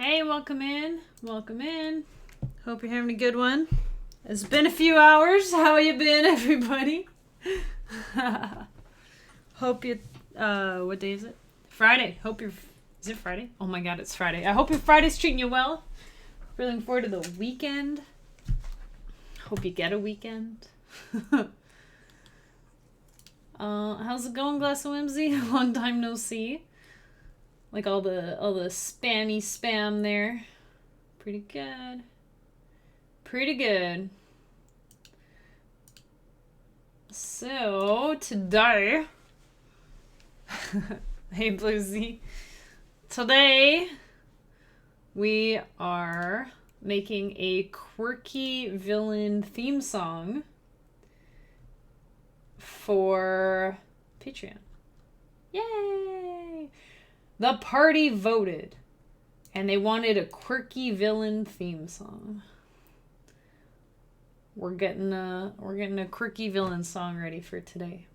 Hey, welcome in. Welcome in. Hope you're having a good one. It's been a few hours. How you been, everybody? Hope you, what day is it? Friday. Is it Friday? Oh my god, it's Friday. I hope your Friday's treating you well. Really looking forward to the weekend. Hope you get a weekend. How's it going, Glass of Whimsy? Long time no see. Like all the spammy spam there. Pretty good. Pretty good. So, today... Hey, Bluesy. Today, we are making a quirky villain theme song for Patreon. Yay! The party voted, and they wanted a quirky villain theme song. We're getting a quirky villain song ready for today.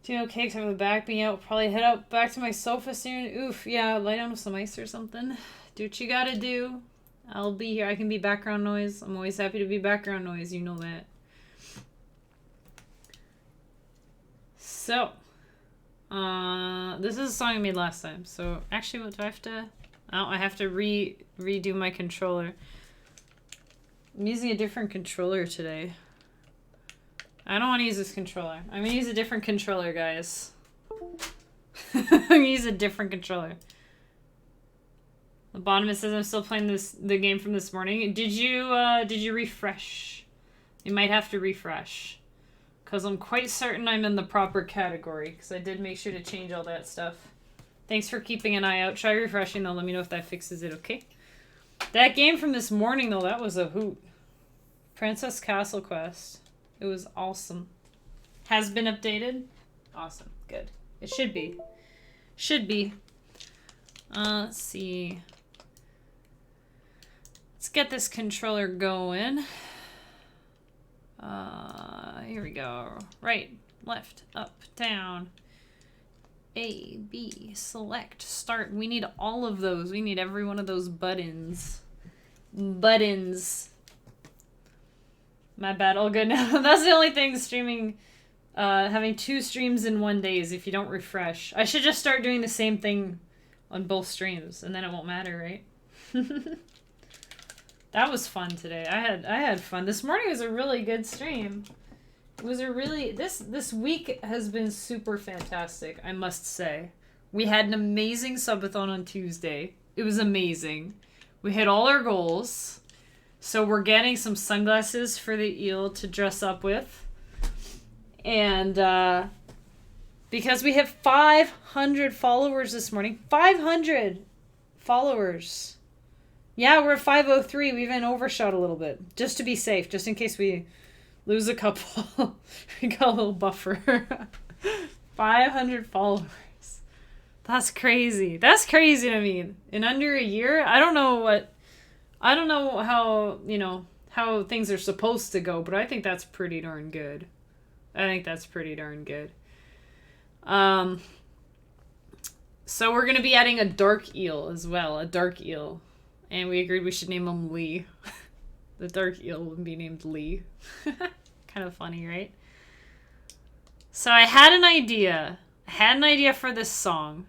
Do you know cakes have the back being out? Probably head out back to my sofa soon. Oof, yeah, lay down with some ice or something. Do what you gotta do. I'll be here. I can be background noise. I'm always happy to be background noise. You know that. So, this is a song I made last time. So, actually, what do I have to... Oh, I have to redo my controller. I'm using a different controller today. I don't want to use this controller. I'm going to use a different controller, guys. I'm going to use a different controller. The bottom it says I'm still playing the game from this morning. Did you refresh? You might have to refresh. Because I'm quite certain I'm in the proper category. Because I did make sure to change all that stuff. Thanks for keeping an eye out. Try refreshing though. Let me know if that fixes it, okay? That game from this morning though, that was a hoot. Princess Castle Quest. It was awesome. Has been updated? Awesome. Good. It should be. Should be. Let's see. Let's get this controller going. Here we go. Right, left, up, down. A, B, select, start. We need all of those. We need every one of those buttons. Buttons. My bad, all good now. That's the only thing streaming, having 2 streams in one day is if you don't refresh. I should just start doing the same thing on both streams, and then it won't matter, right? That was fun today. I had fun. This morning was a really good stream. It was a really... This week has been super fantastic, I must say. We had an amazing subathon on Tuesday. It was amazing. We hit all our goals. So we're getting some sunglasses for the eel to dress up with. And because we hit 500 followers this morning. 500 followers. Yeah, we're at 503. We even overshot a little bit. Just to be safe. Just in case we lose a couple. We got a little buffer. 500 followers. That's crazy. That's crazy to me. In under a year, I don't know how, how things are supposed to go, but I think that's pretty darn good. So we're going to be adding a dark eel as well. A dark eel. And we agreed we should name him Lee. The dark eel would be named Lee. Kind of funny, right? So I had an idea. For this song.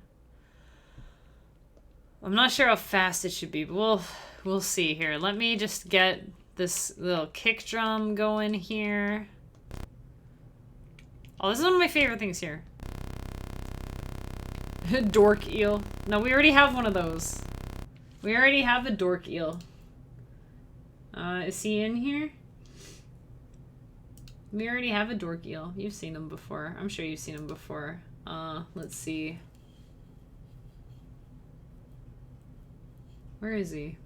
I'm not sure how fast it should be, but we'll see here. Let me just get this little kick drum going here. Oh, this is one of my favorite things here. Dork eel. No, we already have one of those. We already have a dork eel. Is he in here? We already have a dork eel. You've seen him before. I'm sure you've seen him before. Let's see. Where is he?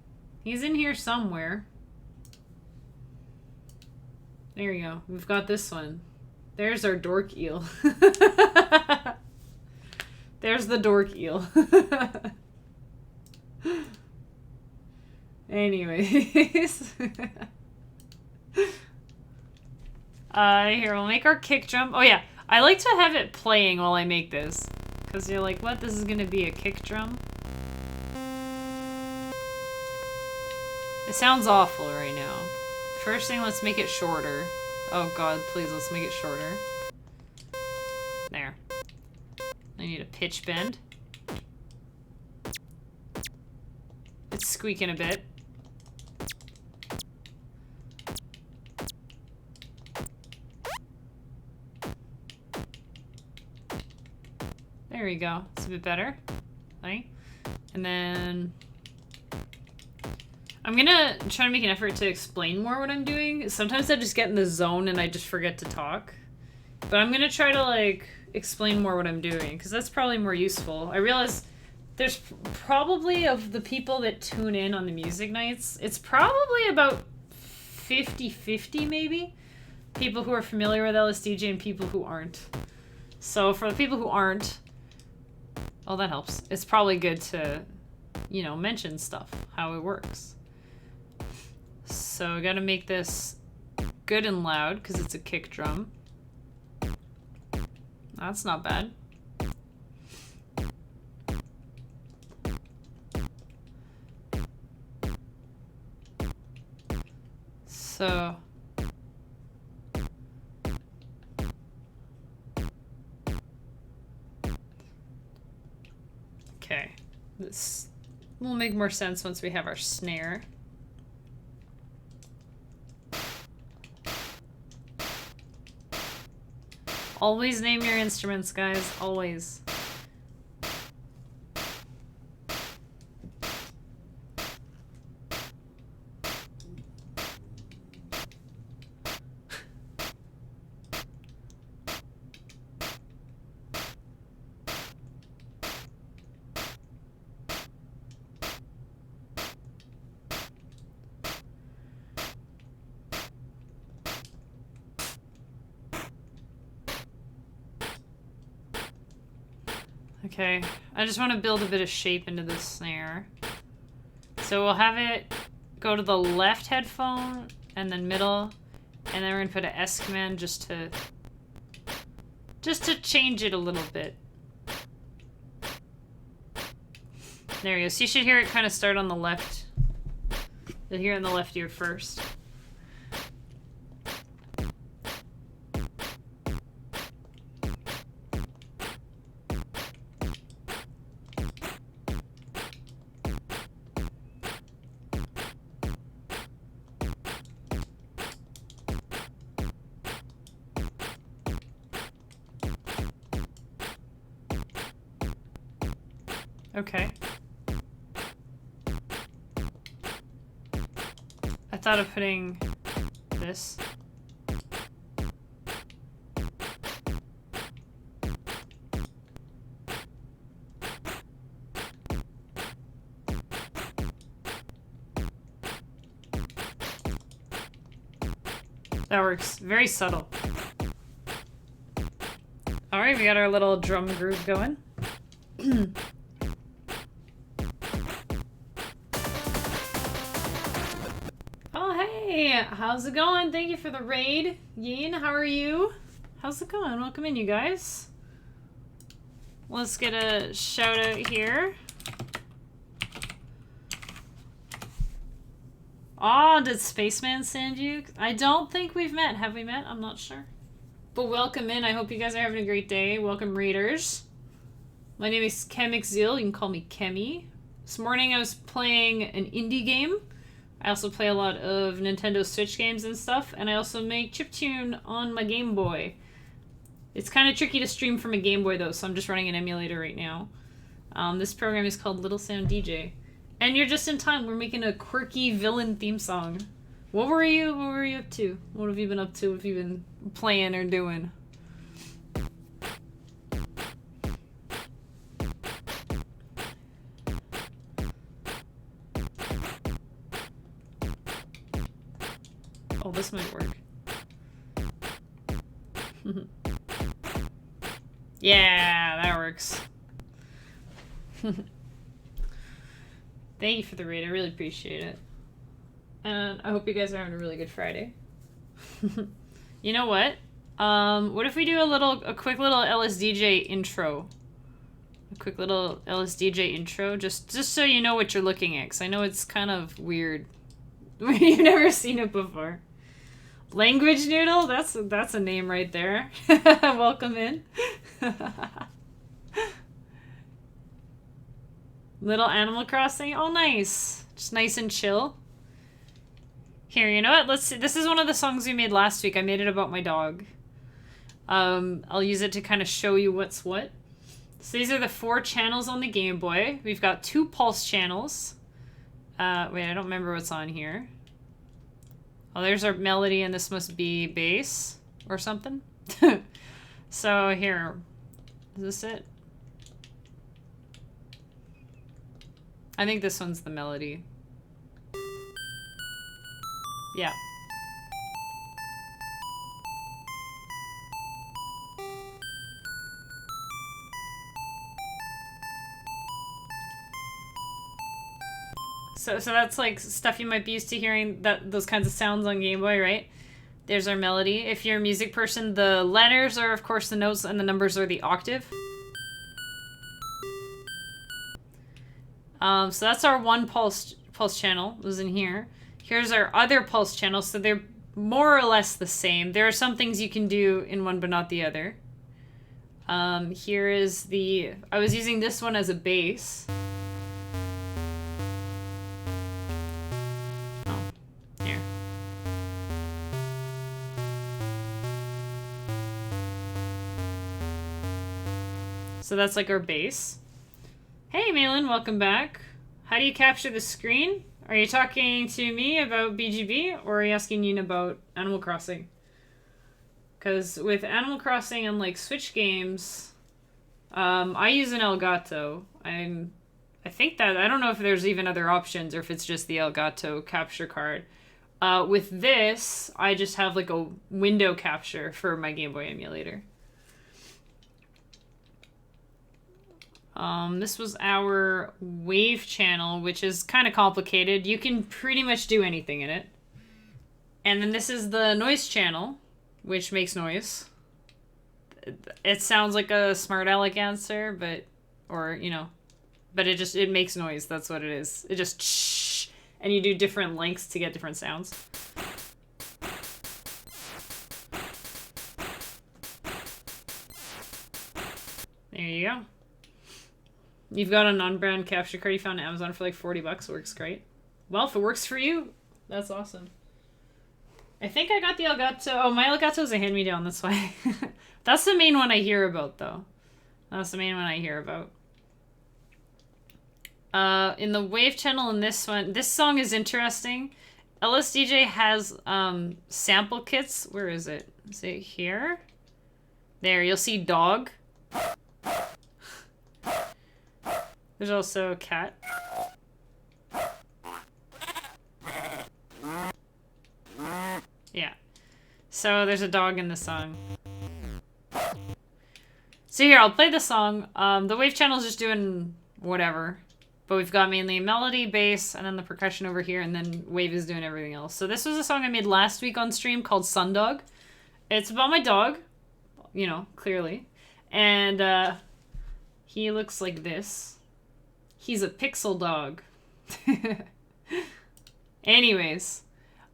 He's in here somewhere. There you go. We've got this one. There's our dork eel. There's the dork eel. Anyways. Here, we'll make our kick drum. Oh yeah, I like to have it playing while I make this. Because you're like, what? This is gonna be a kick drum? It sounds awful right now. First thing, let's make it shorter. Oh god, please, let's make it shorter. There. I need a pitch bend. It's squeaking a bit. There we go. It's a bit better. Right? And then I'm gonna try to make an effort to explain more what I'm doing. Sometimes I just get in the zone and I just forget to talk. But I'm gonna try to, like, explain more what I'm doing, because that's probably more useful. I realize there's probably, of the people that tune in on the music nights, it's probably about 50-50 maybe. People who are familiar with LSDj and people who aren't. So for the people who aren't, oh, that helps. It's probably good to, you know, mention stuff, how it works. So I gotta make this good and loud because it's a kick drum. That's not bad. So okay, this will make more sense once we have our snare. Always name your instruments, guys. Always. Okay, I just want to build a bit of shape into this snare. So we'll have it go to the left headphone and then middle, and then we're gonna put an S command just to change it a little bit. There you go. So you should hear it kind of start on the left. You'll hear it in the left ear first. Okay. I thought of putting this. That works. Very subtle. Alright, we got our little drum groove going. How's it going? Thank you for the raid. Yin, how are you? How's it going? Welcome in, you guys. Let's get a shout out here. Aw, did Spaceman send you? I don't think we've met. Have we met? I'm not sure. But welcome in. I hope you guys are having a great day. Welcome, readers. My name is Kemixil. You can call me Kemi. This morning I was playing an indie game. I also play a lot of Nintendo Switch games and stuff, and I also make chiptune on my Game Boy. It's kind of tricky to stream from a Game Boy though, so I'm just running an emulator right now. This program is called Little Sound DJ. And you're just in time, we're making a quirky villain theme song. What were you up to? What have you been up to? What have you been playing or doing? Oh, this might work. Yeah, that works. Thank you for the raid. I really appreciate it. And I hope you guys are having a really good Friday. You know what? What if we do a quick little LSDj intro? A quick little LSDj intro, just so you know what you're looking at, because I know it's kind of weird You've never seen it before. Language Noodle? That's a name right there. Welcome in. Little Animal Crossing? Oh, nice. Just nice and chill. Here, you know what? Let's see. This is one of the songs we made last week. I made it about my dog. I'll use it to kind of show you what's what. So these are the 4 channels on the Game Boy. We've got 2 pulse channels. Wait, I don't remember what's on here. Oh, there's our melody, and this must be bass or something. So here, is this it? I think this one's the melody. Yeah. So that's like stuff you might be used to hearing, those kinds of sounds on Game Boy, right? There's our melody. If you're a music person, the letters are of course the notes and the numbers are the octave. So that's our one pulse channel, was in here. Here's our other pulse channel, so they're more or less the same. There are some things you can do in one but not the other. Here is the... I was using this one as a bass. Oh, here. So that's like our bass. Hey Malin, welcome back. How do you capture the screen? Are you talking to me about BGB, or are you asking Yin about Animal Crossing? Because with Animal Crossing and like Switch games, I use an Elgato. I think that, I don't know if there's even other options or if it's just the Elgato capture card. With this, I just have like a window capture for my Game Boy emulator. This was our wave channel, which is kind of complicated. You can pretty much do anything in it. And then this is the noise channel, which makes noise. It sounds like a smart aleck answer, but, or, you know, but it makes noise. That's what it is. It just shh, and you do different lengths to get different sounds. There you go. You've got a non-brand capture card you found on Amazon for like $40. Works great. Well, if it works for you, that's awesome. I think I got the Elgato. Oh, my Elgato is a hand-me-down, that's why. That's the main one I hear about, though. That's the main one I hear about. In the wave channel in this one, this song is interesting. LSDj has sample kits. Where is it? Is it here? There, you'll see dog. There's also a cat. Yeah. So there's a dog in the song. So here, I'll play the song. The wave channel is just doing whatever. But we've got mainly melody, bass, and then the percussion over here, and then wave is doing everything else. So this was a song I made last week on stream called Sundog. It's about my dog, you know, clearly. And he looks like this. He's a pixel dog. Anyways.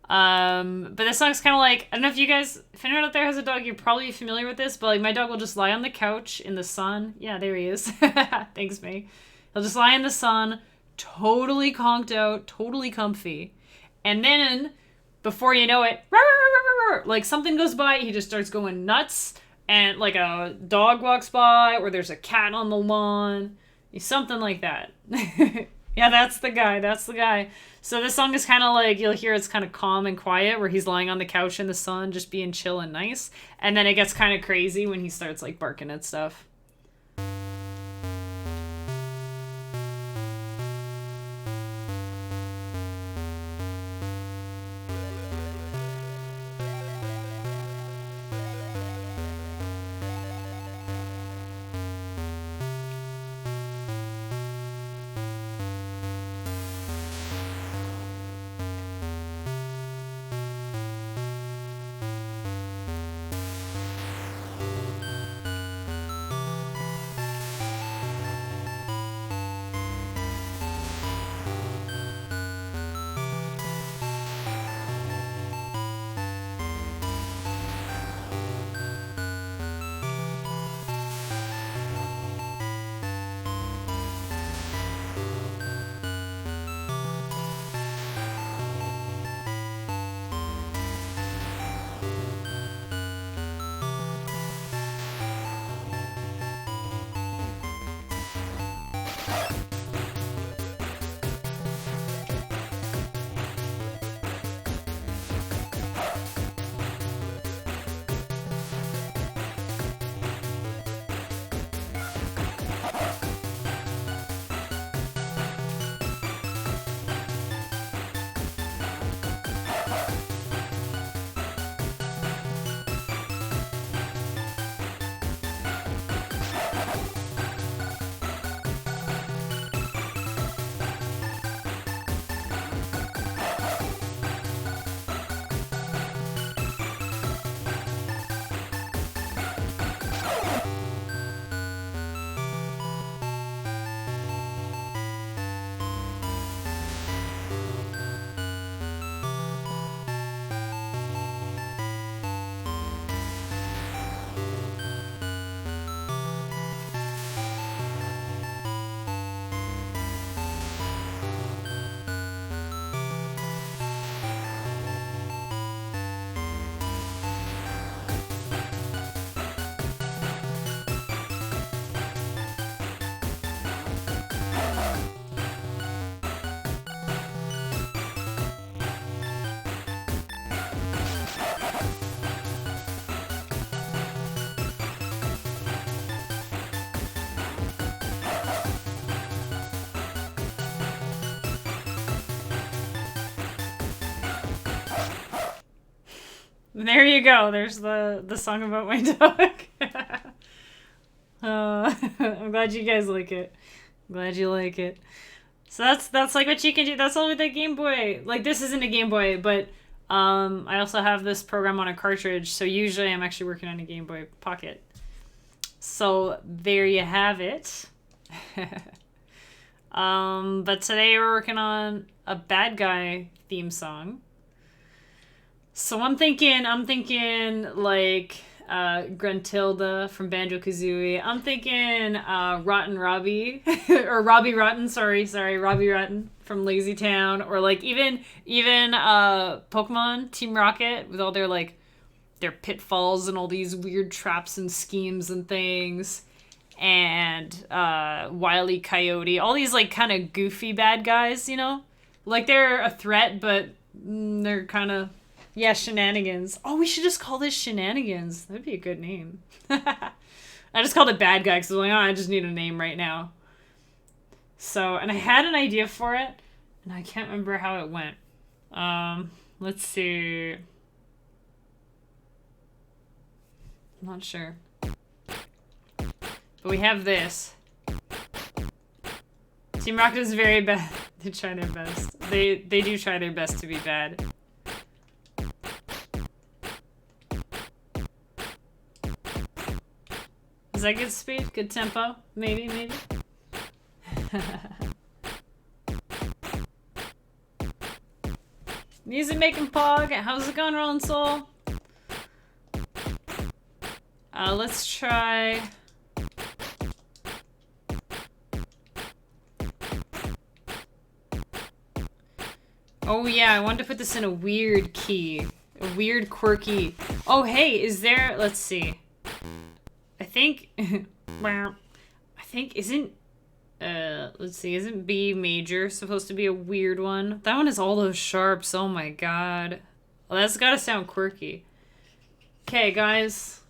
But this song's kind of like, I don't know if you guys, if anyone out there has a dog, you're probably familiar with this, but like my dog will just lie on the couch in the sun. Yeah, there he is. Thanks, May. He'll just lie in the sun, totally conked out, totally comfy. And then, before you know it, like something goes by, he just starts going nuts, and like a dog walks by, or there's a cat on the lawn. Something like that. Yeah, that's the guy. That's the guy. So this song is kind of like, you'll hear it's kind of calm and quiet where he's lying on the couch in the sun, just being chill and nice. And then it gets kind of crazy when he starts like barking at stuff. There you go. There's the song about my dog. I'm glad you guys like it. I'm glad you like it. So that's like what you can do. That's all with the Game Boy. Like, this isn't a Game Boy, but I also have this program on a cartridge. So usually I'm actually working on a Game Boy Pocket. So there you have it. But today we're working on a bad guy theme song. So I'm thinking like Gruntilda from Banjo-Kazooie. I'm thinking Rotten Robbie or Robbie Rotten, sorry, Robbie Rotten from Lazy Town, or like even Pokemon Team Rocket with all their like their pitfalls and all these weird traps and schemes and things. And Wile E. Coyote, all these like kind of goofy bad guys, you know? Like they're a threat, but they're kind of yeah, Shenanigans. Oh, we should just call this Shenanigans. That'd be a good name. I just called it Bad Guy because I was like, oh, I just need a name right now. So, and I had an idea for it, and I can't remember how it went. Let's see. I'm not sure. But we have this. Team Rocket is very bad. They try their best. They do try their best to be bad. Is that good speed? Good tempo? Maybe. Music making Pog. How's it going, Rolling Soul? Let's try... Oh yeah, I wanted to put this in a weird key. A weird, quirky... Oh hey, is there... Let's see. I think isn't let's see, isn't B major supposed to be a weird one? That one is all those sharps. Oh my god. Well, that's gotta sound quirky. Okay, guys.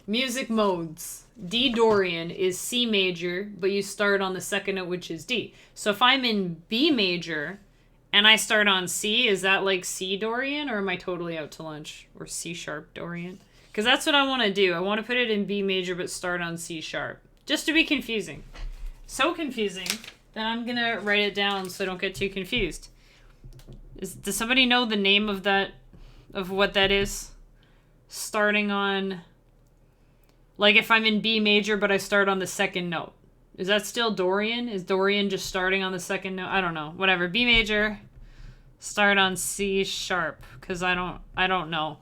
Music modes. D Dorian is C major, but you start on the second note, which is D. So if I'm in B major and I start on C, is that like C Dorian, or am I totally out to lunch? Or C sharp Dorian? Because that's what I want to do. I want to put it in B major but start on C sharp. Just to be confusing. So confusing that I'm going to write it down so I don't get too confused. Does somebody know the name of that, of what that is? Starting on... Like if I'm in B major but I start on the second note. Is that still Dorian? Is Dorian just starting on the second note? I don't know. Whatever. B major. Start on C sharp. Because I don't know.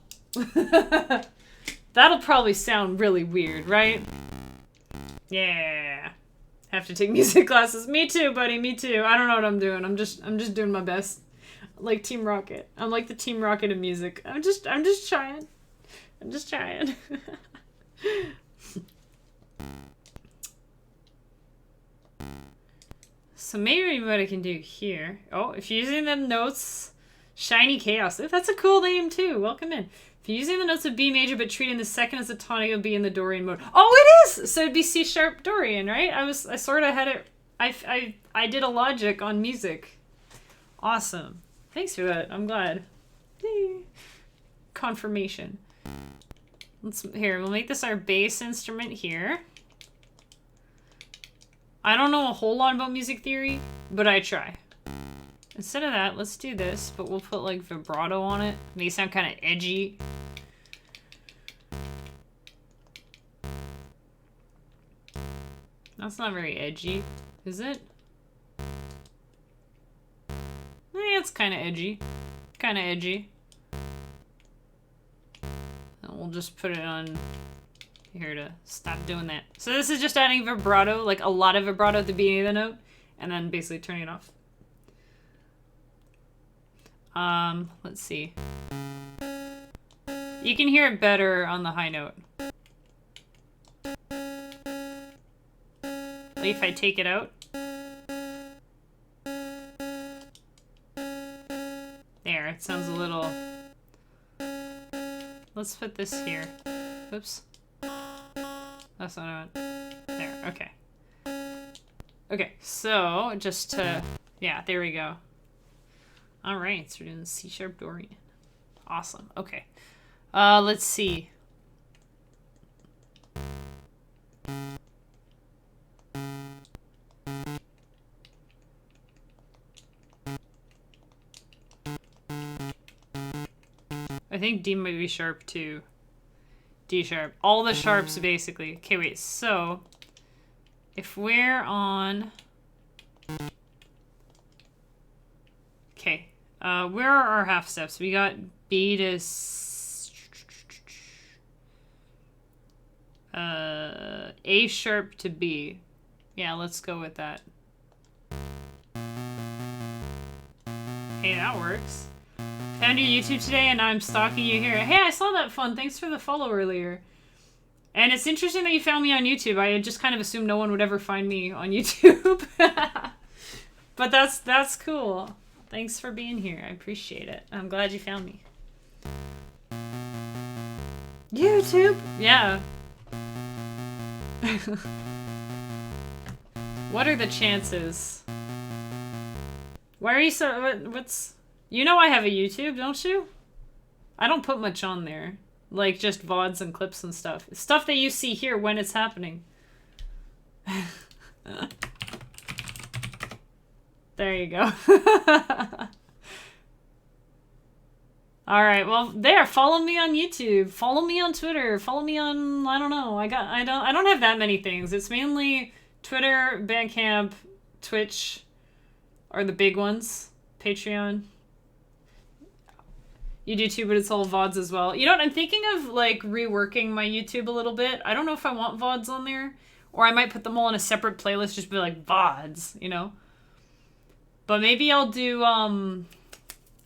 That'll probably sound really weird, right? Yeah. Have to take music classes. Me too, buddy. Me too. I don't know what I'm doing. I'm just doing my best. Like Team Rocket. I'm like the Team Rocket of music. I'm just trying. I'm just trying. So maybe what I can do here. Oh, if you're using the notes, Shiny Chaos. Ooh, that's a cool name too. Welcome in. If you're using the notes of B major but treating the second as a tonic, it'll be in the Dorian mode. Oh, it is! So it'd be C sharp Dorian, right? I sort of had it... I did a logic on music. Awesome. Thanks for that. I'm glad. Confirmation. Here, we'll make this our bass instrument here. I don't know a whole lot about music theory, but I try. Instead of that, let's do this, but we'll put like vibrato on it. Make it sound kind of edgy. That's not very edgy, is it? It's kind of edgy. Kind of edgy. And we'll just put it on here to stop doing that. So this is just adding vibrato, like a lot of vibrato at the beginning of the note, and then basically turning it off. Let's see. You can hear it better on the high note. Like if I take it out. There, it sounds a little... Let's put this here. Oops. That's not what I want. There, okay. Okay, so just to... Yeah, there we go. Alright, so we're doing C sharp Dorian. Awesome, okay. Let's see. I think D might be sharp too. D sharp. All the sharps basically. Okay, wait. So if we're on... Okay. Where are our half steps? We got B to... A sharp to B. Yeah, let's go with that. Hey, that works. Found your YouTube today and I'm stalking you here. Hey, I saw that fun. Thanks for the follow earlier. And it's interesting that you found me on YouTube. I had just kind of assumed no one would ever find me on YouTube. But that's cool. Thanks for being here. I appreciate it. I'm glad you found me. YouTube? Yeah. What are the chances? Why are you so... What's... You know I have a YouTube, don't you? I don't put much on there. Like, just VODs and clips and stuff. Stuff that you see here when it's happening. There you go. Alright, well, there, follow me on YouTube. Follow me on Twitter. Follow me on, I don't know. I don't have that many things. It's mainly Twitter, Bandcamp, Twitch are the big ones. Patreon. You do too, but it's all VODs as well. You know what? I'm thinking of like reworking my YouTube a little bit. I don't know if I want VODs on there, or I might put them all in a separate playlist, just be like VODs, you know? But maybe I'll do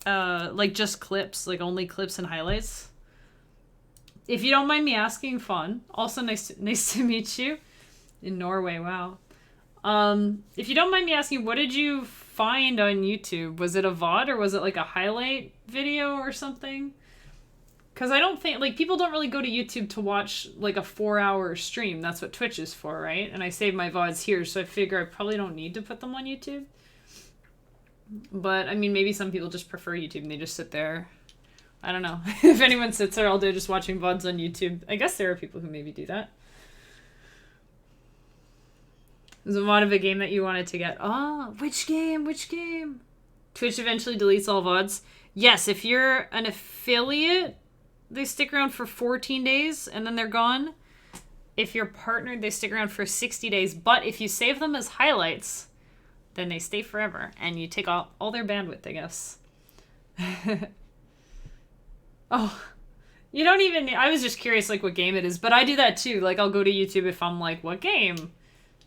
like just clips, like only clips and highlights. If you don't mind me asking, fun. Also nice to meet you in Norway. Wow. If you don't mind me asking, what did you find on YouTube? Was it a VOD or was it like a highlight video or something? Because I don't think, like, people don't really go to YouTube to watch like a 4-hour stream. That's what Twitch is for, right? And I save my VODs here, so I figure I probably don't need to put them on YouTube. But I mean, maybe some people just prefer YouTube and they just sit there. I don't know. If anyone sits there all day just watching VODs on YouTube, I guess there are people who maybe do that. There's a mod of a game that you wanted to get. Oh, which game? Which game? Twitch eventually deletes all VODs. Yes, if you're an affiliate, they stick around for 14 days and then they're gone. If you're partnered, they stick around for 60 days. But if you save them as highlights, then they stay forever. And you take all their bandwidth, I guess. Oh, you don't even... I was just curious, like, what game it is. But I do that, too. Like, I'll go to YouTube if I'm like, what game?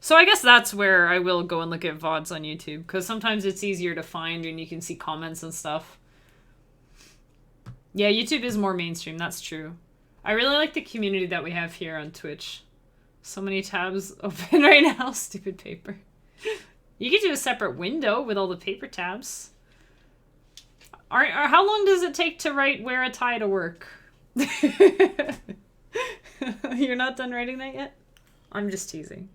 So I guess that's where I will go and look at VODs on YouTube. Because sometimes it's easier to find and you can see comments and stuff. Yeah, YouTube is more mainstream. That's true. I really like the community that we have here on Twitch. So many tabs open right now. Stupid paper. You could do a separate window with all the paper tabs. How long does it take to write wear a tie to work? You're not done writing that yet? I'm just teasing.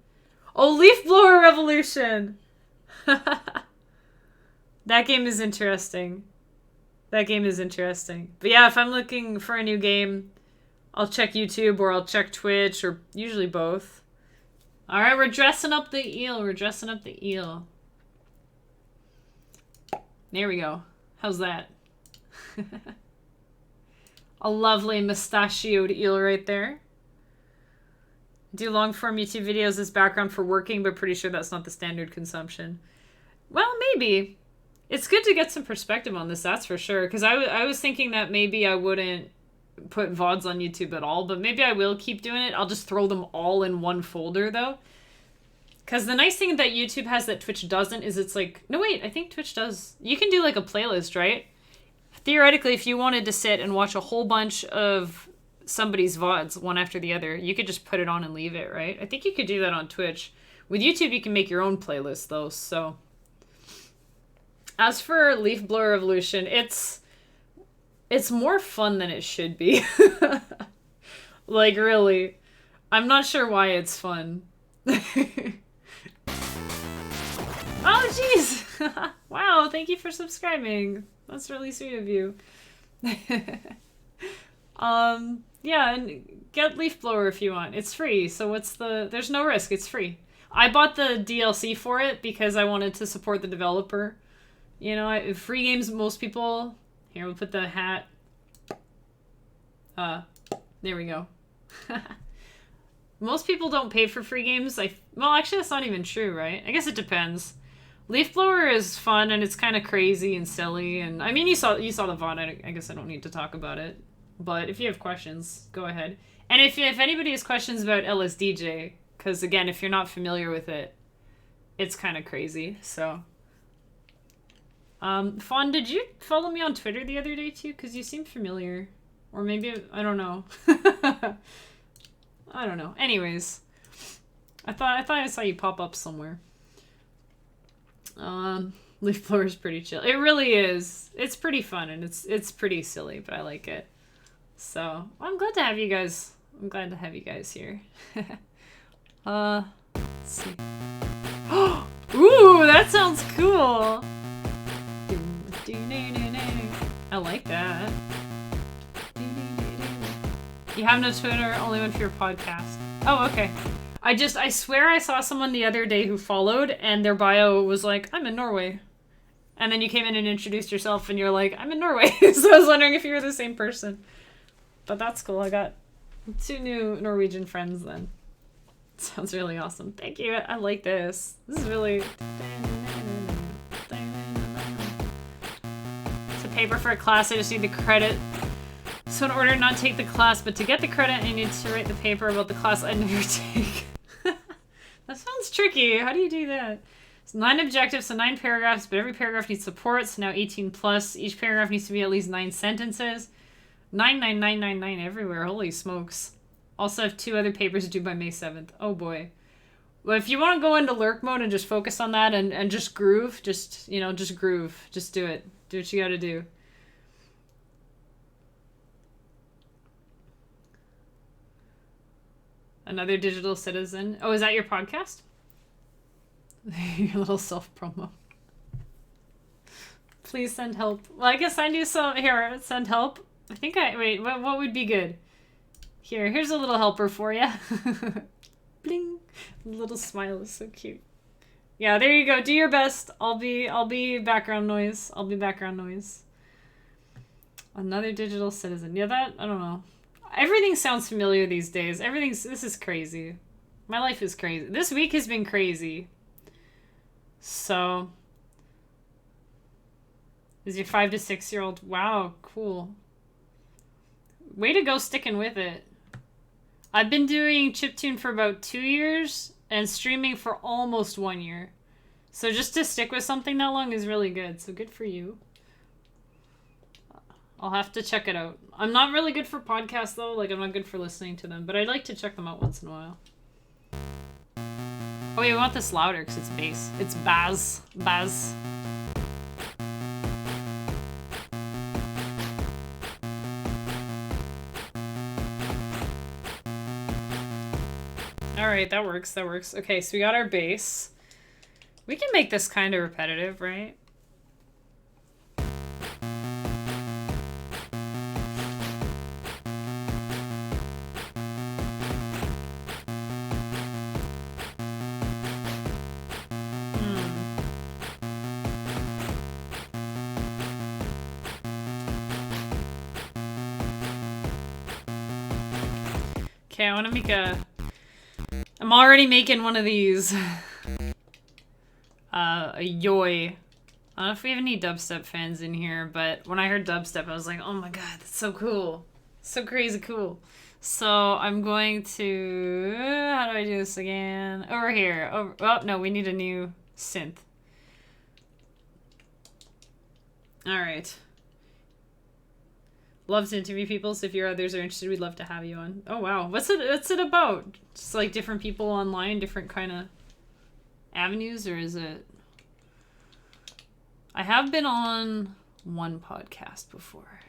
Oh, Leaf Blower Revolution! That game is interesting. That game is interesting. But yeah, if I'm looking for a new game, I'll check YouTube or I'll check Twitch or usually both. Alright, we're dressing up the eel. We're dressing up the eel. There we go. How's that? A lovely mustachioed eel right there. Do long-form YouTube videos as background for working, but pretty sure that's not the standard consumption. Well, maybe. It's good to get some perspective on this, that's for sure. Because I was thinking that maybe I wouldn't put VODs on YouTube at all, but maybe I will keep doing it. I'll just throw them all in one folder, though. Because the nice thing that YouTube has that Twitch doesn't is it's like... No, wait, I think Twitch does. You can do like a playlist, right? Theoretically, if you wanted to sit and watch a whole bunch of somebody's VODs, one after the other, you could just put it on and leave it, right? I think you could do that on Twitch. With YouTube, you can make your own playlist, though, so... As for Leaf Blower Revolution, it's more fun than it should be. Like, really. I'm not sure why it's fun. Oh, jeez! Wow, thank you for subscribing. That's really sweet of you. Yeah, and get Leaf Blower if you want. It's free, so there's no risk, it's free. I bought the DLC for it because I wanted to support the developer. You know, free games, most people... Here, we'll put the hat... there we go. Most people don't pay for free games. Well, actually, that's not even true, right? I guess it depends. Leaf Blower is fun, and it's kind of crazy and silly, and... I mean, you saw the VOD, I guess I don't need to talk about it. But if you have questions, go ahead. And if anybody has questions about LSDj, because, again, if you're not familiar with it, it's kind of crazy, so... Fawn, did you follow me on Twitter the other day, too? Because you seem familiar. Or maybe... I don't know. I don't know. Anyways. I thought I saw you pop up somewhere. Leaf Blower is pretty chill. It really is. It's pretty fun, and it's pretty silly, but I like it. So, I'm glad to have you guys. I'm glad to have you guys here. Let's see. Ooh, that sounds cool. I like that. You have no Twitter, only one for your podcast. Oh, okay. I swear I saw someone the other day who followed, and their bio was like, I'm in Norway. And then you came in and introduced yourself, and you're like, I'm in Norway. So I was wondering if you were the same person. But that's cool. I got 2 new Norwegian friends then. Sounds really awesome. Thank you. I like this. This is really... It's a paper for a class. I just need the credit. So in order to not take the class, but to get the credit, I need to write the paper about the class I never take. That sounds tricky. How do you do that? It's 9 objectives, so 9 paragraphs, but every paragraph needs support, so now 18 plus. Each paragraph needs to be at least 9 sentences. 99999 everywhere. Holy smokes. Also have 2 other papers due by May 7th. Oh boy. Well, if you want to go into lurk mode and just focus on that and just groove, just groove. Just do it. Do what you gotta do. Another digital citizen. Oh, is that your podcast? Your little self-promo. Please send help. Well, I guess I do some... Here, send help. I think wait, what would be good? Here's a little helper for you. Bling. The little smile is so cute. Yeah, there you go. Do your best. I'll be background noise. I'll be background noise. Another digital citizen. Yeah, that... I don't know. Everything sounds familiar these days. This is crazy. My life is crazy. This week has been crazy. So. Is your 5 to 6-year-old? Wow, cool. Way to go sticking with it. I've been doing chiptune for about 2 years and streaming for almost 1 year. So just to stick with something that long is really good. So good for you. I'll have to check it out. I'm not really good for podcasts, though. Like, I'm not good for listening to them. But I'd like to check them out once in a while. Oh, yeah, we want this louder because it's bass. It's Baz. Baz. Alright, that works. That works. Okay, so we got our bass. We can make this kind of repetitive, right? Okay, I want to make I'm already making one of these. A yoy. I don't know if we have any dubstep fans in here, but when I heard dubstep, I was like, oh my god, that's so cool. So crazy cool. So I'm going to... How do I do this again? Over here. Oh, no, we need a new synth. Alright. Love to interview people, so if your others are interested, we'd love to have you on. Oh wow, what's it about? Just like different people online, different kind of avenues, or is it... I have been on one podcast before.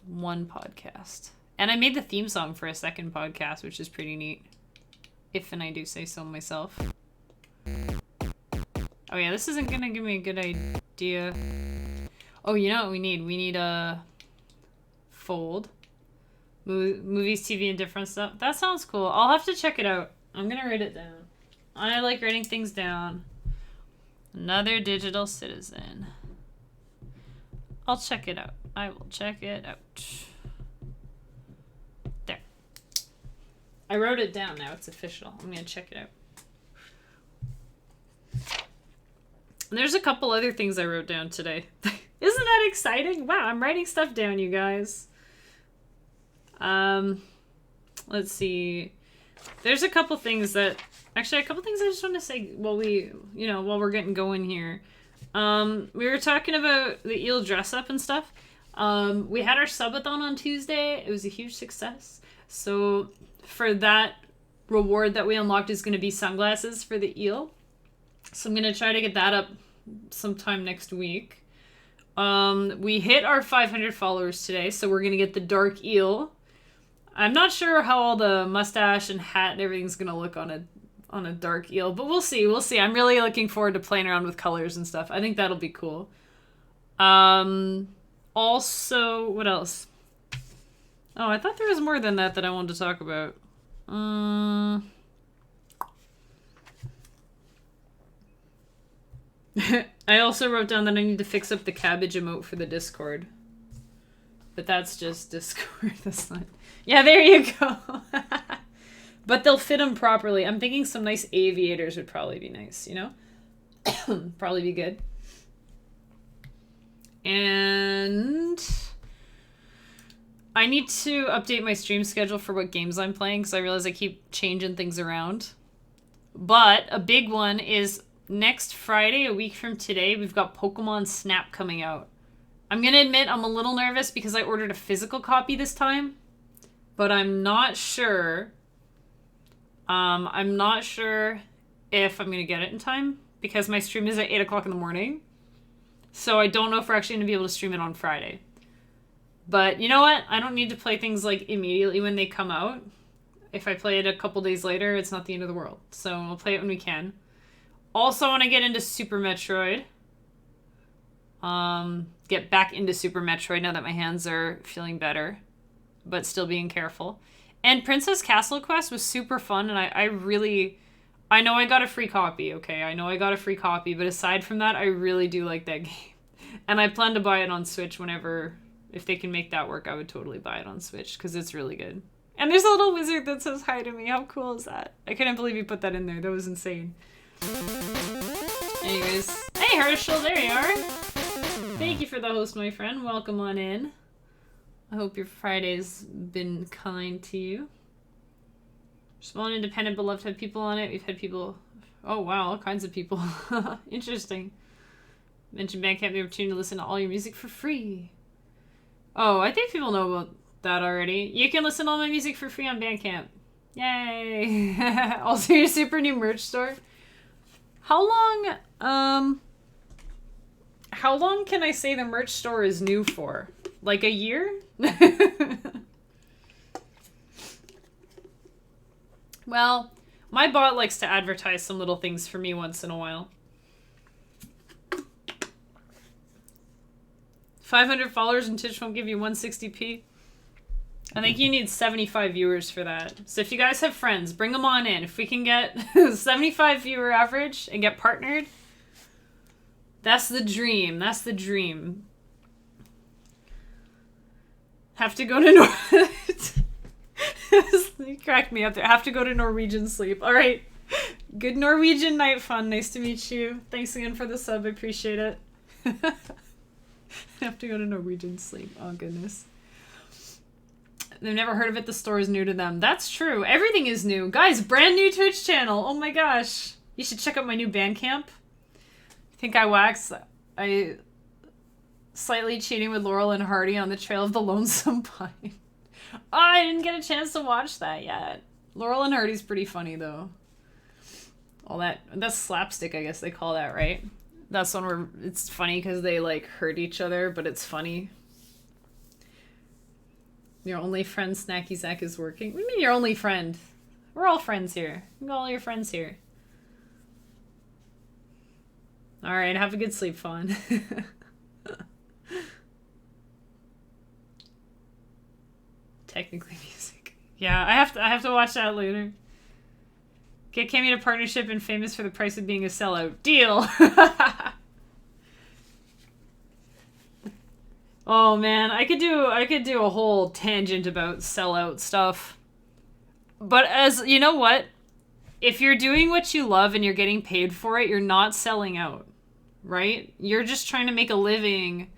One podcast. And I made the theme song for a second podcast, which is pretty neat. If and I do say so myself. Oh yeah, this isn't gonna give me a good idea. Oh, you know what we need? We need a fold. Movies, TV, and different stuff. That sounds cool. I'll have to check it out. I'm gonna write it down. I like writing things down. Another digital citizen. I'll check it out. I will check it out. There. I wrote it down now. It's official. I'm gonna check it out. And there's a couple other things I wrote down today. Isn't that exciting? Wow, I'm writing stuff down, you guys. Let's see. There's a couple things that... Actually, a couple things I just want to say while we're getting going here. We were talking about the eel dress up and stuff. We had our subathon on Tuesday. It was a huge success. So for that, reward that we unlocked is going to be sunglasses for the eel. So I'm going to try to get that up sometime next week. We hit our 500 followers today, so we're going to get the dark eel. I'm not sure how all the mustache and hat and everything's going to look on a dark eel, but we'll see. We'll see. I'm really looking forward to playing around with colors and stuff. I think that'll be cool. Also, what else? Oh, I thought there was more than that I wanted to talk about. I also wrote down that I need to fix up the cabbage emote for the Discord. But that's just Discord. That's not... Yeah, there you go. But they'll fit them properly. I'm thinking some nice aviators would probably be nice, you know? Probably be good. And I need to update my stream schedule for what games I'm playing because I realize I keep changing things around. But a big one is next Friday, a week from today, we've got Pokemon Snap coming out. I'm going to admit I'm a little nervous because I ordered a physical copy this time. But I'm not sure. I'm not sure if I'm going to get it in time because my stream is at 8 o'clock in the morning. So I don't know if we're actually going to be able to stream it on Friday. But you know what? I don't need to play things like immediately when they come out. If I play it a couple days later, it's not the end of the world. So we'll play it when we can. Also, I want to get into Super Metroid. Get back into Super Metroid now that my hands are feeling better. But still being careful. And Princess Castle Quest was super fun, and I know I got a free copy, okay? I know I got a free copy, but aside from that, I really do like that game. And I plan to buy it on Switch if they can make that work, I would totally buy it on Switch, because it's really good. And there's a little wizard that says hi to me. How cool is that? I couldn't believe you put that in there. That was insane. Anyways. Hey, Herschel, there you are. Thank you for the host, my friend. Welcome on in. I hope your Friday's been kind to you. Small and independent, but love to have people on it. We've had people... Oh, wow, all kinds of people. Interesting. Mentioned Bandcamp, the opportunity to listen to all your music for free. Oh, I think people know about that already. You can listen to all my music for free on Bandcamp. Yay! Also, your super new merch store. How long can I say the merch store is new for? Like a year? Well, my bot likes to advertise some little things for me once in a while. 500 followers and Twitch won't give you 160p. I think you need 75 viewers for that. So if you guys have friends, bring them on in. If we can get 75 viewer average and get partnered, that's the dream. That's the dream. Have to go to You cracked me up there. Have to go to Norwegian sleep. All right. Good Norwegian night fun. Nice to meet you. Thanks again for the sub. I appreciate it. Have to go to Norwegian sleep. Oh, goodness. They've never heard of it. The store is new to them. That's true. Everything is new. Guys, brand new Twitch channel. Oh my gosh. You should check out my new Bandcamp. I think I waxed. I slightly cheating with Laurel and Hardy on the Trail of the Lonesome Pine. Oh, I didn't get a chance to watch that yet. Laurel and Hardy's pretty funny, though. All that's slapstick, I guess they call that, right? That's one where it's funny because they, like, hurt each other, but it's funny. Your only friend, Snacky Zack, is working? What do you mean your only friend? We're all friends here. You got all your friends here. Alright, have a good sleep, Fawn. technically music. Yeah, I have to watch that later. Get Kemi to partnership and famous for the price of being a sellout. Deal! Oh man, I could do a whole tangent about sellout stuff. But as you know what? If you're doing what you love and you're getting paid for it, you're not selling out. Right? You're just trying to make a living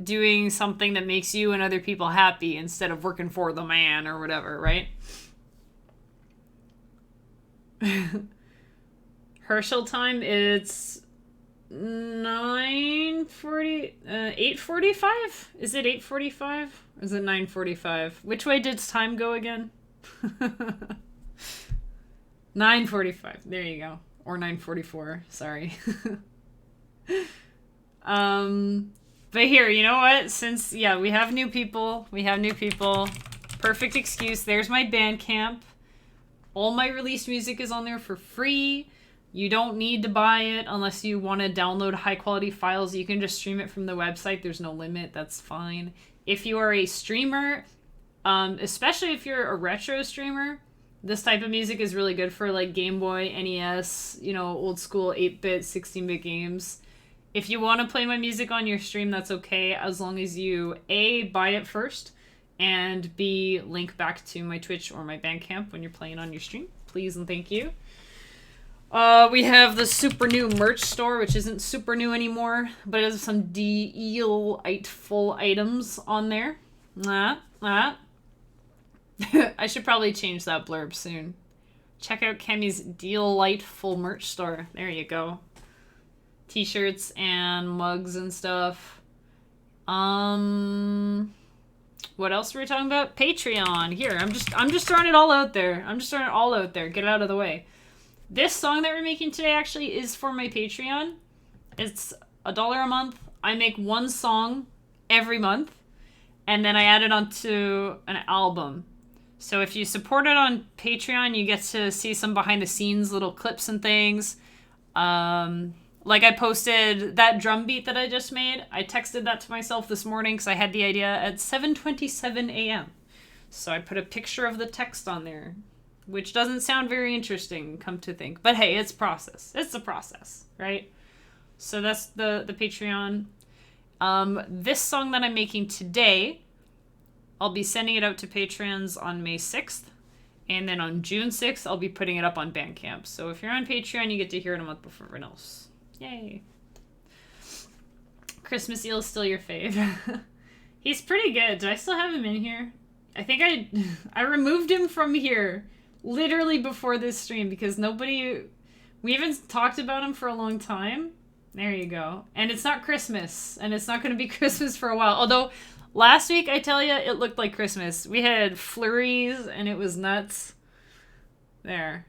doing something that makes you and other people happy instead of working for the man or whatever, right? Herschel time, it's 9:40, 8:45? Is it 8:45? Or is it 9:45? Which way did time go again? 9:45. There you go. Or 9:44. Sorry. But here, you know what? Since, yeah, we have new people. Perfect excuse. There's my Bandcamp. All my released music is on there for free. You don't need to buy it unless you want to download high-quality files. You can just stream it from the website. There's no limit. That's fine. If you are a streamer, especially if you're a retro streamer, this type of music is really good for, like, Game Boy, NES, you know, old-school 8-bit, 16-bit games. If you want to play my music on your stream, that's okay, as long as you, A, buy it first, and B, link back to my Twitch or my Bandcamp when you're playing on your stream. Please and thank you. We have the super new merch store, which isn't super new anymore, but it has some delightful items on there. I should probably change that blurb soon. Check out Kemi's delightful merch store. There you go. T-shirts and mugs and stuff. What else were we talking about? Patreon. Here, I'm just throwing it all out there. Get it out of the way. This song that we're making today actually is for my Patreon. It's $1 a month. I make one song every month, and then I add it onto an album. So if you support it on Patreon, you get to see some behind the scenes little clips and things. Like I posted that drum beat that I just made. I texted that to myself this morning because I had the idea at 7:27 a.m. So I put a picture of the text on there, which doesn't sound very interesting, come to think. But hey, it's process. It's a process, right? So that's the Patreon. This song that I'm making today, I'll be sending it out to patrons on May 6th. And then on June 6th, I'll be putting it up on Bandcamp. So if you're on Patreon, you get to hear it a month before everyone else. Yay. Christmas Eel is still your fave. He's pretty good. Do I still have him in here? I think I removed him from here literally before this stream because we haven't talked about him for a long time. There you go. And it's not Christmas, and it's not going to be Christmas for a while. Although last week, I tell you, it looked like Christmas. We had flurries, and it was nuts. There.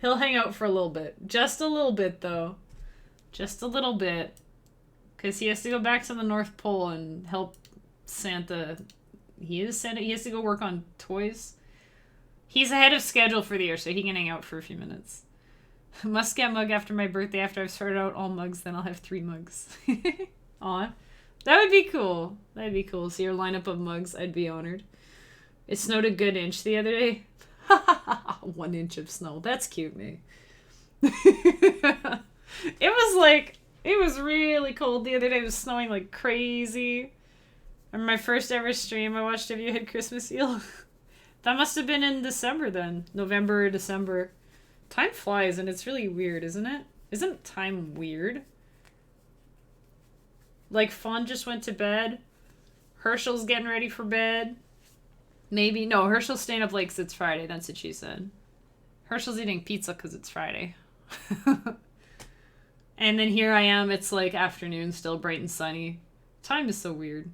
He'll hang out for a little bit. Just a little bit, though. Just a little bit. Because he has to go back to the North Pole and help Santa. He is Santa. He has to go work on toys. He's ahead of schedule for the year, so he can hang out for a few minutes. Must get mug after my birthday. After I've sorted out all mugs, then I'll have 3 mugs. Aw. That would be cool. That'd be cool. See your lineup of mugs. I'd be honored. It snowed a good inch the other day. 1 inch of snow. That's cute, me. It was really cold the other day. It was snowing like crazy. On my first ever stream, I watched Have You Had Christmas Eel? That must have been in December then. November or December. Time flies and it's really weird, isn't it? Isn't time weird? Like, Fawn just went to bed. Herschel's getting ready for bed. Maybe. No, Herschel's staying up late because it's Friday. That's what she said. Herschel's eating pizza because it's Friday. And then here I am. It's like afternoon, still bright and sunny. Time is so weird.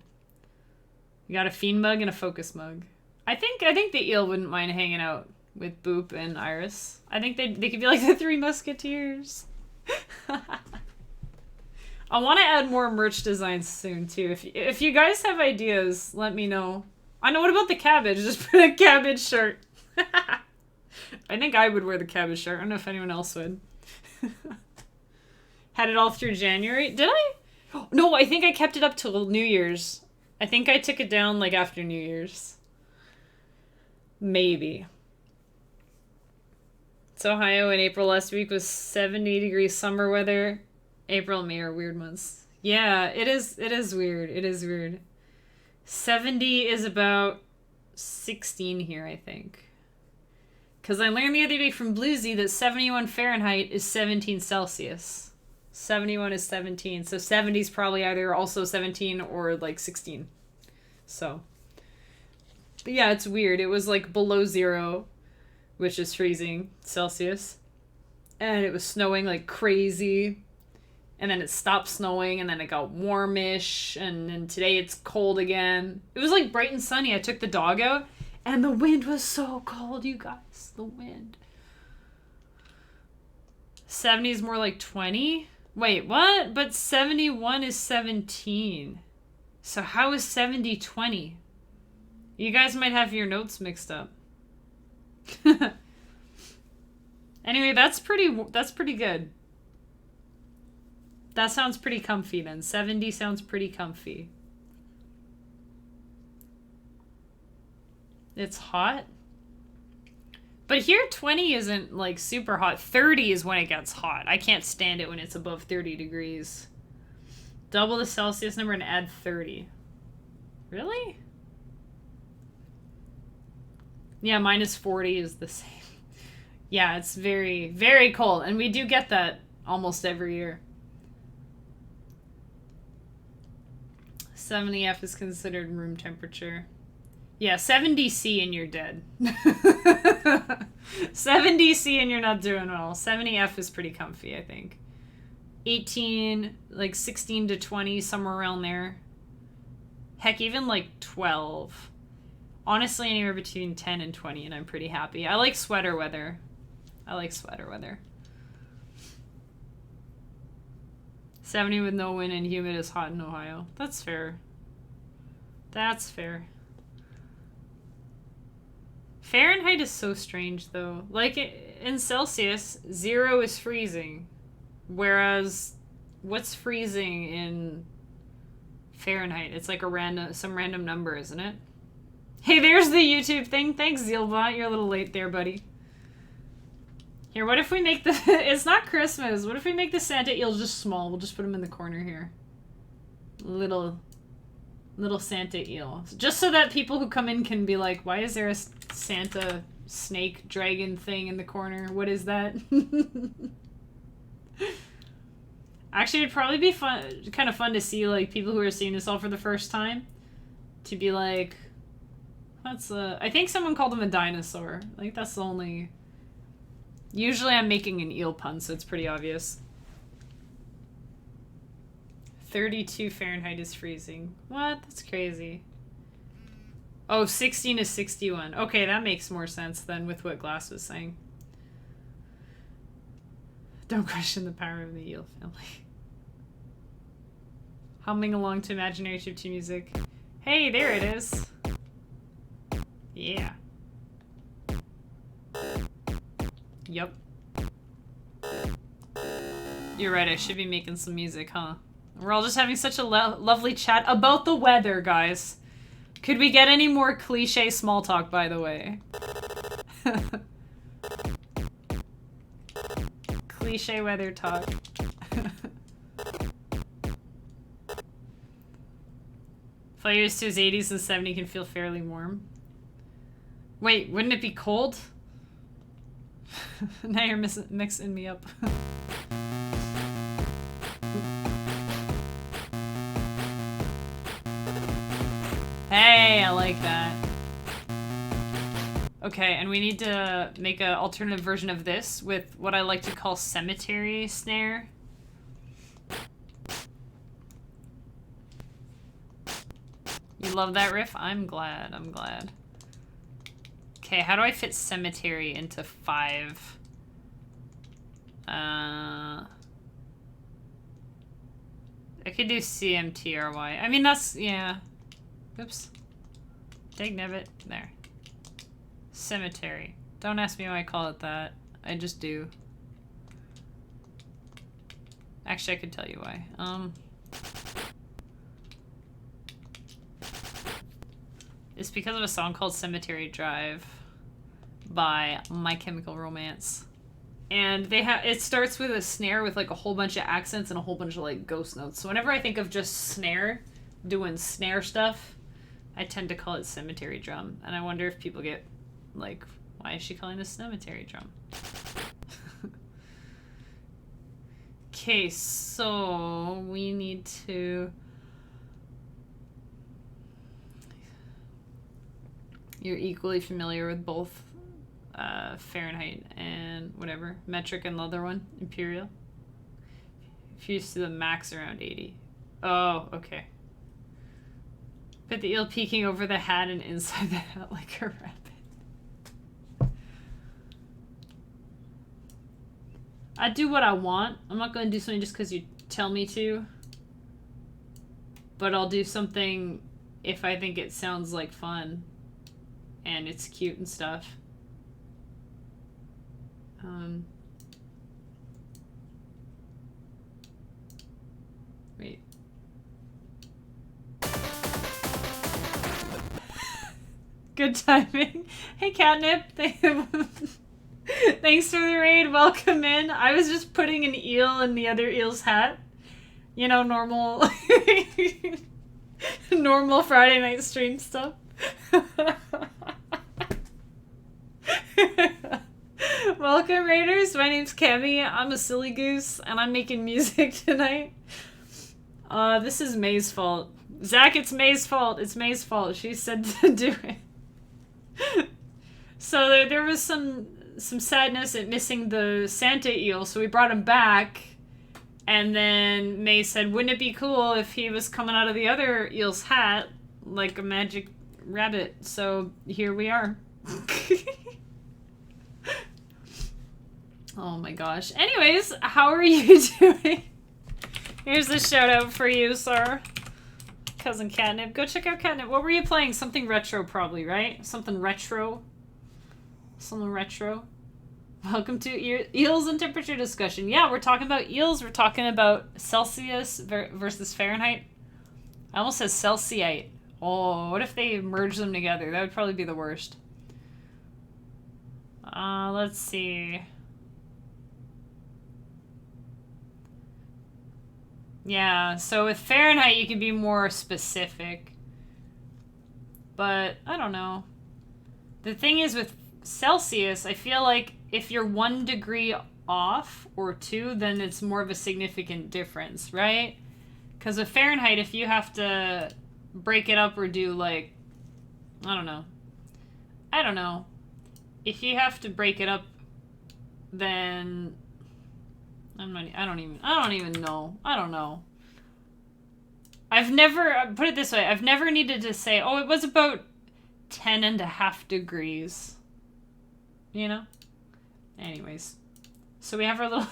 You got a Fiend mug and a Focus mug. I think the eel wouldn't mind hanging out with Boop and Iris. I think they could be like the 3 Musketeers. I want to add more merch designs soon too. If you guys have ideas, let me know. I know. What about the cabbage? Just put a cabbage shirt. I think I would wear the cabbage shirt. I don't know if anyone else would. Had it all through January. Did I? No, I think I kept it up till New Year's. I think I took it down like after New Year's. Maybe. So Ohio in April last week was 70 degrees summer weather. April and May are weird months. Yeah, it is weird. It is weird. 70 is about 16 here, I think. Because I learned the other day from Bluesy that 71 Fahrenheit is 17 Celsius. 71 is 17. So 70 is probably either also 17 or like 16. So. But yeah, it's weird. It was like below 0, which is freezing Celsius. And it was snowing like crazy. And then it stopped snowing, and then it got warmish, and then today it's cold again. It was like bright and sunny. I took the dog out, and the wind was so cold, you guys. The wind. 70 is more like 20? Wait, what? But 71 is 17. So how is 70 20? You guys might have your notes mixed up. Anyway, that's pretty good. That sounds pretty comfy then. 70 sounds pretty comfy. It's hot. But here 20 isn't like super hot. 30 is when it gets hot. I can't stand it when it's above 30 degrees. Double the Celsius number and add 30. Really? Yeah, minus 40 is the same. Yeah, it's very, very cold. And we do get that almost every year. 70 F is considered room temperature. Yeah, 70 C and you're dead. 70 C and you're not doing well. 70 F is pretty comfy, I think. 18, like 16 to 20, somewhere around there. Heck, even like 12. Honestly, anywhere between 10 and 20, and I'm pretty happy. I like sweater weather. 70 with no wind and humid is hot in Ohio. That's fair. That's fair. Fahrenheit is so strange, though. Like, in Celsius, 0 is freezing. Whereas, what's freezing in Fahrenheit? It's like some random number, isn't it? Hey, there's the YouTube thing. Thanks, Zealbot. You're a little late there, buddy. Here, what if we make the... It's not Christmas. What if we make the Santa eel just small? We'll just put him in the corner here. Little Santa eel. Just so that people who come in can be like, why is there a Santa snake dragon thing in the corner? What is that? Actually, it'd probably be kind of fun to see like people who are seeing this all for the first time. To be like, I think someone called him a dinosaur. Like, that's the only... Usually I'm making an eel pun, so it's pretty obvious. 32 Fahrenheit is freezing. What? That's crazy. Oh, 16 is 61. Okay, that makes more sense than with what Glass was saying. Don't question the power of the eel family. Humming along to imaginary chiptune music. Hey, there it is. Yeah. Yep. You're right, I should be making some music, huh? We're all just having such a lovely chat about the weather, guys. Could we get any more cliche small talk, by the way? Cliche weather talk. If I used to his 80s and 70 can feel fairly warm. Wait, wouldn't it be cold? Now you're mixing me up. Hey, I like that. Okay, and we need to make an alternative version of this with what I like to call cemetery snare. You love that riff? I'm glad, I'm glad. Okay, how do I fit cemetery into 5? I could do CMTRY. I mean, that's, yeah. Oops. Dagnabbit. There. Cemetery. Don't ask me why I call it that. I just do. Actually, I could tell you why. is because of a song called Cemetery Drive by My Chemical Romance. And it starts with a snare with like a whole bunch of accents and a whole bunch of like ghost notes. So whenever I think of just snare, doing snare stuff, I tend to call it cemetery drum. And I wonder if people get like, why is she calling this cemetery drum? Okay, so we need to... You're equally familiar with both Fahrenheit and whatever, metric and the other one, imperial. If you see the max around 80. Oh, okay. Put the eel peeking over the hat and inside the hat like a rabbit. I do what I want. I'm not going to do something just because you tell me to. But I'll do something if I think it sounds like fun. And it's cute and stuff. Wait. Good timing. Hey, Catnip. Thanks for the raid. Welcome in. I was just putting an eel in the other eel's hat. You know, normal... normal Friday night stream stuff. Welcome, Raiders. My name's Kemi. I'm a silly goose, and I'm making music tonight. This is May's fault. Zach, it's May's fault. It's May's fault. She said to do it. So there was some sadness at missing the Santa eel, so we brought him back. And then May said, wouldn't it be cool if he was coming out of the other eel's hat like a magic rabbit? So here we are. Oh my gosh. Anyways, how are you doing? Here's a shout out for you, sir. Cousin Catnip. Go check out Catnip. What were you playing? Something retro probably, right? Something retro. Something retro. Welcome to eels and temperature discussion. Yeah, we're talking about eels. We're talking about Celsius versus Fahrenheit. I almost said Celsiite. Oh, what if they merge them together? That would probably be the worst. Let's see. Yeah, so with Fahrenheit you can be more specific. But, I don't know. The thing is with Celsius, I feel like if you're 1 degree off or 2, then it's more of a significant difference, right? Because with Fahrenheit, if you have to break it up or do like, I don't know. If you have to break it up, then I don't even know. I don't know. I've never, put it this way, I've never needed to say, oh, it was about 10.5 degrees. You know? Anyways. So we have our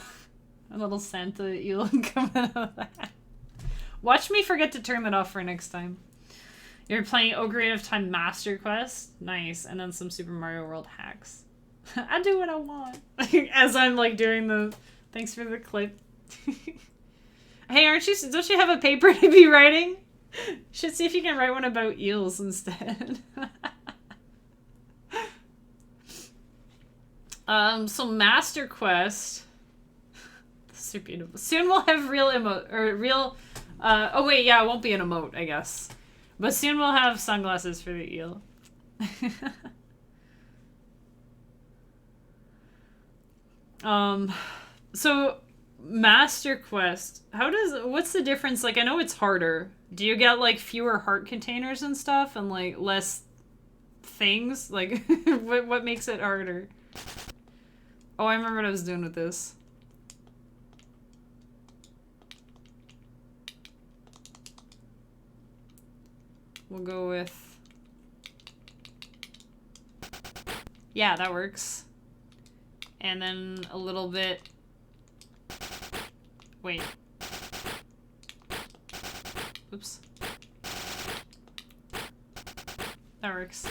little Santa eel coming out of that. Watch me forget to turn that off for next time. You're playing Ocarina of Time Master Quest. Nice. And then some Super Mario World hacks. I do what I want. As I'm like doing the... Thanks for the clip. Hey, don't you have a paper to be writing? You should see if you can write one about eels instead. So Master Quest. This is beautiful. Soon we'll have real oh wait, yeah, it won't be an emote, I guess. But soon we'll have sunglasses for the eel. So Master Quest, what's the difference? Like, I know it's harder. Do you get like fewer heart containers and stuff and like less things? Like, what makes it harder? Oh, I remember what I was doing with this. We'll go with... Yeah, that works. And then a little bit... Wait. Oops. That works.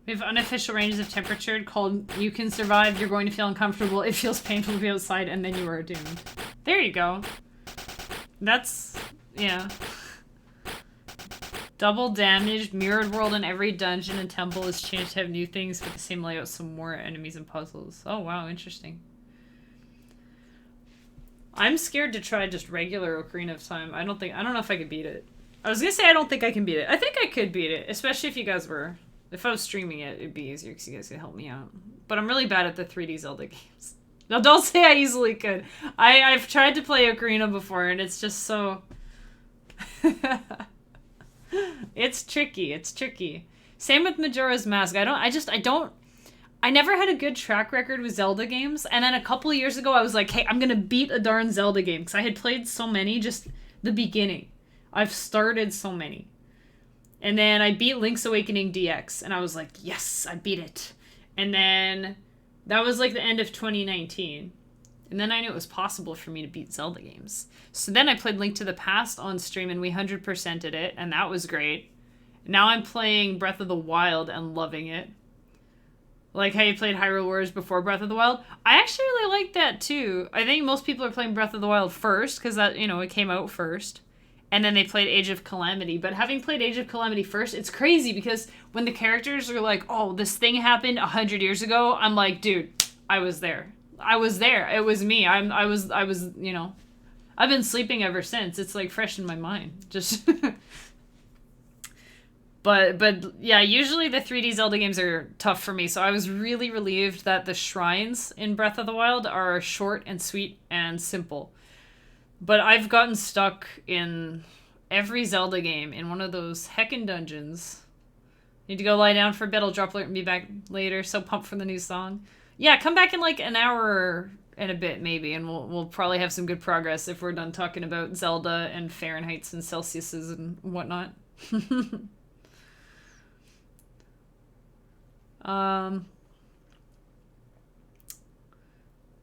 We have unofficial ranges of temperature called you can survive, you're going to feel uncomfortable, it feels painful to be outside, and then you are doomed. There you go. That's... yeah. Double damage, mirrored world in every dungeon and temple is changed to have new things with the same layout, some more enemies and puzzles. Oh wow, interesting. I'm scared to try just regular Ocarina of Time. I don't know if I could beat it. I was gonna say I don't think I can beat it. I think I could beat it, especially if you guys were... If I was streaming it, it'd be easier because you guys could help me out. But I'm really bad at the 3D Zelda games. Now don't say I easily could. I've tried to play Ocarina before and it's just so... It's tricky. It's tricky. Same with Majora's Mask. I never had a good track record with Zelda games. And then a couple of years ago, I was like, hey, I'm going to beat a darn Zelda game. Because I had played so many, just the beginning. I've started so many. And then I beat Link's Awakening DX. And I was like, yes, I beat it. And then that was like the end of 2019. And then I knew it was possible for me to beat Zelda games. So then I played Link to the Past on stream and we 100%ed it. And that was great. Now I'm playing Breath of the Wild and loving it. Like how you played Hyrule Warriors before Breath of the Wild. I actually really like that too. I think most people are playing Breath of the Wild first because that, you know, it came out first. And then they played Age of Calamity. But having played Age of Calamity first, it's crazy because when the characters are like, oh, this thing happened 100 years ago, I'm like, dude, I was there. I was there. It was me. I was, you know, I've been sleeping ever since. It's like fresh in my mind. Just But yeah, usually the 3D Zelda games are tough for me. So I was really relieved that the shrines in Breath of the Wild are short and sweet and simple. But I've gotten stuck in every Zelda game in one of those heckin' dungeons. Need to go lie down for a bit. I'll drop alert and be back later. So pumped for the new song. Yeah, come back in like an hour and a bit maybe, and we'll probably have some good progress if we're done talking about Zelda and Fahrenheits and Celsiuses and whatnot. Let's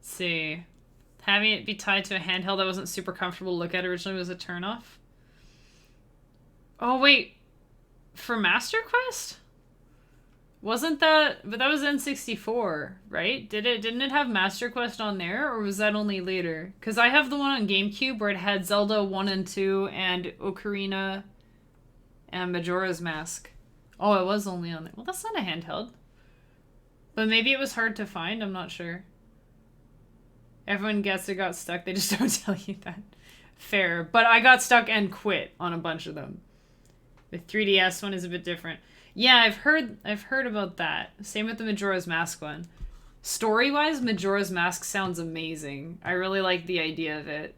see. Having it be tied to a handheld that wasn't super comfortable to look at originally was a turnoff. Oh wait, for Master Quest? Wasn't that... But that was N64, right? Didn't it have Master Quest on there, or was that only later? Because I have the one on GameCube where it had Zelda 1 and 2 and Ocarina and Majora's Mask. Oh, it was only on there. Well, that's not a handheld. But maybe it was hard to find, I'm not sure. Everyone gets it got stuck, they just don't tell you that. Fair. But I got stuck and quit on a bunch of them. The 3DS one is a bit different. Yeah, I've heard about that. Same with the Majora's Mask one. Story-wise, Majora's Mask sounds amazing. I really like the idea of it.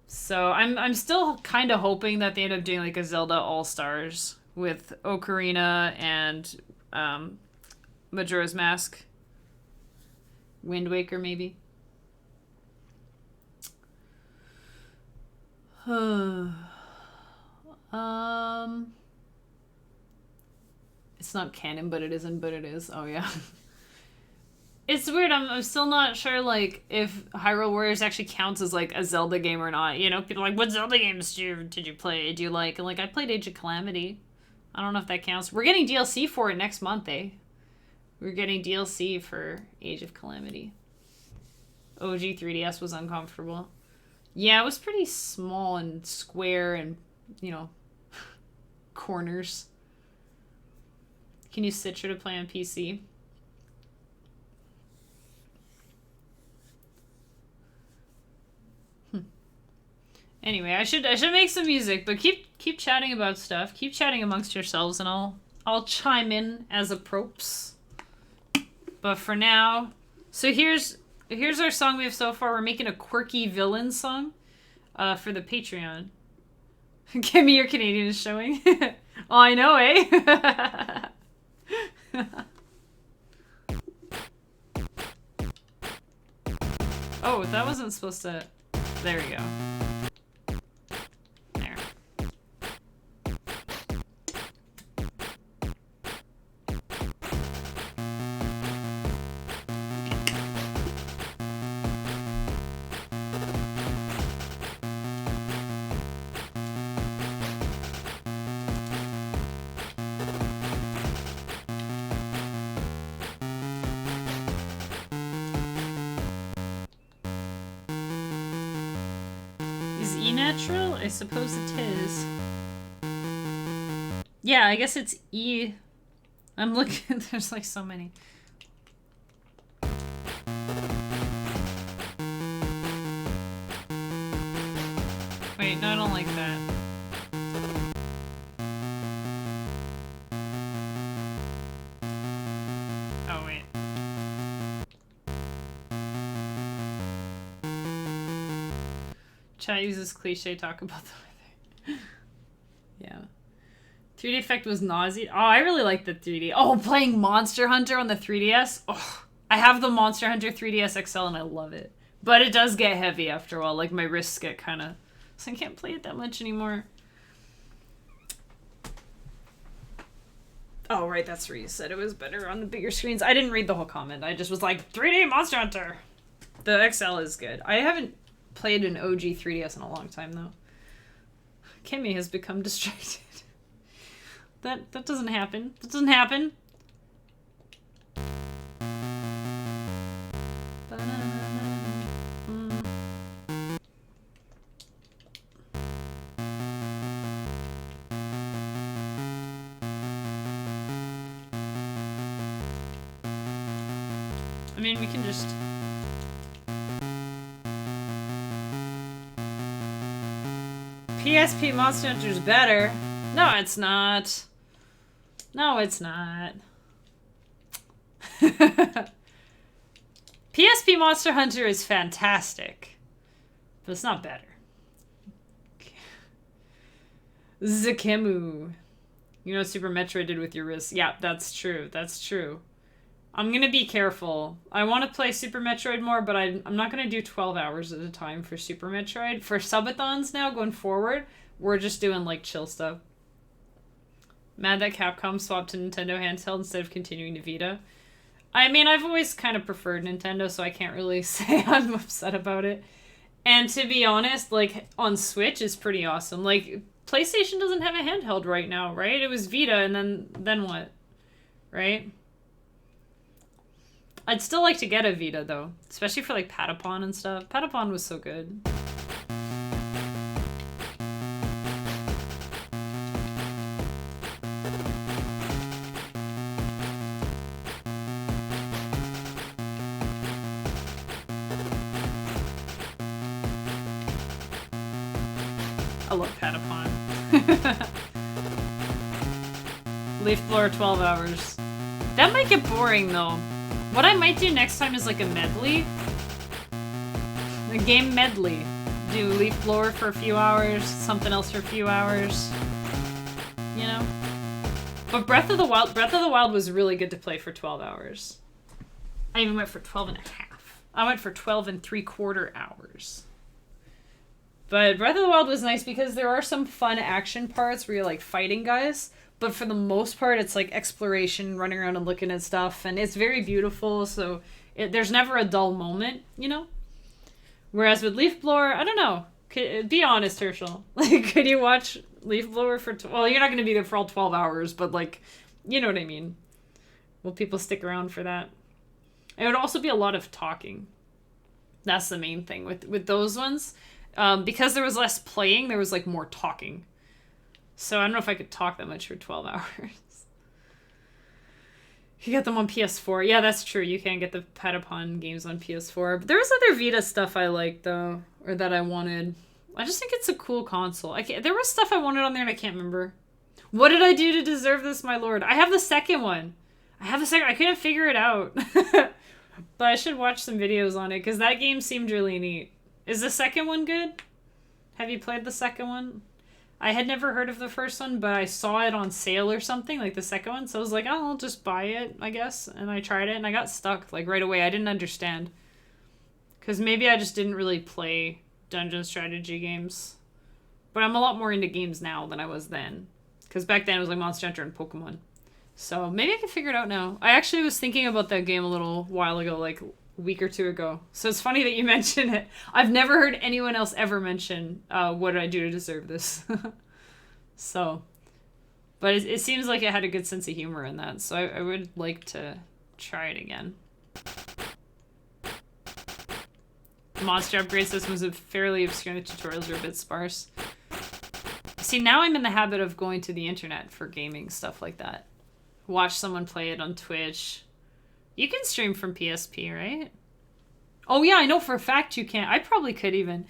So I'm still kind of hoping that they end up doing like a Zelda All-Stars with Ocarina and Majora's Mask. Wind Waker, maybe. It's not canon, but it isn't, but it is. Oh, yeah. It's weird. I'm still not sure, like, if Hyrule Warriors actually counts as, like, a Zelda game or not. You know, people are like, what Zelda games did you play? Do you like? And, like, I played Age of Calamity. I don't know if that counts. We're getting DLC for it next month, eh? We're getting DLC for Age of Calamity. OG 3DS was uncomfortable. Yeah, it was pretty small and square and, you know, corners. Can use Citra to play on PC. Anyway, I should make some music, but keep chatting about stuff. Keep chatting amongst yourselves, and I'll chime in as a props. But for now, so here's our song we have so far. We're making a quirky villain song, for the Patreon. Kemi, your Canadian is showing. Oh, I know, eh? Oh, that wasn't supposed to... There we go. There. Is E natural? I suppose it is. Yeah, I guess it's E. I'm looking, there's like so many. Wait, no, I don't like that. Oh, wait. Chat uses cliche talk about the weather. Yeah. 3D effect was nausea. Oh, I really like the 3D. Oh, playing Monster Hunter on the 3DS. Oh, I have the Monster Hunter 3DS XL and I love it. But it does get heavy after a while. Like, my wrists get kind of... So I can't play it that much anymore. Oh, right, that's where you said it was better on the bigger screens. I didn't read the whole comment. I just was like, 3D Monster Hunter! The XL is good. I haven't played an OG 3DS in a long time, though. Kemi has become distracted. That doesn't happen. That doesn't happen. I mean, we can just... PSP Monster Hunter's better. No, it's not. No, it's not. PSP Monster Hunter is fantastic. But it's not better. Zakemu. You know what Super Metroid did with your wrist? Yeah, that's true. That's true. I'm gonna be careful. I want to play Super Metroid more, but I'm not gonna do 12 hours at a time for Super Metroid. For subathons now, going forward, we're just doing, like, chill stuff. Mad that Capcom swapped to Nintendo handheld instead of continuing to Vita. I mean, I've always kind of preferred Nintendo, so I can't really say I'm upset about it. And to be honest, like, on Switch is pretty awesome. Like, PlayStation doesn't have a handheld right now, right? It was Vita, and then what? Right? I'd still like to get a Vita, though. Especially for, like, Patapon and stuff. Patapon was so good. I love Patapon. Leaf Blower 12 hours. That might get boring, though. What I might do next time is like a medley. A game medley. Do Leaf Blower for a few hours, something else for a few hours. You know? But Breath of the Wild was really good to play for 12 hours. I even went for 12 and a half. I went for 12 and 3/4 hours. But Breath of the Wild was nice because there are some fun action parts where you're like fighting guys. But for the most part, it's like exploration, running around and looking at stuff. And it's very beautiful, so there's never a dull moment, you know? Whereas with Leaf Blower, I don't know. Be honest, Herschel. Like, could you watch Leaf Blower for... Well, you're not going to be there for all 12 hours, but, like, you know what I mean. Will people stick around for that? It would also be a lot of talking. That's the main thing with those ones. Because there was less playing, there was, like, more talking. So I don't know if I could talk that much for 12 hours. You get them on PS4. Yeah, that's true. You can get the Patapon games on PS4. But there was other Vita stuff I liked, though. Or that I wanted. I just think it's a cool console. There was stuff I wanted on there and I can't remember. What did I do to deserve this, my lord? I have the second one. I couldn't figure it out. But I should watch some videos on it, because that game seemed really neat. Is the second one good? Have you played the second one? I had never heard of the first one, but I saw it on sale or something, like the second one. So I was like, oh, I'll just buy it, I guess. And I tried it, and I got stuck, like, right away. I didn't understand. Because maybe I just didn't really play dungeon strategy games. But I'm a lot more into games now than I was then. Because back then it was like Monster Hunter and Pokemon. So maybe I can figure it out now. I actually was thinking about that game a little while ago, like a week or two ago. So it's funny that you mention it. I've never heard anyone else ever mention, what did I do to deserve this? So, but it seems like it had a good sense of humor in that. So I would like to try it again. Monster upgrade systems are fairly obscure and the tutorials are a bit sparse. See, now I'm in the habit of going to the internet for gaming, stuff like that. Watch someone play it on Twitch. You can stream from PSP, right? Oh yeah, I know for a fact you can. I probably could even.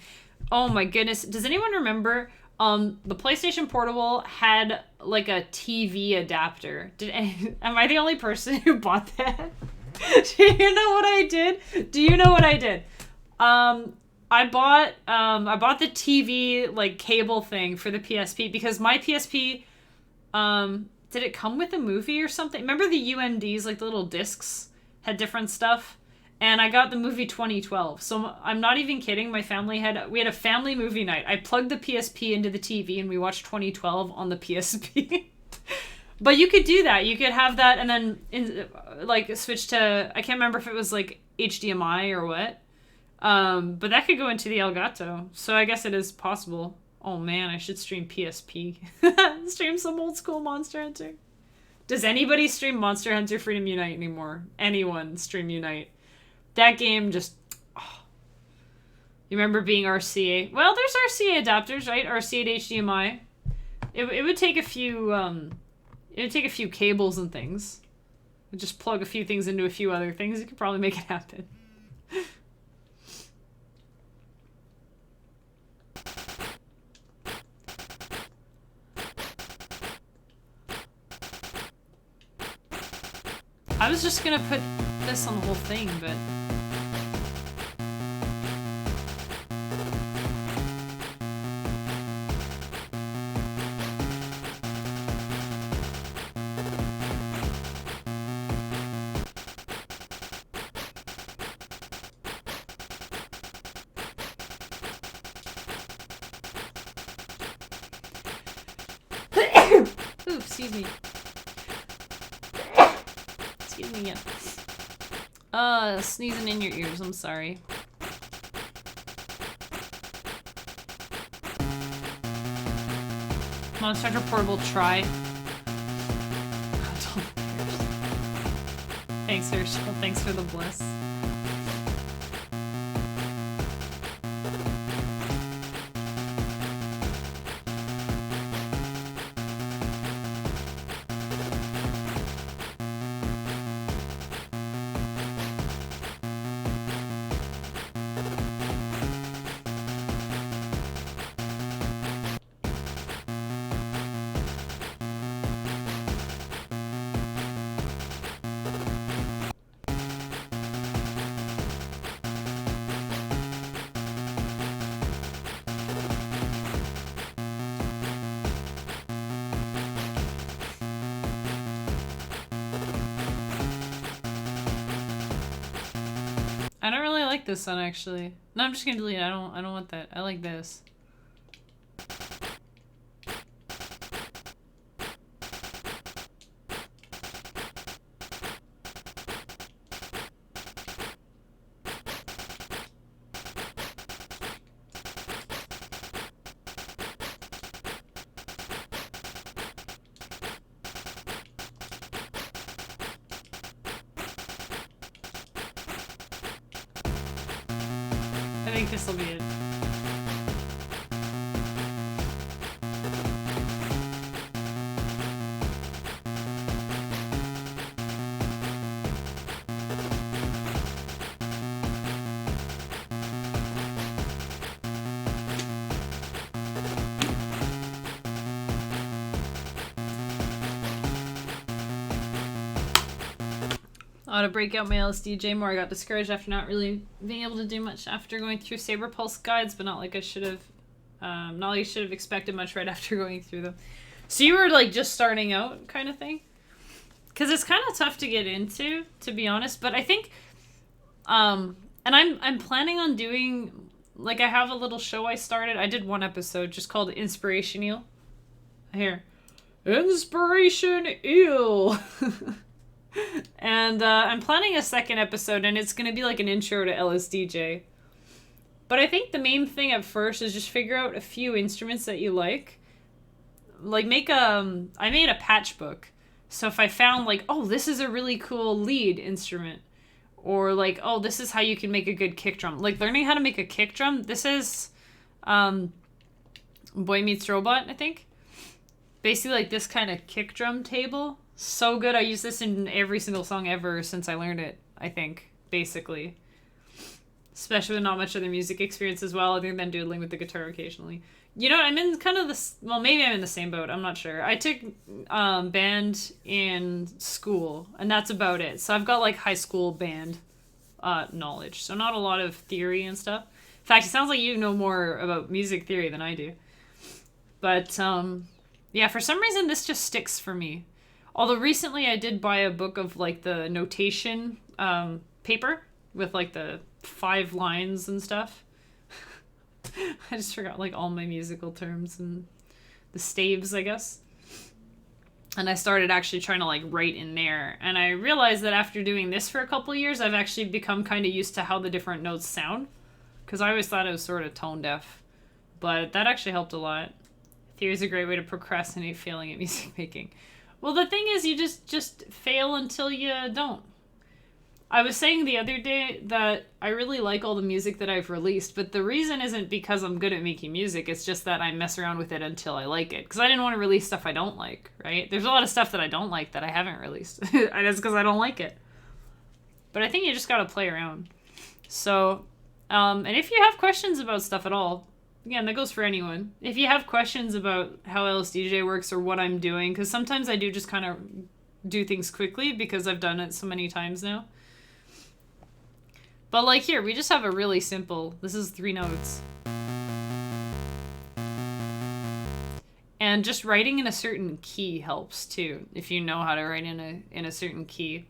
Oh my goodness. Does anyone remember the PlayStation Portable had like a TV adapter? Am I the only person who bought that? Do you know what I did? Do you know what I did? I bought the TV like cable thing for the PSP because my PSP did it come with a movie or something? Remember the UMDs, like the little discs had different stuff? And I got the movie 2012. So I'm not even kidding. We had a family movie night. I plugged the PSP into the TV and we watched 2012 on the PSP. But you could do that. You could have that and then switch to, I can't remember if it was like HDMI or what. But that could go into the Elgato. So I guess it is possible. Oh man, I should stream PSP. Stream some old school Monster Hunter. Does anybody stream Monster Hunter Freedom Unite anymore? Anyone stream Unite? That game just... Oh. You remember being RCA? Well, there's RCA adapters, right? RCA to HDMI. It would take a few... it would take a few cables and things. Just plug a few things into a few other things. You could probably make it happen. I was just gonna put this on the whole thing, but... Ooh, excuse me. Excuse me again. Sneezing in your ears, I'm sorry. Monster Hunter Portable, try. Thanks, Herschel. Thanks for the bliss. I don't really like this one, actually. No, I'm just gonna delete it. I don't want that. I like this. I think this will be it. I ought to break out my LSDj more. I got discouraged after not really being able to do much after going through Saber Pulse guides, but not like I should have. Not like I should have expected much right after going through them. So you were like just starting out, kind of thing, because it's kind of tough to get into, to be honest. But I think, and I'm planning on doing, like, I have a little show I started. I did one episode just called Inspirational. Here, Inspiration Eel. And I'm planning a second episode, and it's going to be like an intro to LSDj. But I think the main thing at first is just figure out a few instruments that you like. Like I made a patch book. So if I found like, oh, this is a really cool lead instrument. Or like, oh, this is how you can make a good kick drum. Like learning how to make a kick drum. This is, Boy Meets Robot, I think. Basically like this kind of kick drum table. So good. I use this in every single song ever since I learned it, I think, basically. Especially with not much other music experience as well, other than doodling with the guitar occasionally. You know, I'm in kind of this... Well, maybe I'm in the same boat. I'm not sure. I took band in school, and that's about it. So I've got, like, high school band knowledge. So not a lot of theory and stuff. In fact, it sounds like you know more about music theory than I do. But, yeah, for some reason, this just sticks for me. Although recently I did buy a book of, like, the notation paper with, like, the 5 lines and stuff. I just forgot, like, all my musical terms and the staves, I guess. And I started actually trying to, like, write in there. And I realized that after doing this for a couple years, I've actually become kind of used to how the different notes sound. Because I always thought it was sort of tone deaf. But that actually helped a lot. Theory is a great way to procrastinate failing at music making. Well, the thing is, you just fail until you don't. I was saying the other day that I really like all the music that I've released, but the reason isn't because I'm good at making music, it's just that I mess around with it until I like it. Because I didn't want to release stuff I don't like, right? There's a lot of stuff that I don't like that I haven't released. And it's because I don't like it. But I think you just gotta play around. So, and if you have questions about stuff at all, again, that goes for anyone. If you have questions about how LSDj works or what I'm doing, because sometimes I do just kind of do things quickly because I've done it so many times now. But like here, we just have a really simple, this is 3 notes. And just writing in a certain key helps too, if you know how to write in a certain key.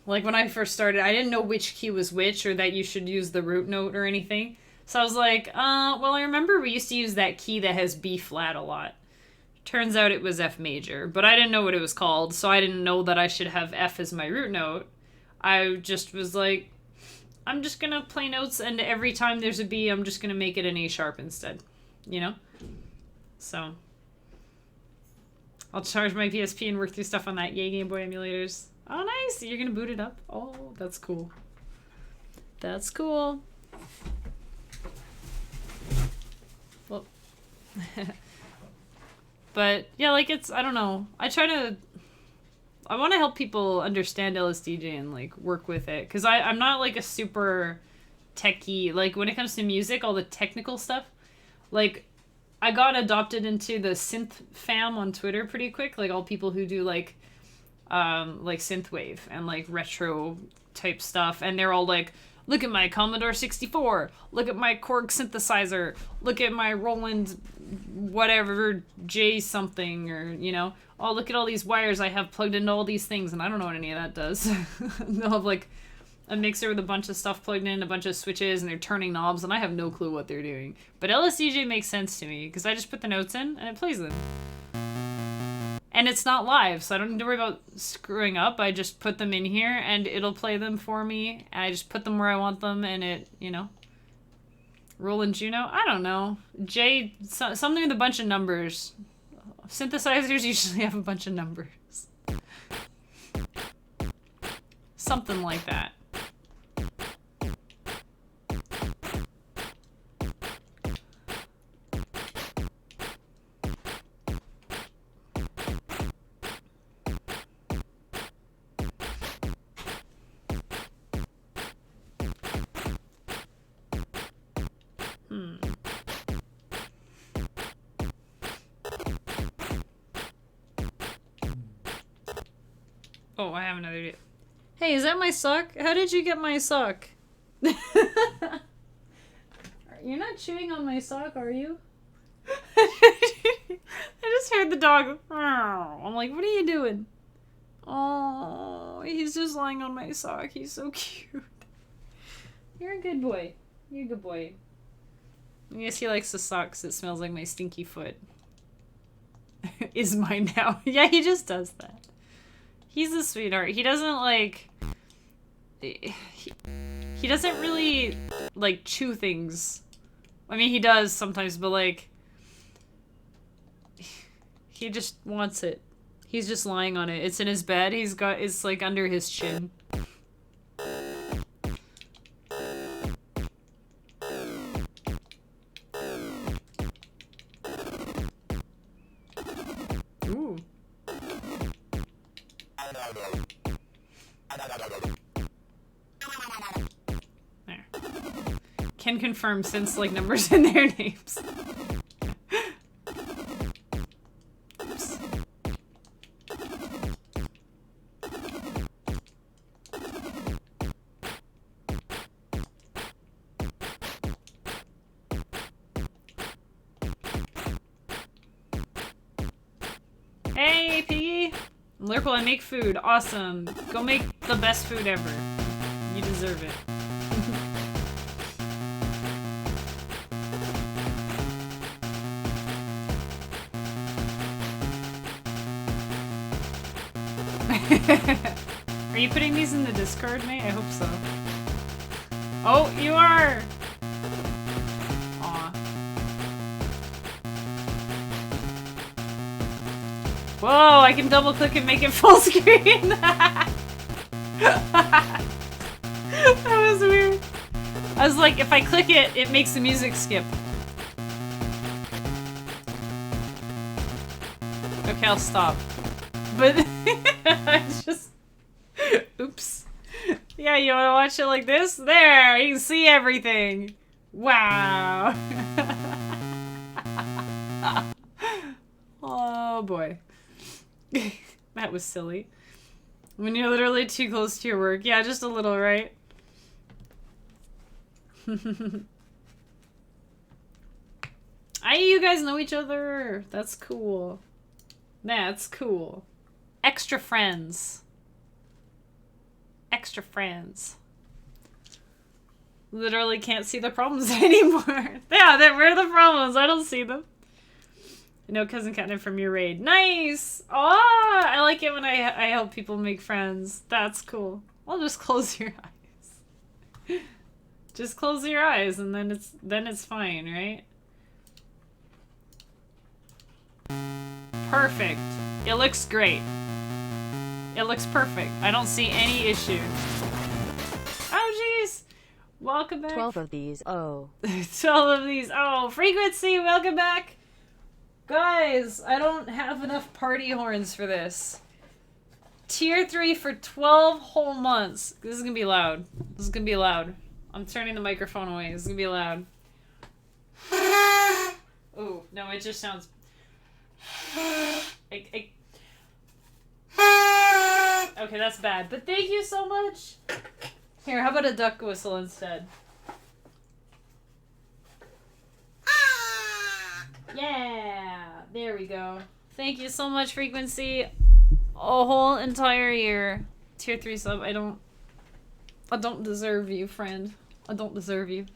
Like when I first started, I didn't know which key was which or that you should use the root note or anything. So I was like, well, I remember we used to use that key that has B flat a lot. Turns out it was F major, but I didn't know what it was called, so I didn't know that I should have F as my root note. I just was like, I'm just gonna play notes, and every time there's a B, I'm just gonna make it an A sharp instead, you know? So, I'll charge my PSP and work through stuff on that. Yay, Game Boy emulators. Oh, nice! You're gonna boot it up? Oh, that's cool. That's cool. Well, but, yeah, like, it's, I don't know. I want to help people understand LSDj and, like, work with it. Because I'm not, like, a super techie. Like, when it comes to music, all the technical stuff. Like, I got adopted into the synth fam on Twitter pretty quick. Like, all people who do, like synthwave and, like, retro type stuff. And they're all like, look at my Commodore 64. Look at my Korg synthesizer. Look at my Roland whatever J something, or, you know. Oh, look at all these wires I have plugged into all these things, and I don't know what any of that does. They'll have, like, a mixer with a bunch of stuff plugged in, a bunch of switches, and they're turning knobs, and I have no clue what they're doing. But LSDj makes sense to me, because I just put the notes in, and it plays them. And it's not live, so I don't need to worry about screwing up. I just put them in here, and it'll play them for me, and I just put them where I want them, and it, you know. Roland Juno? I don't know. J, something with a bunch of numbers. Synthesizers usually have a bunch of numbers. Something like that. Oh, I have another idea. Hey, is that my sock? How did you get my sock? You're not chewing on my sock, are you? I just heard the dog. I'm like, what are you doing? Oh, he's just lying on my sock. He's so cute. You're a good boy. You're a good boy. I guess he likes the socks. It smells like my stinky foot. Is mine now. Yeah, he just does that. He's a sweetheart. He doesn't, like... He doesn't really, like, chew things. I mean, he does sometimes, but, like... He just wants it. He's just lying on it. It's in his bed. It's, like, under his chin. There. Can confirm since like numbers in their names. Oops. Hey, Piggy! Lurple, I make food. Awesome. Go make the best food ever. You deserve it. Are you putting these in the Discord, mate? I hope so. Oh, you are! Aw. Whoa, I can double click and make it full screen! That was weird. I was like, if I click it, it makes the music skip. Okay, I'll stop. But I just... Oops. Yeah, you wanna watch it like this? There! You can see everything! Wow! Oh boy. That was silly. When you're literally too close to your work. Yeah, just a little, right? You guys know each other. That's cool. That's cool. Extra friends. Extra friends. Literally can't see the problems anymore. Yeah, where are the problems? I don't see them. No, Cousin Catnip from your raid. Nice! Oh, I like it when I help people make friends. That's cool. Well, just close your eyes. Just close your eyes and then it's fine, right? Perfect. It looks great. It looks perfect. I don't see any issue. Oh, jeez! Welcome back. 12 of these, oh. 12 of these, oh. Frequency, welcome back. Guys, I don't have enough party horns for this. Tier 3 for 12 whole months. This is gonna be loud. This is gonna be loud. I'm turning the microphone away. This is gonna be loud. Oh, no, it just sounds... Okay, that's bad. But thank you so much. Here, how about a duck whistle instead? Yeah, there we go. Thank you so much, Frequency. A whole entire year. Tier 3 sub. I don't deserve you, friend. I don't deserve you.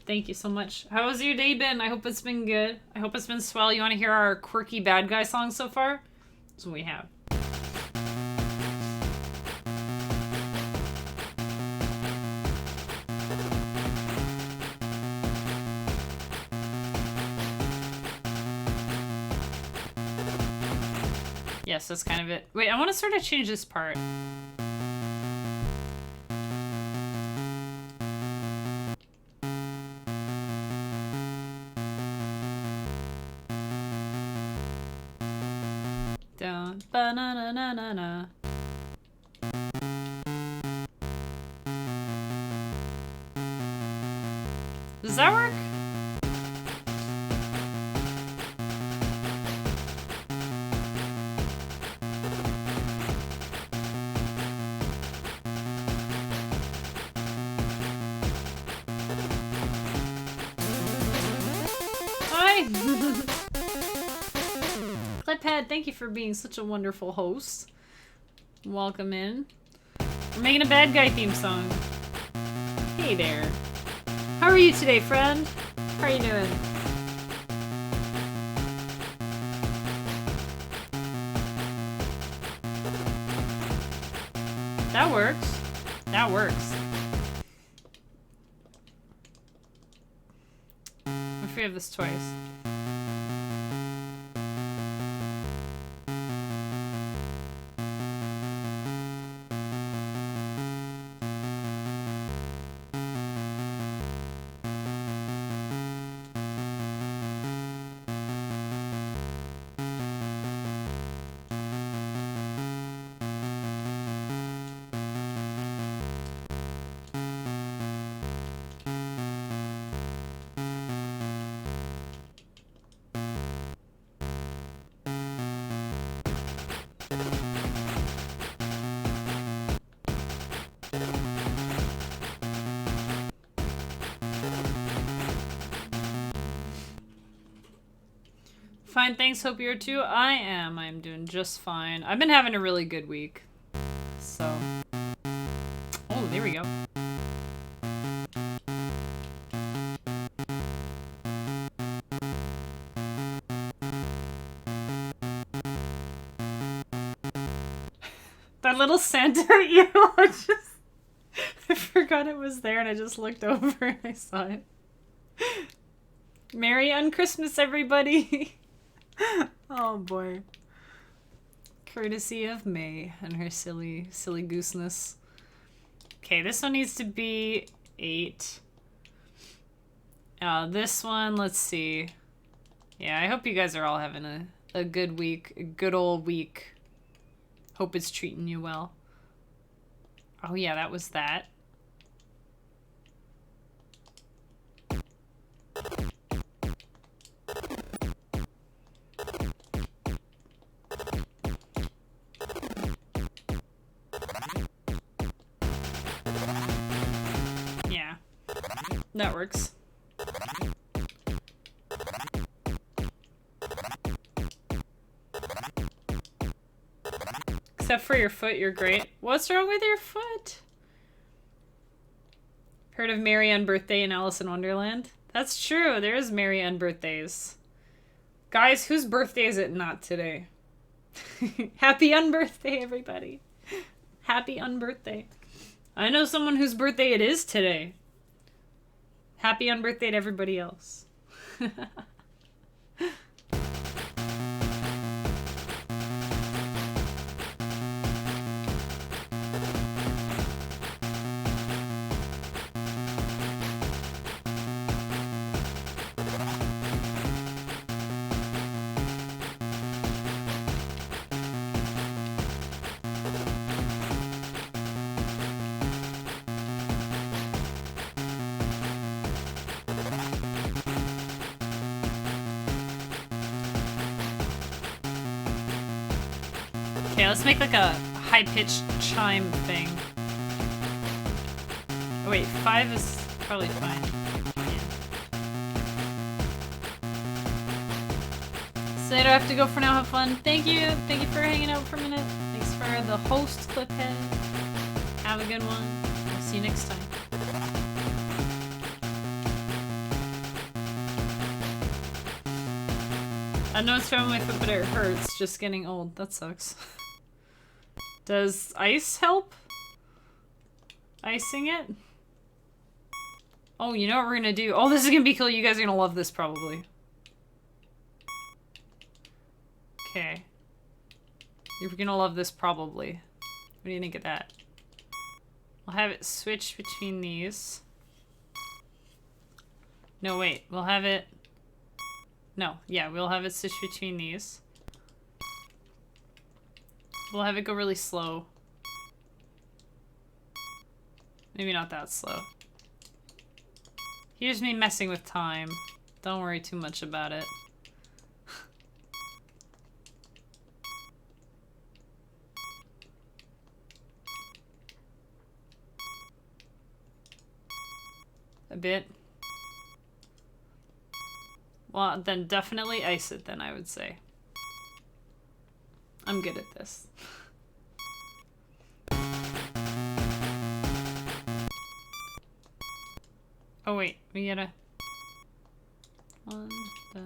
Thank you so much. How has your day been? I hope it's been good. I hope it's been swell. You want to hear our quirky bad guy song so far? That's what we have. Yes, that's kind of it. Wait, I want to sort of change this part. Dun, ba-na-na-na-na-na. Does that work? Hi! Cliphead, thank you for being such a wonderful host. Welcome in. We're making a bad guy theme song. Hey there. How are you today, friend? How are you doing? That works. That works. I'm afraid of this twice. Fine, thanks. Hope you're too. I am. I'm doing just fine. I've been having a really good week. So. Oh, there we go. That little Santa eel, I forgot it was there and I just looked over and I saw it. Merry Unchristmas, everybody! Oh boy. Courtesy of May and her silly gooseness. Okay, this one needs to be 8. This one, let's see. Yeah, I hope you guys are all having a good week. A good old week. Hope it's treating you well. Oh yeah, that was that. Yeah, that works. Except for your foot, you're great. What's wrong with your foot? Heard of Mary Unbirthday in Alice in Wonderland? That's true, there is Mary Unbirthdays. Guys, whose birthday is it not today? Happy Unbirthday, everybody. Happy Unbirthday. I know someone whose birthday it is today. Happy Unbirthday to everybody else. Okay, let's make like a high-pitched chime thing. Oh wait, 5 is probably fine. Yeah. So I don't have to go for now, have fun. Thank you for hanging out for a minute. Thanks for the host, Cliphead. Have a good one. I'll see you next time. I know it's from my foot, but it hurts just getting old. That sucks. Does ice help? Icing it? Oh, you know what we're gonna do? Oh, this is gonna be cool. You guys are gonna love this, probably. Okay. You're gonna love this, probably. What do you think of that? We'll have it switch between these. No, wait. We'll have it... No, yeah, we'll have it switch between these. We'll have it go really slow. Maybe not that slow. Here's me messing with time. Don't worry too much about it. A bit. Well, then definitely ice it then, I would say. I'm good at this. Oh wait, we gotta... Bow, bow.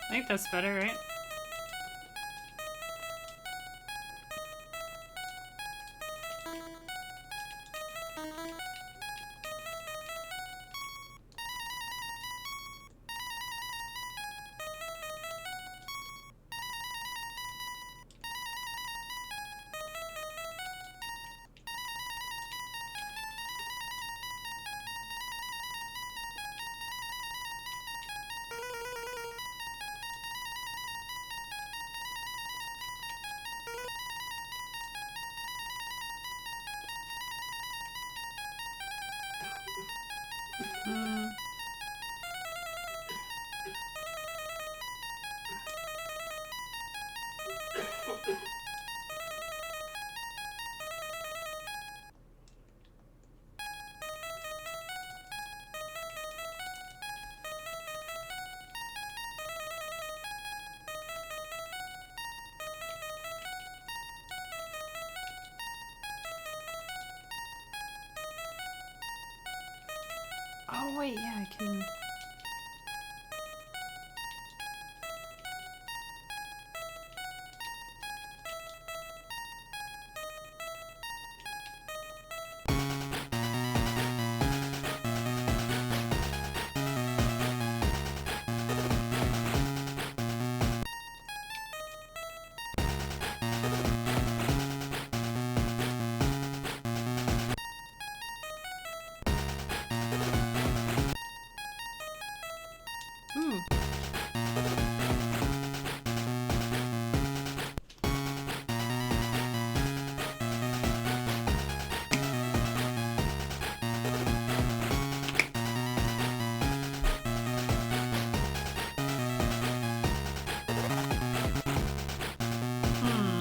I think that's better, right? wait, yeah, I can...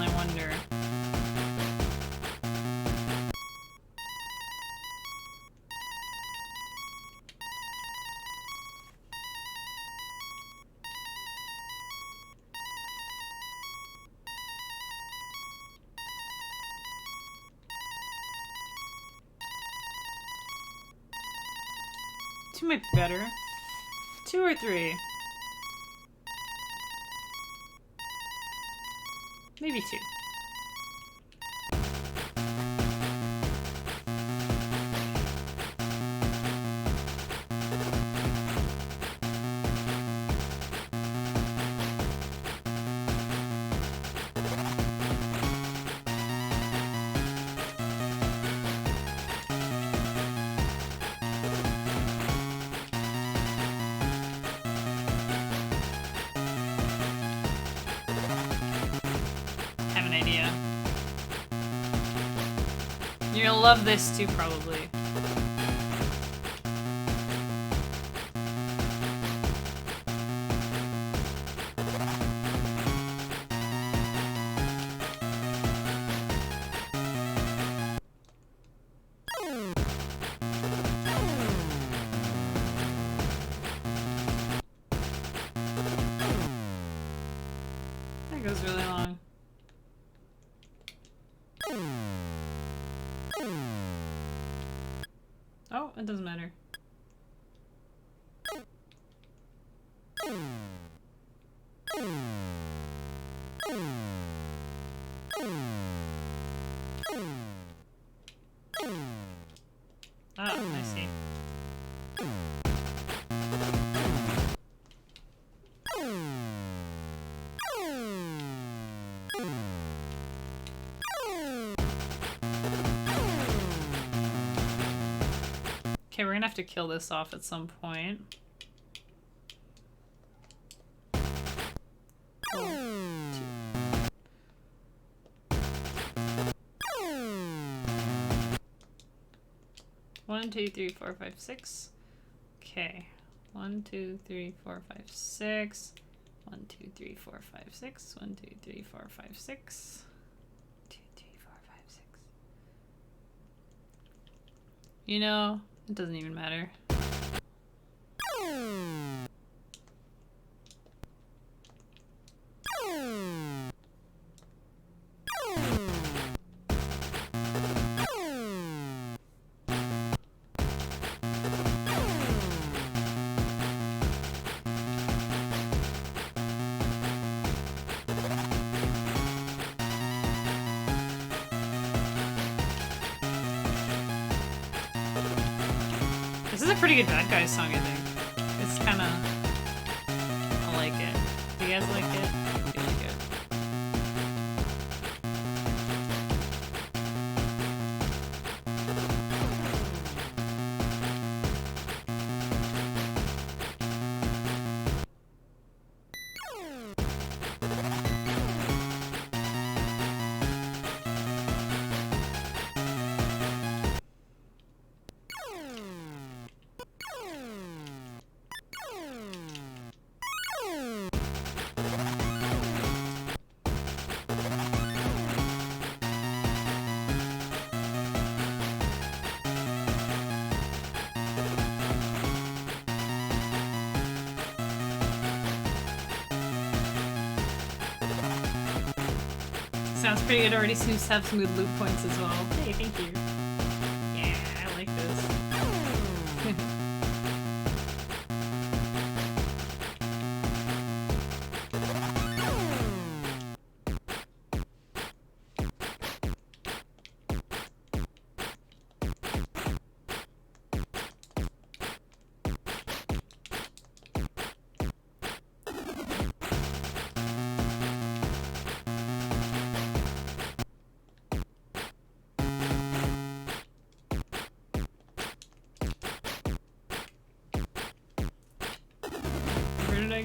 I wonder. Two might be better. 2 or 3. Maybe 2. You're gonna love this too, probably. That goes really long. Oh, it doesn't matter. Ah, I see. Okay, we're gonna have to kill this off at some point. One, two, three, four, five, six. Okay. 1, 2, 3, 4, 5, 6. 1, 2, 3, 4, 5, 6. 1, 2, 3, 4, 5, 6. 2, 3, 4, 5, 6. You know, it doesn't even matter. This is a pretty good bad guy song, I think. It's kind of... I like it. Do you guys like it? I feel like it. Sounds pretty good. Already seems to have smooth loop points as well. Hey, thank you. Yeah, I like this.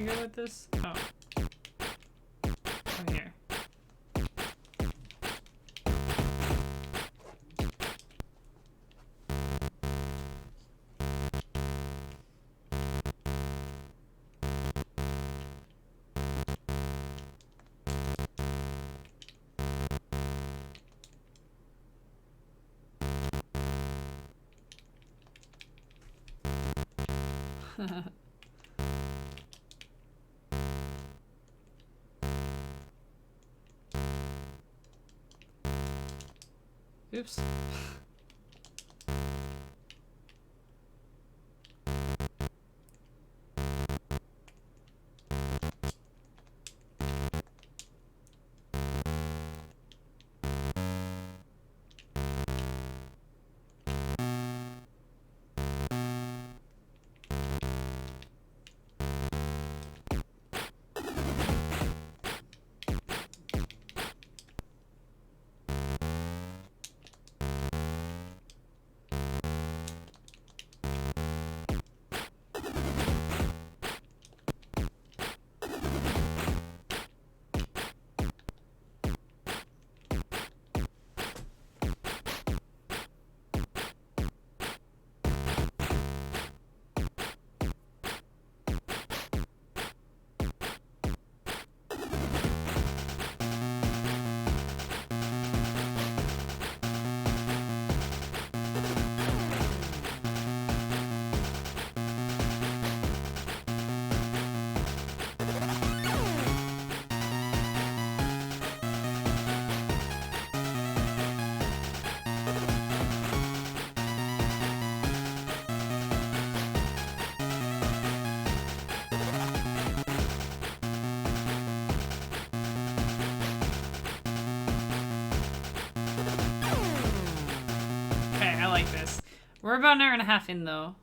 gonna go with this? Oh. Oh, here. Oops. Like this. We're about an hour and a half in though.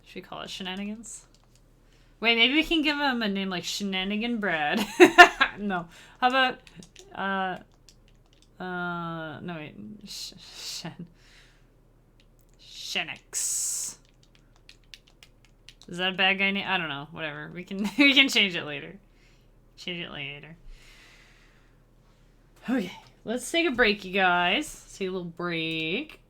Should we call it Shenanigans? Wait, maybe we can give him a name like Shenanigan Brad. No. How about no wait. Shenix. Is that a bad guy name? I don't know. Whatever. We can we can change it later. Change it later. Okay. Let's take a break, you guys. Let's take a little break.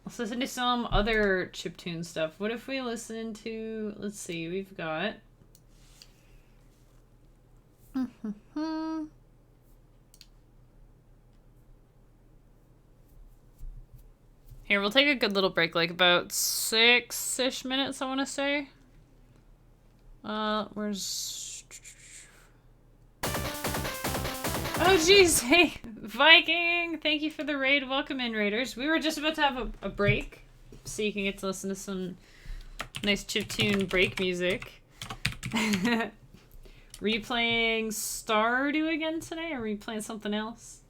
Let's listen to some other chiptune stuff. What if we listen to... Let's see, we've got... Here, we'll take a good little break, like about 6-ish minutes, I want to say. Where's... Oh, jeez. Hey, Viking. Thank you for the raid. Welcome in, raiders. We were just about to have a break, so you can get to listen to some nice chiptune break music. Were you playing Stardew again today, or were you playing something else?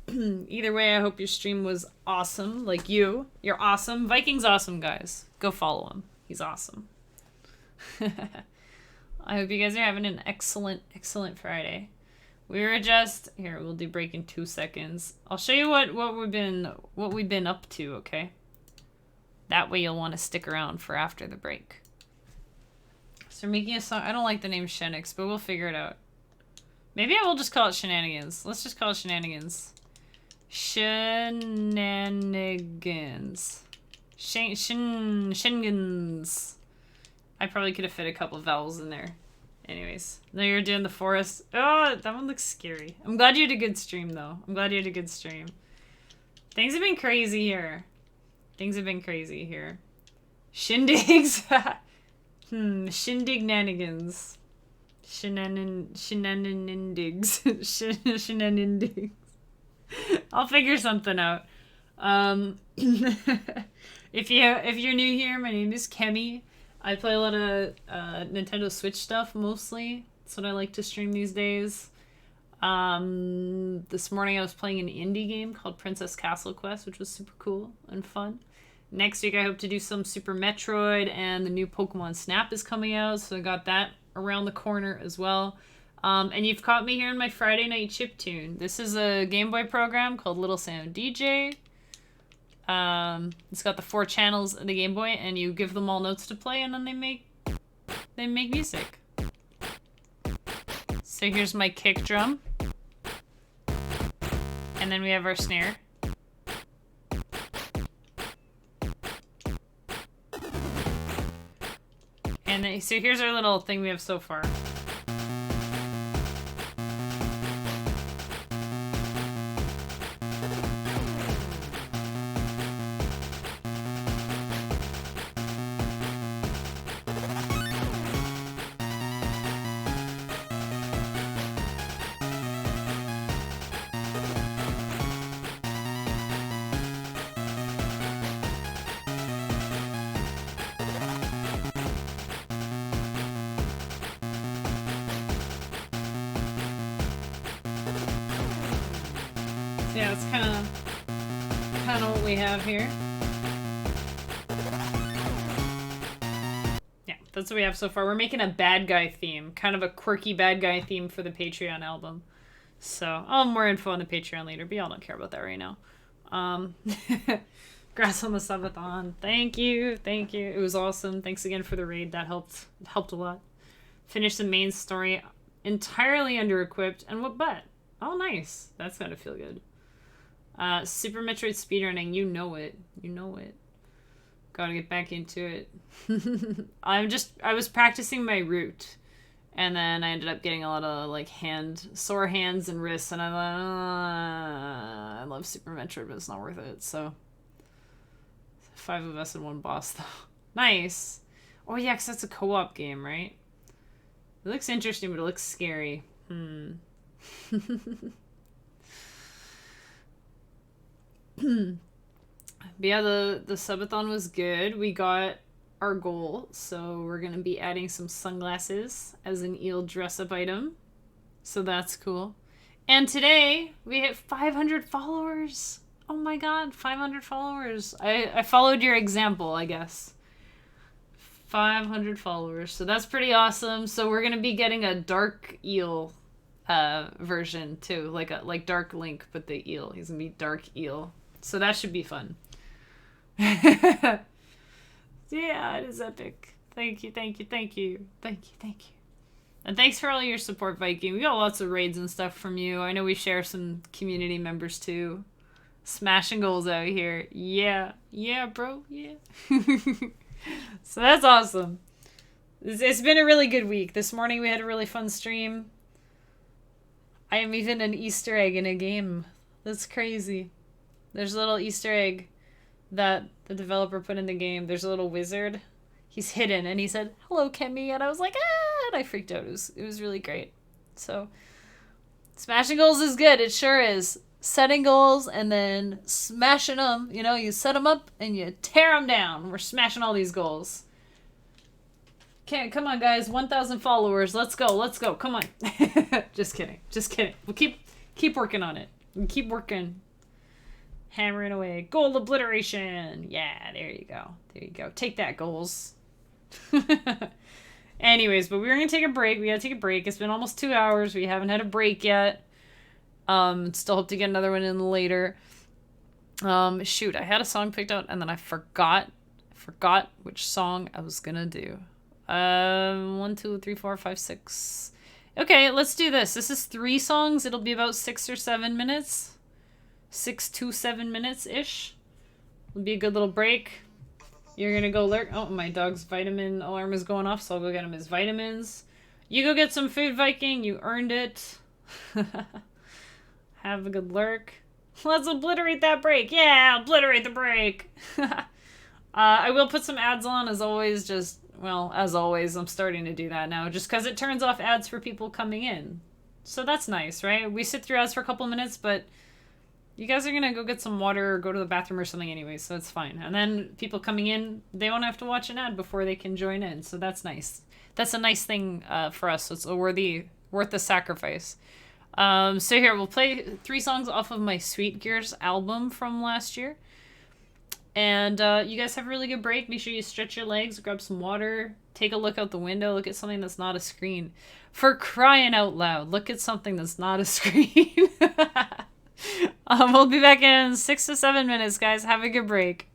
Either way, I hope your stream was awesome. Like you. You're awesome. Viking's awesome, guys. Go follow him. He's awesome. I hope you guys are having an excellent, excellent Friday. We were just here. We'll do break in 2 seconds. I'll show you what we've been up to. Okay. That way you'll want to stick around for after the break. So we're making a song. I don't like the name Shenix, but we'll figure it out. Maybe I will just call it Shenanigans. Let's just call it Shenanigans. Shenanigans. Shenanigans. I probably could have fit a couple vowels in there. Anyways, now you're doing the forest. Oh, that one looks scary. I'm glad you had a good stream, though. I'm glad you had a good stream. Things have been crazy here. Things have been crazy here. Shindigs. Shindignanigans. Shenaninindigs. Shenaninindigs. I'll figure something out. If you're new here, my name is Kemi. I play a lot of Nintendo Switch stuff, mostly. That's what I like to stream these days. This morning I was playing an indie game called Princess Castle Quest, which was super cool and fun. Next week I hope to do some Super Metroid, and the new Pokemon Snap is coming out, so I got that around the corner as well. And you've caught me here in my Friday night chiptune. This is a Game Boy program called Little Sound DJ. It's got the 4 channels of the Game Boy, and you give them all notes to play, and then they make they make music. So here's my kick drum. And then we have our snare. And then, so here's our little thing we have so far. Yeah, it's kind of what we have here. Yeah, that's what we have so far. We're making a bad guy theme, kind of a quirky bad guy theme for the Patreon album. So I'll have more info on the Patreon later, but y'all don't care about that right now. Grass on the subathon. Thank you. It was awesome. Thanks again for the raid. That helped a lot. Finished the main story entirely under-equipped. And what bet? Oh, nice. That's gotta feel good. Super Metroid speedrunning, you know it. Gotta get back into it. I was practicing my route, and then I ended up getting a lot of like sore hands and wrists, and I thought, I love Super Metroid, but it's not worth it. So 5 of us and 1 boss though. Nice. Oh yeah, 'cause that's a co-op game, right? It looks interesting, but it looks scary. But yeah, the subathon was good. We got our goal, so we're gonna be adding some sunglasses as an eel dress-up item. So that's cool. And today we hit 500 followers. Oh my god, 500 followers. I followed your example, I guess. 500 followers. So that's pretty awesome. So we're gonna be getting a dark eel version too, like Dark Link, but the eel. He's gonna be Dark Eel. So that should be fun. Yeah, it is epic. Thank you. And thanks for all your support, Viking. We got lots of raids and stuff from you. I know we share some community members too. Smashing goals out here. Yeah, bro. Yeah. So that's awesome. It's been a really good week. This morning we had a really fun stream. I am even an Easter egg in a game. That's crazy. There's a little Easter egg that the developer put in the game. There's a little wizard. He's hidden, and he said, "Hello, Kemi," and I was like, ah, and I freaked out. It was really great. So, smashing goals is good. It sure is. Setting goals and then smashing them. You know, you set them up and you tear them down. We're smashing all these goals. Come on, guys. 1,000 followers. Let's go. Come on. Just kidding. We'll keep working on it. We'll keep working. Hammering away. Goal obliteration. Yeah, there you go. Take that, goals. Anyways, but we were going to take a break. We got to take a break. It's been almost 2 hours. We haven't had a break yet. Still hope to get another one in later. Shoot, I had a song picked out and then I forgot which song I was going to do. 1, 2, 3, 4, 5, 6. Okay, let's do this. This is 3 songs. It'll be about 6 or 7 minutes. 6 to 7 minutes-ish. It'll be a good little break. You're gonna go lurk. Oh, my dog's vitamin alarm is going off, so I'll go get him his vitamins. You go get some food, Viking. You earned it. Have a good lurk. Let's obliterate that break. Yeah, obliterate the break. I will put some ads on, as always. As always, I'm starting to do that now, just because it turns off ads for people coming in. So that's nice, right? We sit through ads for a couple minutes, but you guys are going to go get some water or go to the bathroom or something anyway, so it's fine. And then people coming in, they won't have to watch an ad before they can join in, so that's nice. That's a nice thing for us, so it's worth the sacrifice. So here, we'll play 3 songs off of my Sweet Gears album from last year. And you guys have a really good break. Make sure you stretch your legs, grab some water, take a look out the window, look at something that's not a screen. For crying out loud, look at something that's not a screen. We'll be back in 6 to 7 minutes, guys. Have a good break.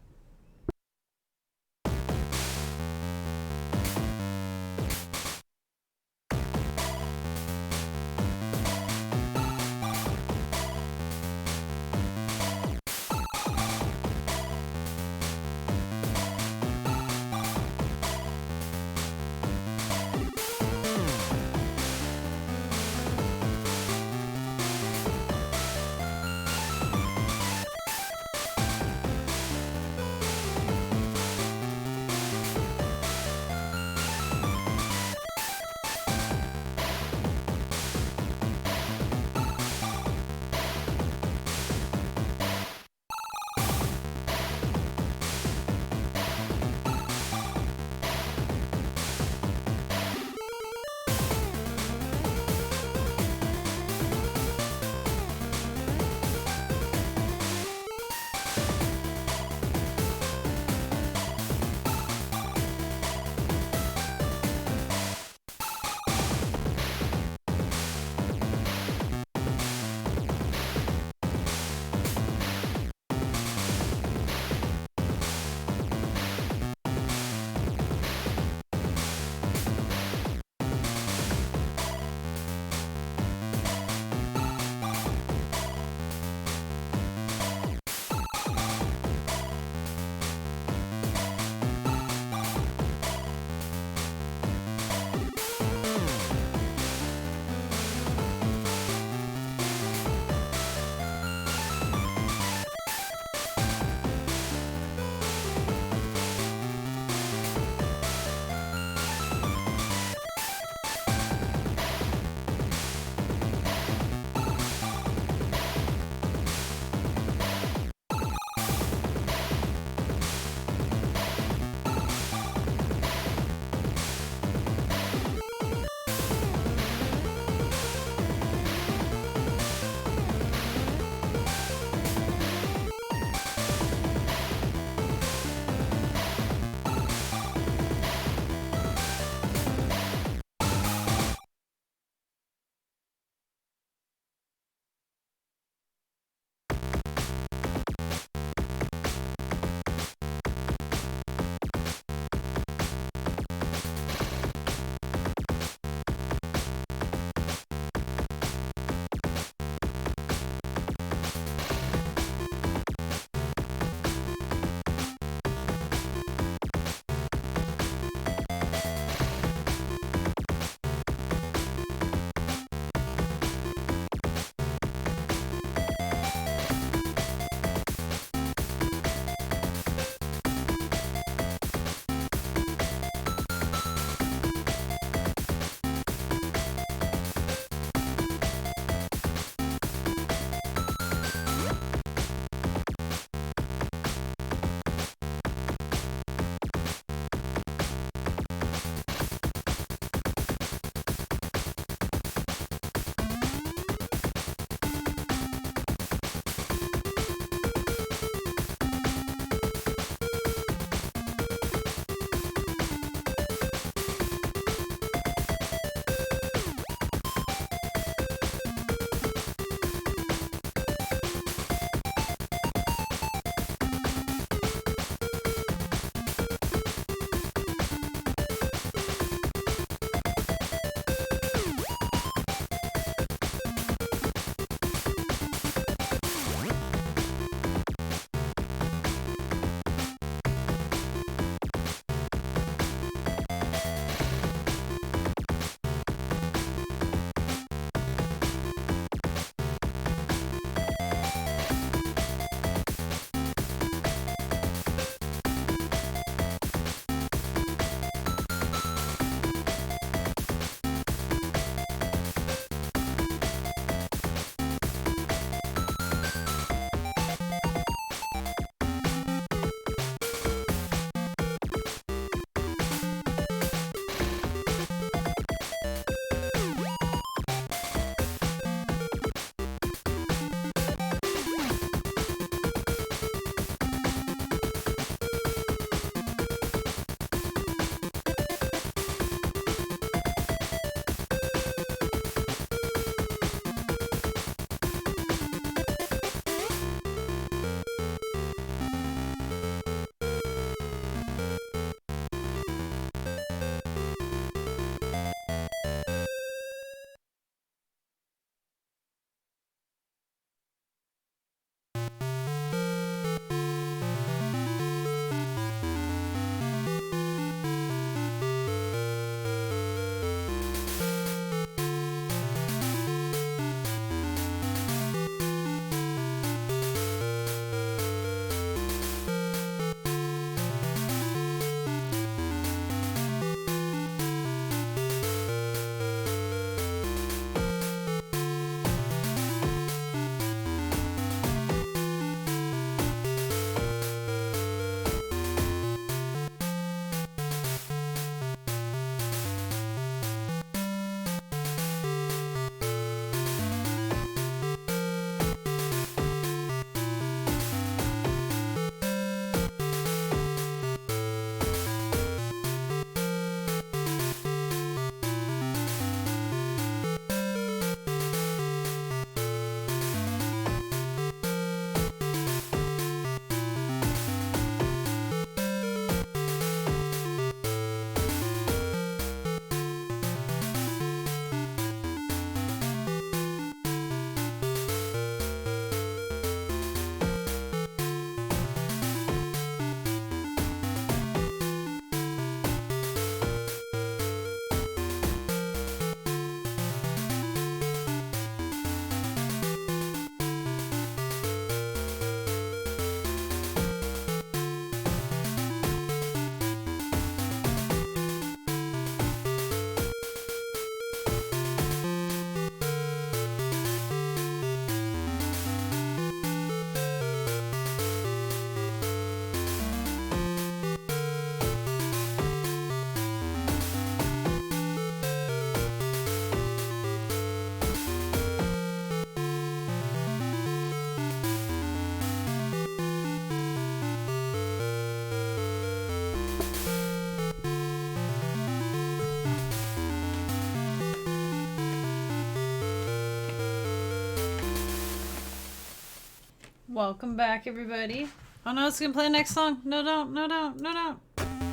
Welcome back, everybody. Oh no, it's gonna play the next song. No, don't. No, don't. No, don't.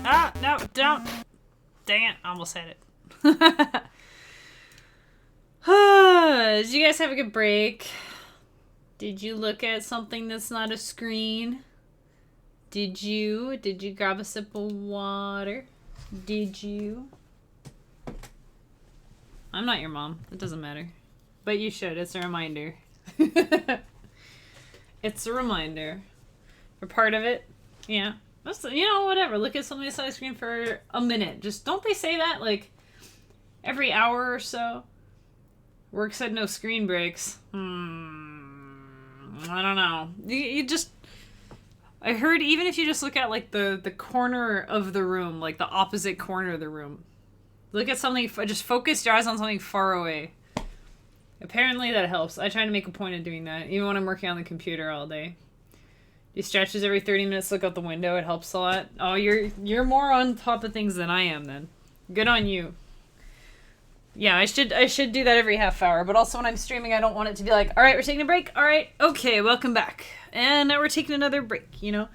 Ah, no, don't. Dang it, I almost had it. Did you guys have a good break? Did you look at something that's not a screen? Did you grab a sip of water? Did you? I'm not your mom. It doesn't matter. But you should. It's a reminder. It's a reminder. For part of it. Yeah. That's, you know, whatever. Look at something that's on the screen for a minute. Just, don't they say that? Like, every hour or so? Work said no screen breaks. I don't know. You just... I heard even if you just look at, like, the corner of the room, like, the opposite corner of the room. Look at something... Just focus your eyes on something far away. Apparently that helps. I try to make a point of doing that, even when I'm working on the computer all day. Do stretches every 30 minutes, look out the window. It helps a lot. Oh, you're more on top of things than I am, then. Good on you. Yeah, I should do that every half hour, but also when I'm streaming, I don't want it to be like, all right, we're taking a break. All right, okay, welcome back. And now we're taking another break, you know?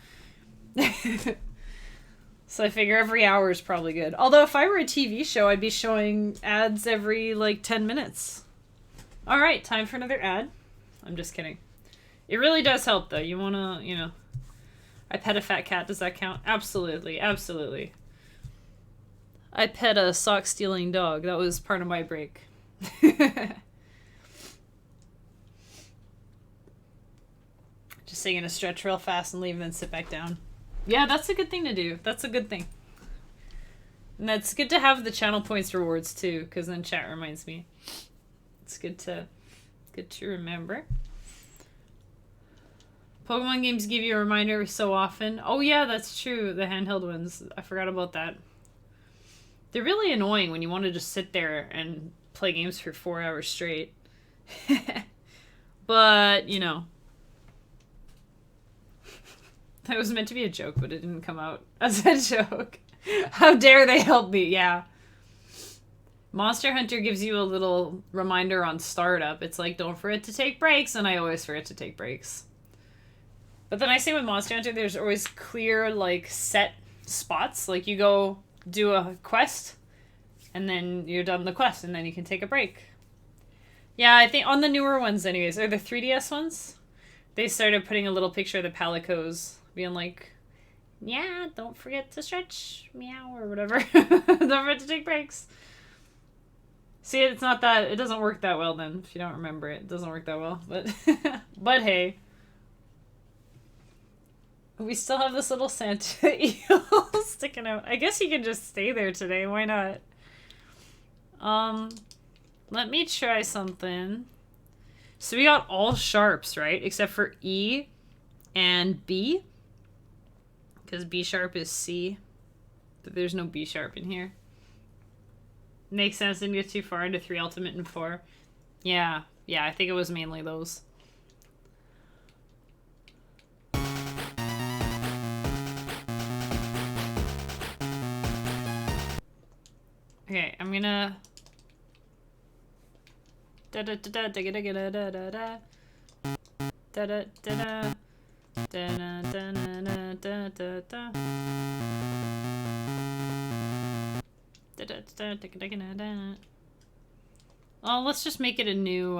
So I figure every hour is probably good. Although if I were a TV show, I'd be showing ads every, like, 10 minutes. All right, time for another ad. I'm just kidding. It really does help, though. You want to, you know... I pet a fat cat. Does that count? Absolutely. Absolutely. I pet a sock-stealing dog. That was part of my break. Just saying to stretch real fast and leave and then sit back down. Yeah, that's a good thing to do. That's a good thing. And that's good to have the channel points rewards, too, because then chat reminds me. It's good to remember. Pokemon games give you a reminder so often. Oh yeah, that's true. The handheld ones. I forgot about that. They're really annoying when you want to just sit there and play games for 4 hours straight. But, you know. That was meant to be a joke, but it didn't come out as a joke. How dare they help me? Yeah. Monster Hunter gives you a little reminder on startup. It's like, don't forget to take breaks, and I always forget to take breaks. But then I say with Monster Hunter, there's always clear, like, set spots. Like, you go do a quest, and then you're done the quest, and then you can take a break. Yeah, I think on the newer ones anyways, or the 3DS ones, they started putting a little picture of the Palicos, being like, yeah, don't forget to stretch, meow, or whatever. Don't forget to take breaks. See, it's not that, it doesn't work that well then, if you don't remember it. It doesn't work that well, but, but hey. We still have this little Santa eel sticking out. I guess he can just stay there today, why not? Let me try something. So we got all sharps, right? Except for E and B. Because B sharp is C. But there's no B sharp in here. Makes sense, didn't get too far into 3 ultimate and 4. Yeah, I think it was mainly those. Okay, I'm gonna... Oh, let's just make it a new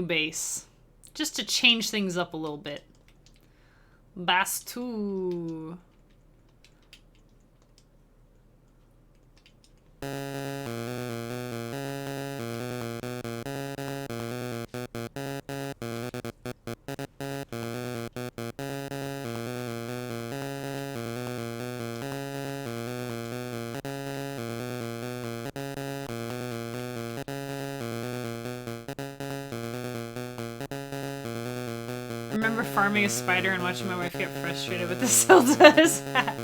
base. Just to change things up a little bit. Bastu. Farming a spider and watching my wife get frustrated with the Zelda's hat.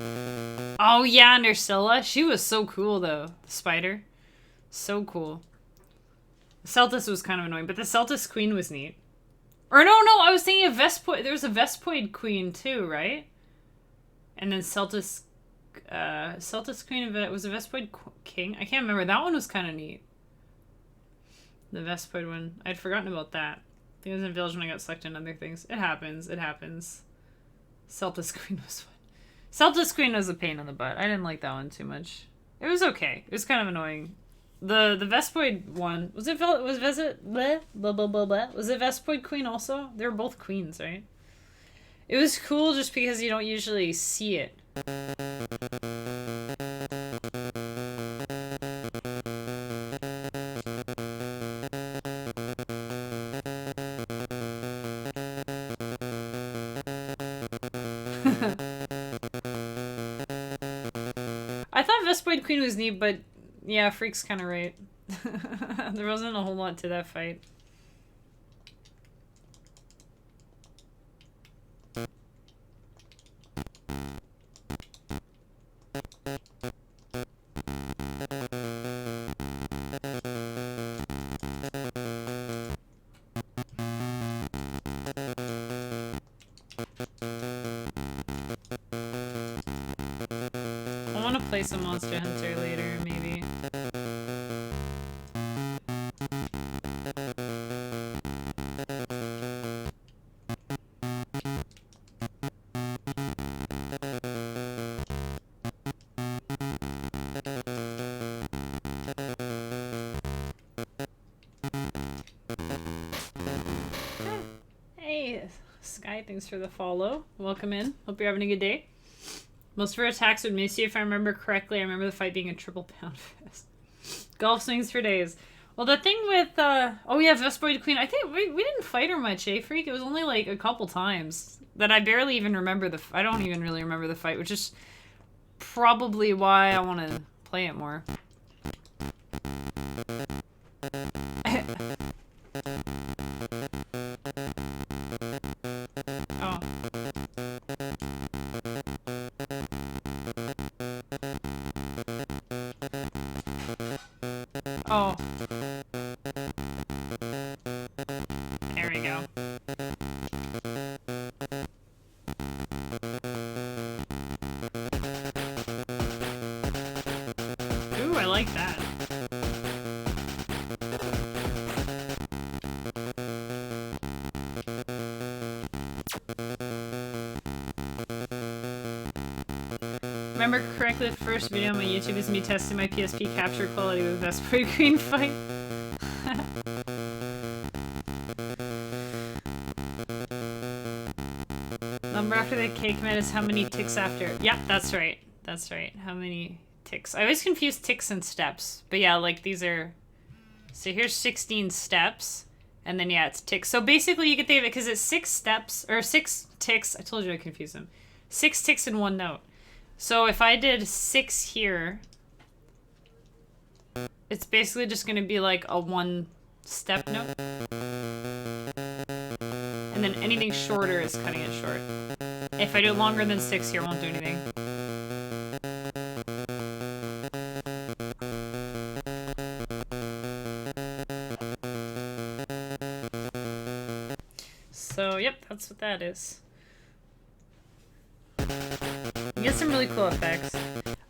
Oh yeah, and Ursula. She was so cool though. The spider. So cool. The Celtis was kind of annoying, but the Celtis queen was neat. Or no, I was thinking of Vespoid. There was a Vespoid queen too, right? And then Celtis queen, was a Vespoid king? I can't remember. That one was kind of neat. The Vespoid one. I'd forgotten about that. think I was in Village when I got sucked in other things. It happens. It happens. Celta's Queen was fun. Celta's Queen was a pain in the butt. I didn't like that one too much. It was okay. It was kind of annoying. The Vespoid one was it Vespoid Queen also? They were both queens, right? It was cool just because you don't usually see it. I thought Vespoid Queen was neat, but yeah, Freak's kind of right. There wasn't a whole lot to that fight. I want to play some Monster Hunter later, maybe. Hey, Sky, thanks for the follow. Welcome in. Hope you're having a good day. Most of her attacks would miss you if I remember correctly. I remember the fight being a triple pound fest. Golf swings for days. Well, the thing with, oh yeah, Vespoid Queen, I think we didn't fight her much, eh, Freak? It was only like a couple times that I barely even remember I don't even really remember the fight, which is probably why I want to play it more. Oh. Oh. There we go. Ooh, I like that. Remember correctly, the first video on my YouTube is me testing my PSP capture quality with Vespoid Queen fight. Number after the K command is how many ticks after. Yeah, that's right. That's right. How many ticks? I always confuse ticks and steps. But yeah, like these are... So here's 16 steps. And then yeah, it's ticks. So basically you get the... Because it's 6 steps, or 6 ticks. I told you I confused them. 6 ticks in one note. So if I did 6 here, it's basically just going to be like a 1-step note. And then anything shorter is cutting it short. If I do longer than 6 here, it won't do anything. So, yep, that's what that is. You get some really cool effects.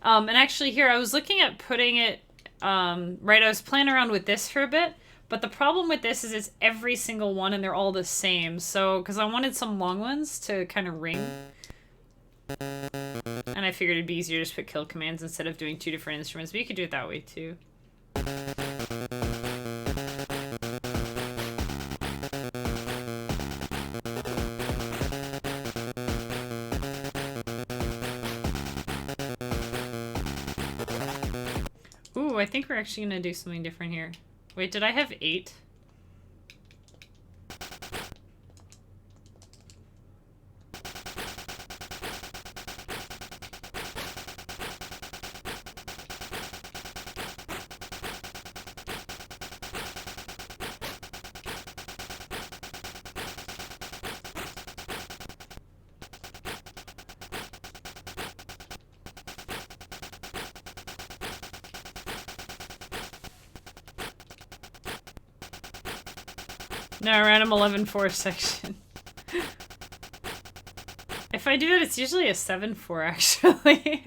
And actually here, I was looking at putting it, right, I was playing around with this for a bit, but the problem with this is it's every single one and they're all the same. So, because I wanted some long ones to kind of ring. And I figured it'd be easier to just put kill commands instead of doing 2 different instruments, but you could do it that way too. Ooh, I think we're actually gonna do something different here. Wait, did I have 8? No, random 11-4 section. If I do it, it's usually a 7-4 actually.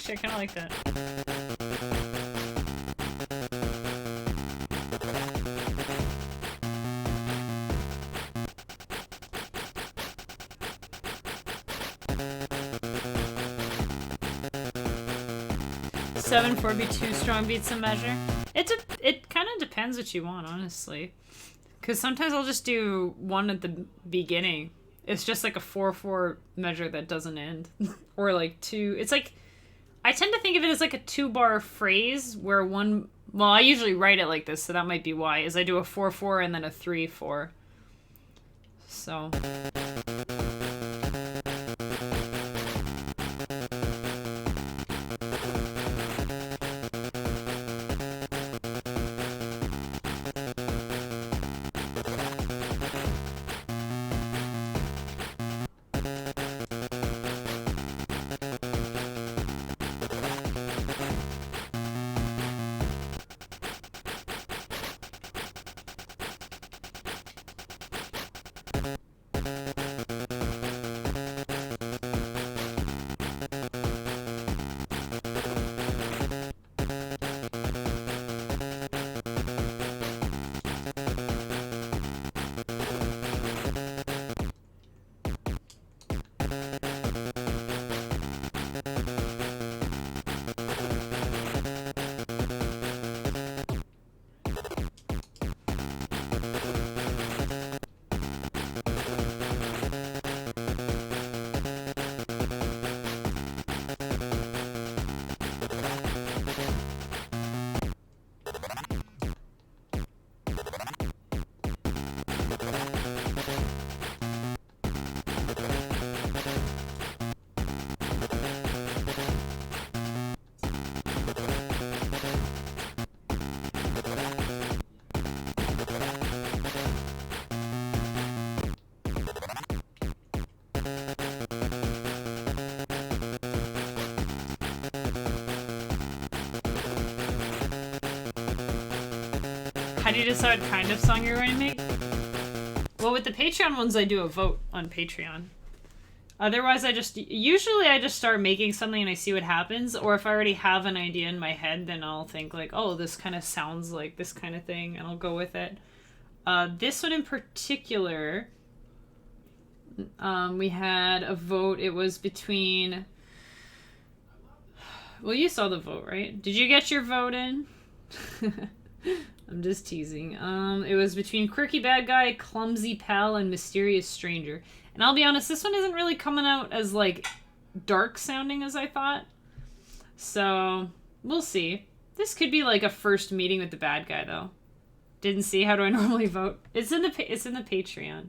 Actually, I kind of like that. Seven, 4 be too strong beats a measure. It kind of depends what you want, honestly. Because sometimes I'll just do one at the beginning. It's just like a 4/4 measure that doesn't end. Or like two. It's like, I tend to think of it as like a 2-bar phrase where one, well, I usually write it like this, so that might be why, is I do a 4/4 and then a 3/4. So. How do you decide what kind of song you're going to make? Well, with the Patreon ones, I do a vote on Patreon. Otherwise, usually I just start making something and I see what happens. Or if I already have an idea in my head, then I'll think like, oh, this kind of sounds like this kind of thing, and I'll go with it. This one in particular, we had a vote. It was between... Well, you saw the vote, right? Did you get your vote in? I'm just teasing. It was between Quirky Bad Guy, Clumsy Pal, and Mysterious Stranger. And I'll be honest, this one isn't really coming out as, like, dark sounding as I thought. So, we'll see. This could be, like, a first meeting with the bad guy, though. Didn't see. How do I normally vote? It's in the Patreon.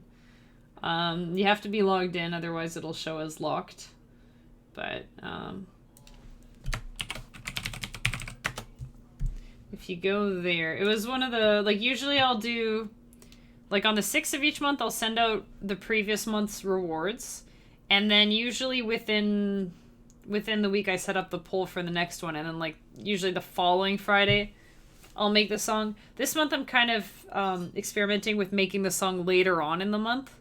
You have to be logged in, otherwise it'll show as locked. But, if you go there, it was one of the, like, usually I'll do, like, on the 6th of each month, I'll send out the previous month's rewards. And then usually within the week, I set up the poll for the next one. And then, like, usually the following Friday, I'll make the song. This month, I'm kind of experimenting with making the song later on in the month.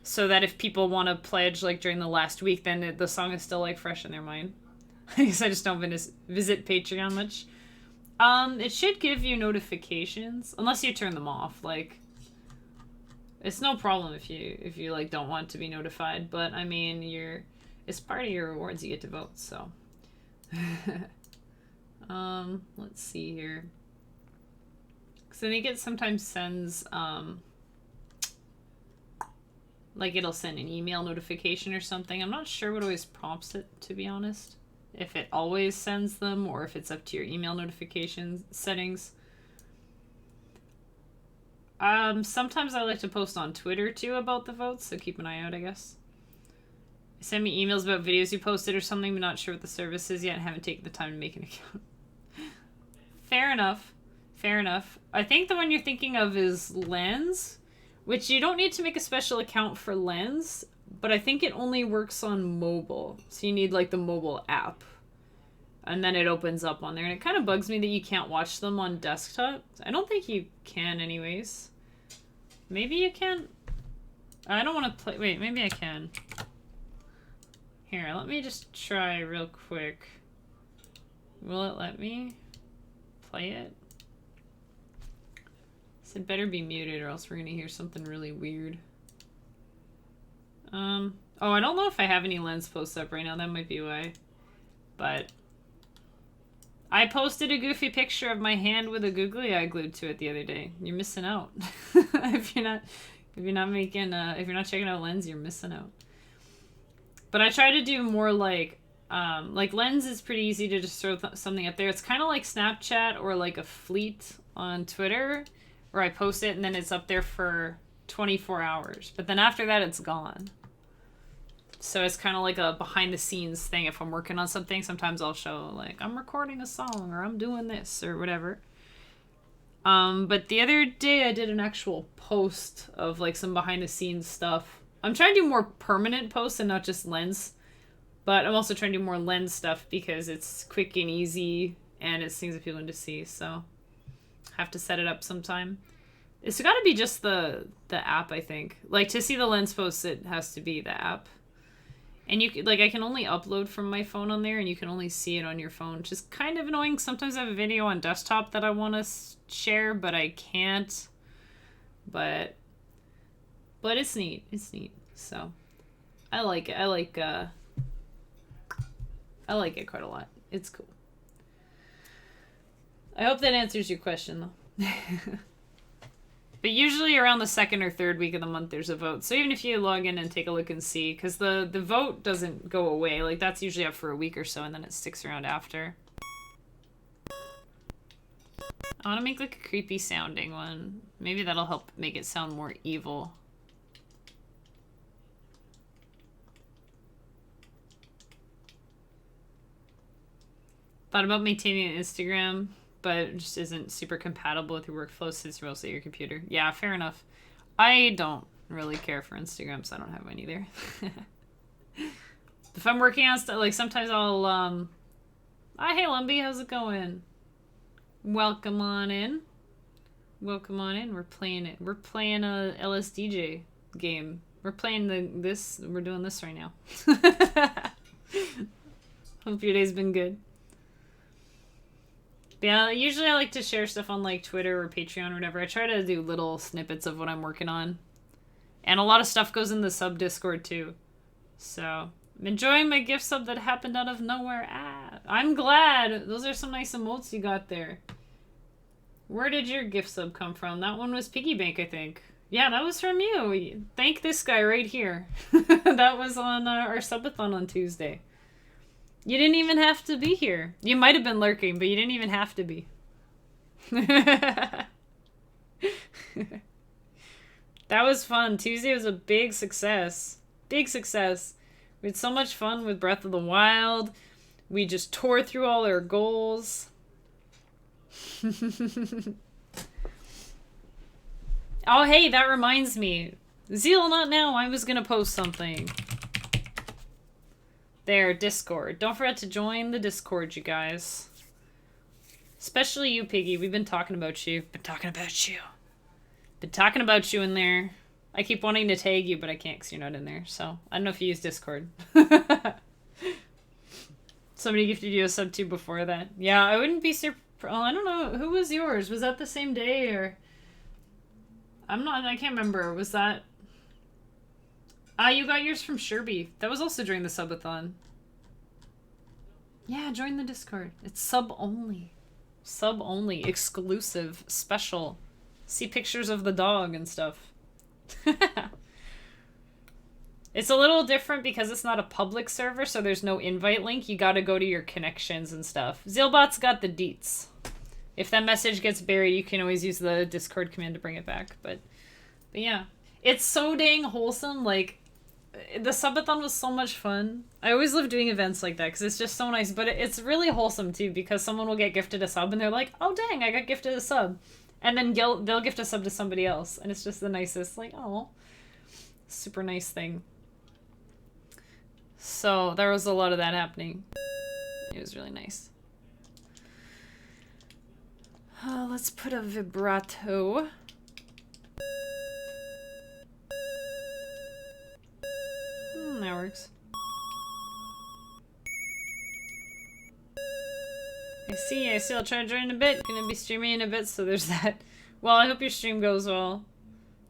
So that if people want to pledge, like, during the last week, then the song is still, like, fresh in their mind. I guess I just don't visit Patreon much. It should give you notifications, unless you turn them off. Like, it's no problem if you like don't want to be notified. But I mean, it's part of your rewards. You get to vote. So, let's see here. Because I think it sometimes sends like it'll send an email notification or something. I'm not sure what always prompts it, to be honest. If it always sends them, or if it's up to your email notification settings. Sometimes I like to post on Twitter, too, about the votes, so keep an eye out, I guess. Send me emails about videos you posted or something, but not sure what the service is yet, and haven't taken the time to make an account. Fair enough. Fair enough. I think the one you're thinking of is Lens, which you don't need to make a special account for Lens, but I think it only works on mobile. So you need, like, the mobile app. And then it opens up on there. And it kind of bugs me that you can't watch them on desktop. I don't think you can anyways. Maybe you can. I don't want to play. Wait, maybe I can. Here, let me just try real quick. Will it let me play it? It better be muted or else we're gonna hear something really weird. Oh, I don't know if I have any lens posts up right now. That might be why. But I posted a goofy picture of my hand with a googly eye glued to it the other day. You're missing out. if you're not checking out Lens, you're missing out. But I try to do more like Lens is pretty easy to just throw something up there. It's kind of like Snapchat or like a fleet on Twitter, where I post it and then it's up there for 24 hours. But then after that, it's gone. So it's kind of like a behind the scenes thing. If I'm working on something, sometimes I'll show like I'm recording a song or I'm doing this or whatever. But the other day I did an actual post of like some behind the scenes stuff. I'm trying to do more permanent posts and not just Lens. But I'm also trying to do more Lens stuff because it's quick and easy and it's things that people need to see. So have to set it up sometime. It's got to be just the app, I think. Like to see the Lens posts, it has to be the app. And you like I can only upload from my phone on there, and you can only see it on your phone, which is kind of annoying. Sometimes I have a video on desktop that I want to share, but I can't. But it's neat. It's neat. So I like it. I like it quite a lot. It's cool. I hope that answers your question, though. But usually around the second or third week of the month, there's a vote. So even if you log in and take a look and see, because the vote doesn't go away. Like, that's usually up for a week or so, and then it sticks around after. I want to make, like, a creepy sounding one. Maybe that'll help make it sound more evil. Thought about maintaining an Instagram, but it just isn't super compatible with your workflow since you're mostly at your computer. Yeah, fair enough. I don't really care for Instagram, so I don't have one either. If I'm working on stuff, like sometimes I'll, hey Lumby, how's it going? Welcome on in. Welcome on in. We're playing it. We're playing a LSDj game. We're playing this. We're doing this right now. Hope your day's been good. Yeah, usually I like to share stuff on like Twitter or Patreon or whatever. I try to do little snippets of what I'm working on. And a lot of stuff goes in the sub Discord too. So, I'm enjoying my gift sub that happened out of nowhere. I'm glad. Those are some nice emotes you got there. Where did your gift sub come from? That one was Piggy Bank, I think. Yeah, that was from you. Thank this guy right here. That was on our subathon on Tuesday. You didn't even have to be here. You might have been lurking, but you didn't even have to be. That was fun. Tuesday was a big success. Big success. We had so much fun with Breath of the Wild. We just tore through all our goals. Oh, hey, that reminds me. Zeal, not now. I was gonna post something. There, Discord. Don't forget to join the Discord, you guys. Especially you, Piggy. We've been talking about you. Been talking about you in there. I keep wanting to tag you, but I can't because you're not in there. So, I don't know if you use Discord. Somebody gifted you a sub too before that. Yeah, I wouldn't be surprised. Oh, I don't know. Who was yours? Was that the same day or... I can't remember. Was that... you got yours from Sherby. That was also during the subathon. Yeah, join the Discord. It's sub only. Sub only. Exclusive. Special. See pictures of the dog and stuff. It's a little different because it's not a public server, so there's no invite link. You gotta go to your connections and stuff. Zilbot's got the deets. If that message gets buried, you can always use the Discord command to bring it back. But yeah. It's so dang wholesome. Like, the subathon was so much fun. I always love doing events like that because it's just so nice. But it's really wholesome too because someone will get gifted a sub and they're like, oh dang, I got gifted a sub. And then they'll gift a sub to somebody else. And it's just the nicest, like, oh, super nice thing. So there was a lot of that happening. It was really nice. Let's put a vibrato. That works. I see. I'll try to join in a bit. Gonna be streaming in a bit, so there's that. Well, I hope your stream goes well.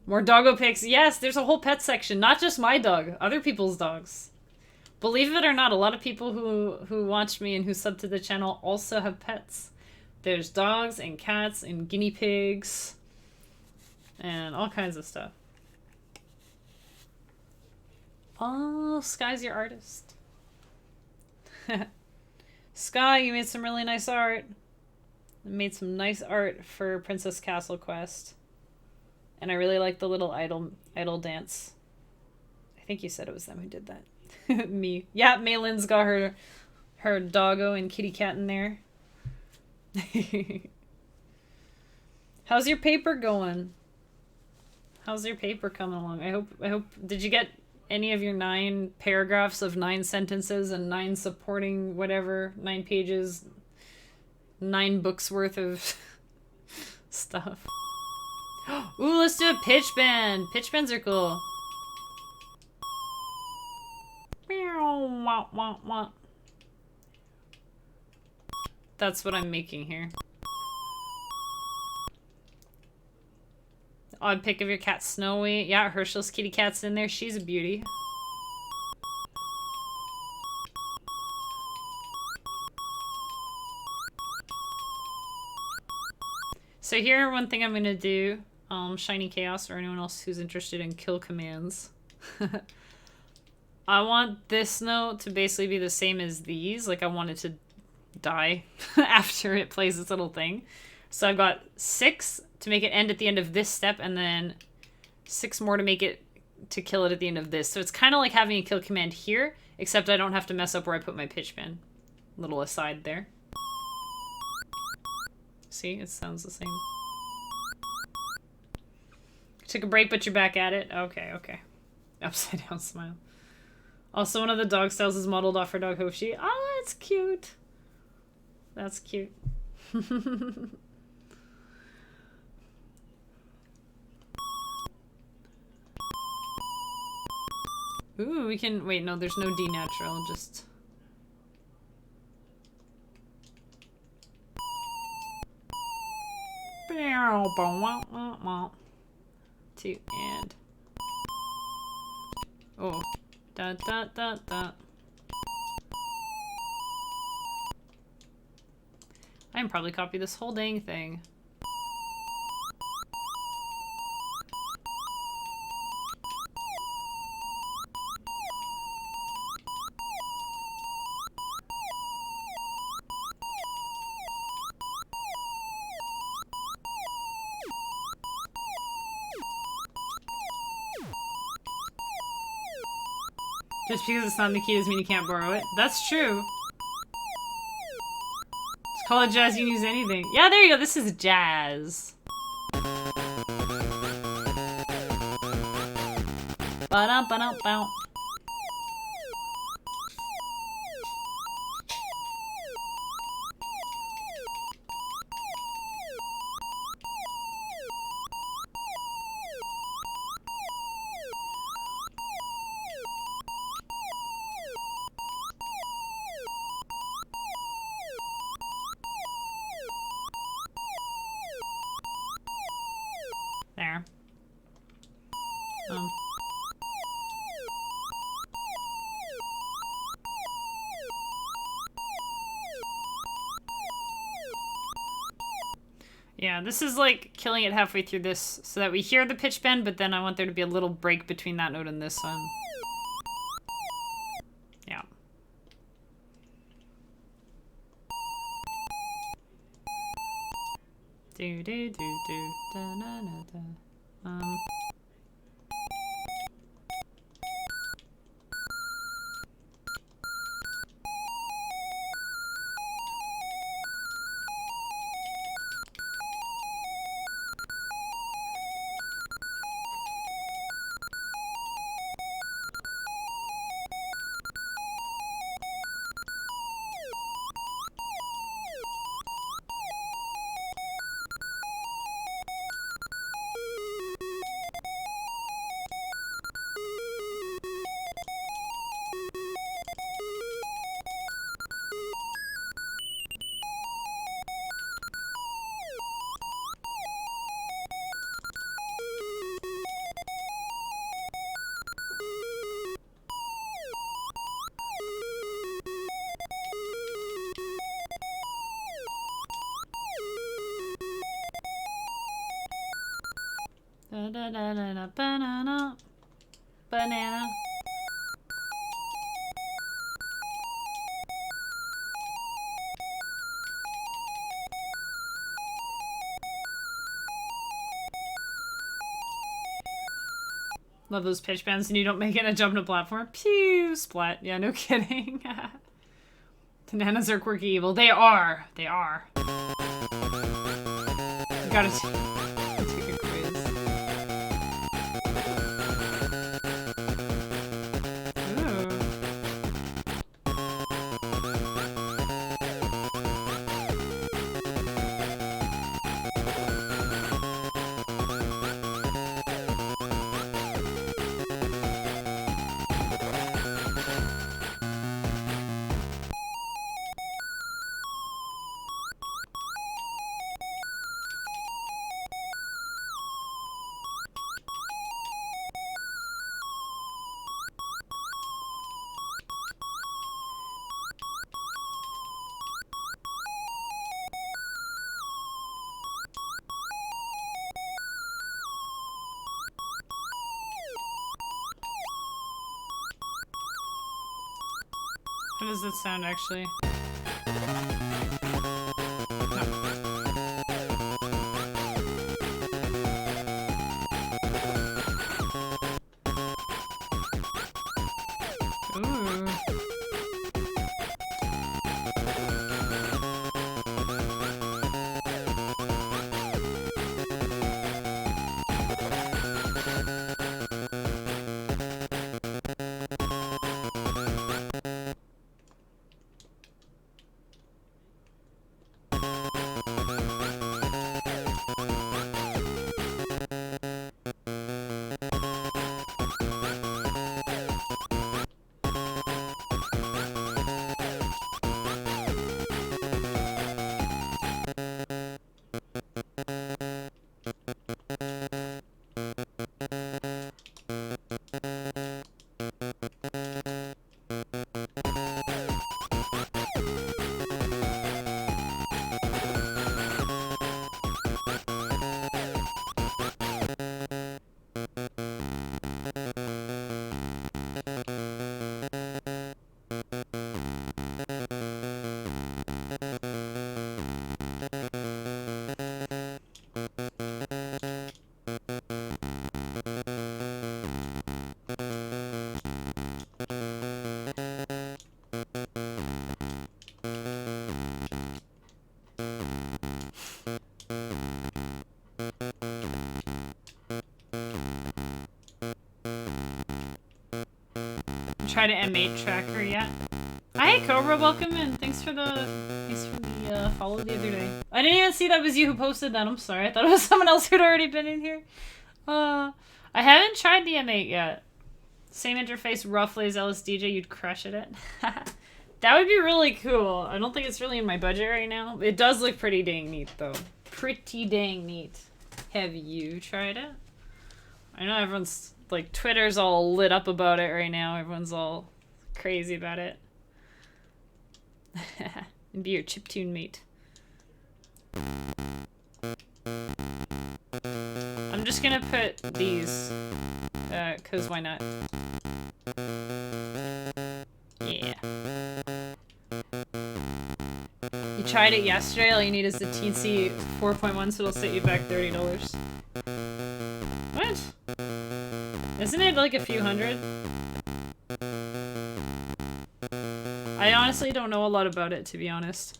More doggo pics. Yes, there's a whole pet section. Not just my dog. Other people's dogs. Believe it or not, a lot of people who watch me and who sub to the channel also have pets. There's dogs and cats and guinea pigs. And all kinds of stuff. Oh, Sky's your artist. Sky, you made some really nice art. I made some nice art for Princess Castle Quest. And I really like the little idol dance. I think you said it was them who did that. Me. Yeah, Maylyn's got her doggo and kitty cat in there. How's your paper going? How's your paper coming along? I hope did you get any of your 9 paragraphs of 9 sentences and 9 supporting whatever, 9 pages, 9 books worth of stuff? Ooh, let's do a pitch bend. Pitch bends are cool. That's what I'm making here. Odd pic of your cat Snowy. Yeah, Herschel's kitty cat's in there. She's a beauty. So here, one thing I'm gonna do, Shiny Chaos or anyone else who's interested in kill commands. I want this note to basically be the same as these. Like I want it to die after it plays this little thing. So I've got 6 to make it end at the end of this step, and then 6 more to make it to kill it at the end of this. So it's kind of like having a kill command here, except I don't have to mess up where I put my pitch bend. Little aside there. See, it sounds the same. Took a break, but you're back at it. Okay, okay. Upside down smile. Also, one of the dog styles is modeled off her dog Hoshi. Oh, that's cute. That's cute. Ooh, we can... Wait, no, there's no D natural, just... Two, and... Oh. Da, da, da, da. I can probably copy this whole dang thing. Just because it's not in the key doesn't mean you can't borrow it. That's true. Just call it jazz, you can use anything. Yeah, there you go. This is jazz. Ba-dum-ba-dum-bow. There. Yeah, this is like killing it halfway through this so that we hear the pitch bend, but then I want there to be a little break between that note and this one. Yeah. Do do do do da na na da. Banana. Banana. Love those pitch bands and you don't make it a jump to platform. Pew! Splat. Yeah, no kidding. Bananas are quirky evil. They are. They are. You gotta take a quiz. Ooh. How does it sound actually? Ooh. Try to M8 tracker yet. Hi Cobra, welcome in. Thanks for the follow the other day. I didn't even see that was you who posted that. I'm sorry. I thought it was someone else who'd already been in here. I haven't tried the M8 yet. Same interface roughly as LSDj. You'd crush at it. That would be really cool. I don't think it's really in my budget right now. It does look pretty dang neat though. Pretty dang neat. Have you tried it? I know everyone's like Twitter's all lit up about it right now. Everyone's all crazy about it. And be your chiptune mate. I'm just gonna put these, cause why not? Yeah. You tried it yesterday, all you need is the TC 4.1, so it'll set you back $30. What? Isn't it like a few hundred? I honestly don't know a lot about it, to be honest.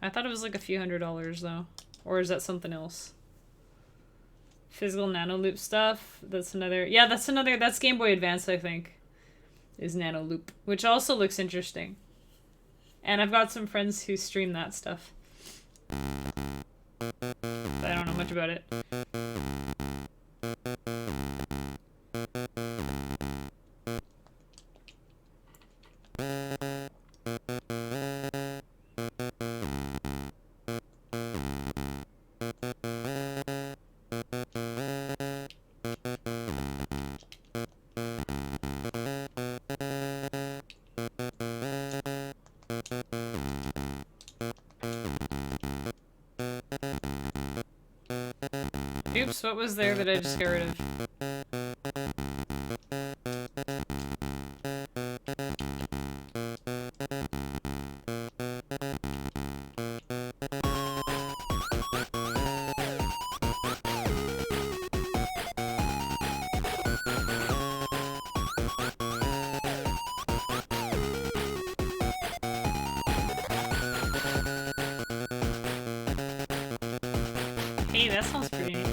I thought it was like a few $100s though. Or is that something else? Physical nano loop stuff. That's another. Yeah, that's another. That's Game Boy Advance, I think. Is nano loop, which also looks interesting. And I've got some friends who stream that stuff. But I don't know much about it. Oops, what was there that I just got rid of? Hey, that sounds pretty neat.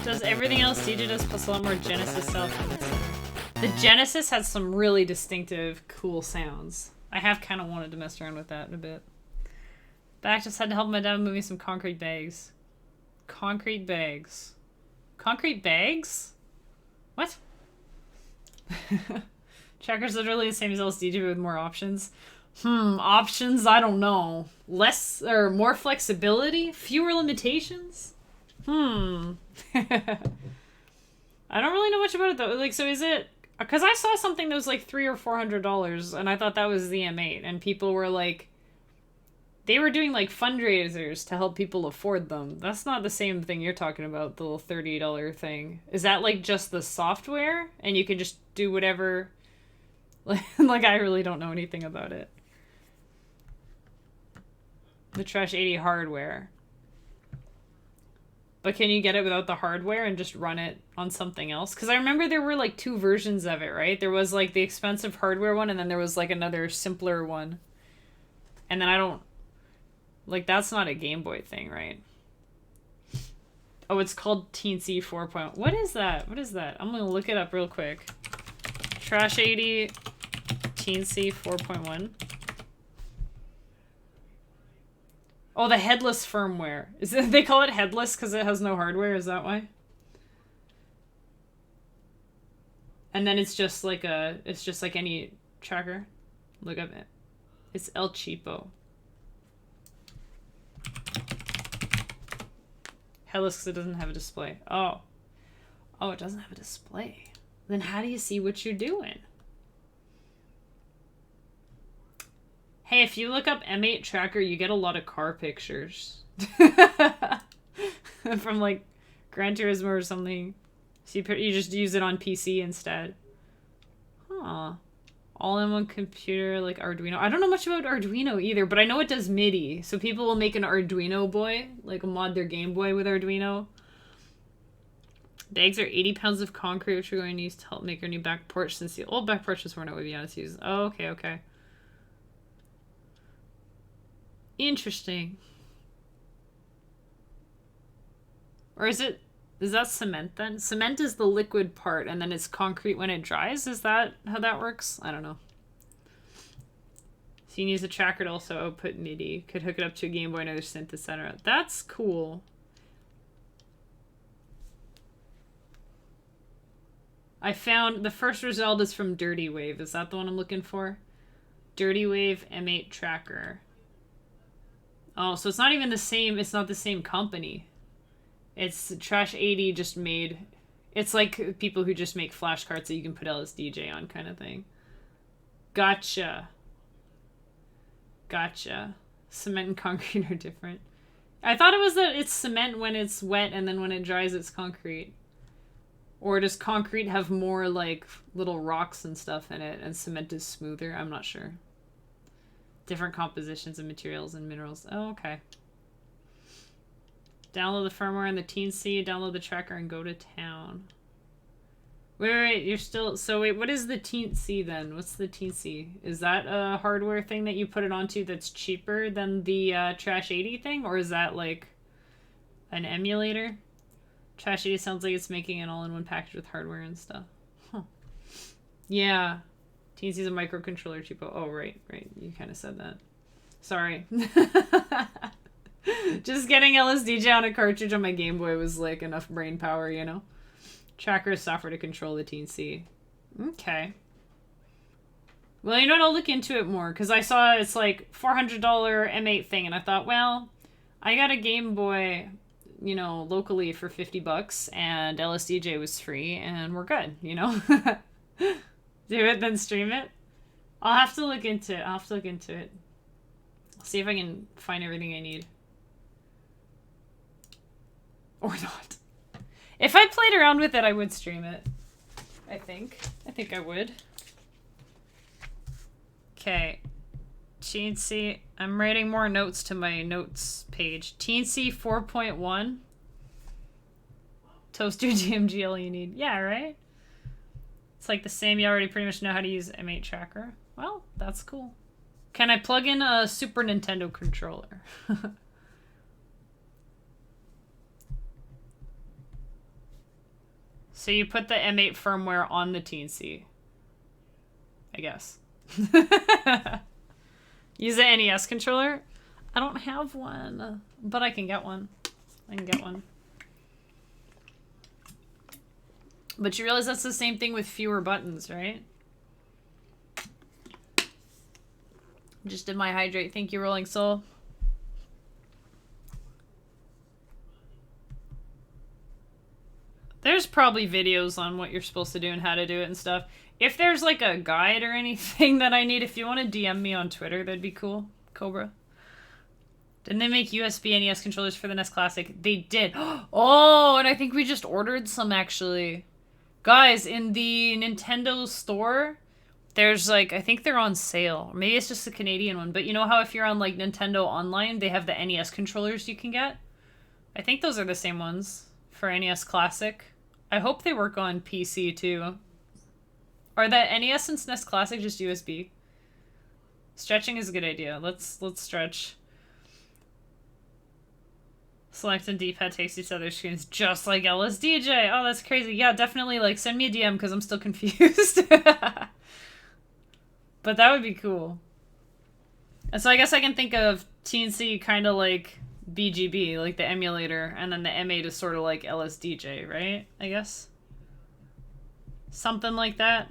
Does everything else DJ does plus a lot more Genesis stuff. The Genesis has some really distinctive, cool sounds. I have kind of wanted to mess around with that a bit. Back just had to help my dad moving some concrete bags. Concrete bags. Concrete bags? What? Tracker's literally the same as LSDj with more options. Options? I don't know. Less or more flexibility? Fewer limitations? I don't really know much about it though. Like, so is it... Because I saw something that was like $300 or $400 and I thought that was the M8 and people were like... They were doing like fundraisers to help people afford them. That's not the same thing you're talking about, the little $30 thing. Is that like just the software and you can just do whatever... Like, I really don't know anything about it. The Trash 80 hardware. But can you get it without the hardware and just run it on something else? Because I remember there were like 2 versions of it, right? There was like the expensive hardware one and then there was like another simpler one. And then I don't... Like, that's not a Game Boy thing, right? Oh, it's called Teensy 4.0. What is that? What is that? I'm going to look it up real quick. Trash 80 Teensy 4.1. Oh, the headless firmware. Is it, they call it headless because it has no hardware? Is that why? And then it's just like a... It's just like any tracker. Look up it. It's El Cheapo. Headless because it doesn't have a display. Oh. Oh, it doesn't have a display. Then how do you see what you're doing? Hey, if you look up M8 Tracker, you get a lot of car pictures. From like Gran Turismo or something. So you just use it on PC instead. Huh. All-in-one computer, like Arduino. I don't know much about Arduino either, but I know it does MIDI. So people will make an Arduino boy, like mod their Game Boy with Arduino. Bags are 80 pounds of concrete, which we're going to use to help make our new back porch since the old back porch was worn out with honest use. Oh, okay, okay. Interesting. Or is that cement then? Cement is the liquid part and then it's concrete when it dries? Is that how that works? I don't know. So you can use the tracker to also output MIDI. Could hook it up to a Game Boy, another synth, etc. That's cool. I found the first result is from Dirty Wave. Is that the one I'm looking for? Dirty Wave M8 Tracker. Oh, so it's not even the same. It's not the same company. It's Trash 80 just made... It's like people who just make flashcards that you can put LSDj on kind of thing. Gotcha. Gotcha. Cement and concrete are different. I thought it was that it's cement when it's wet and then when it dries it's concrete. Or does concrete have more like little rocks and stuff in it and cement is smoother? I'm not sure. Different compositions of materials and minerals. Oh, okay. Download the firmware and the Teensy, download the tracker, and go to town. Wait, you're still... So wait, what is the Teensy then? What's the Teensy? Is that a hardware thing that you put it onto that's cheaper than the Trash 80 thing? Or is that like an emulator? Trash 80 sounds like it's making an all-in-one package with hardware and stuff. Huh. Yeah. Teensy's a microcontroller cheapo. Oh, right. You kind of said that. Sorry. Just getting LSDj on a cartridge on my Game Boy was like enough brain power, you know? Tracker is software to control the Teensy. Okay. Well, you know what? I'll look into it more because I saw it's like $400 M8 thing and I thought, well, I got a Game Boy, you know, locally for $50 and LSDj was free and we're good, you know? Do it, then stream it. I'll have to look into it. I'll see if I can find everything I need. Or not. If I played around with it, I would stream it. I think I would. Okay. Teensy. I'm writing more notes to my notes page. Teensy 4.1. Toaster DMG all you need. Yeah, right? It's like the same. You already pretty much know how to use M8 Tracker. Well, that's cool. Can I plug in a Super Nintendo controller? So you put the M8 firmware on the Teensy. I guess. Use the NES controller? I don't have one, but I can get one. I can get one. But you realize that's the same thing with fewer buttons, right? Just did my hydrate. Thank you, Rolling Soul. There's probably videos on what you're supposed to do and how to do it and stuff. If there's like a guide or anything that I need, if you want to DM me on Twitter, that'd be cool. Cobra. Didn't they make USB NES controllers for the NES Classic? They did. Oh, and I think we just ordered some actually. Guys, in the Nintendo store, there's like, I think they're on sale. Or maybe it's just the Canadian one. But you know how if you're on like Nintendo Online, they have the NES controllers you can get? I think those are the same ones for NES Classic. I hope they work on PC too. Are the NES and SNES Classic just USB? Stretching is a good idea. Let's stretch. Select and D-pad takes each other's screens just like LSDj. Oh, that's crazy. Yeah, definitely like send me a DM because I'm still confused. But that would be cool. And so I guess I can think of Teensy kind of like BGB, like the emulator, and then the M8 is sort of like LSDj, right? I guess. Something like that.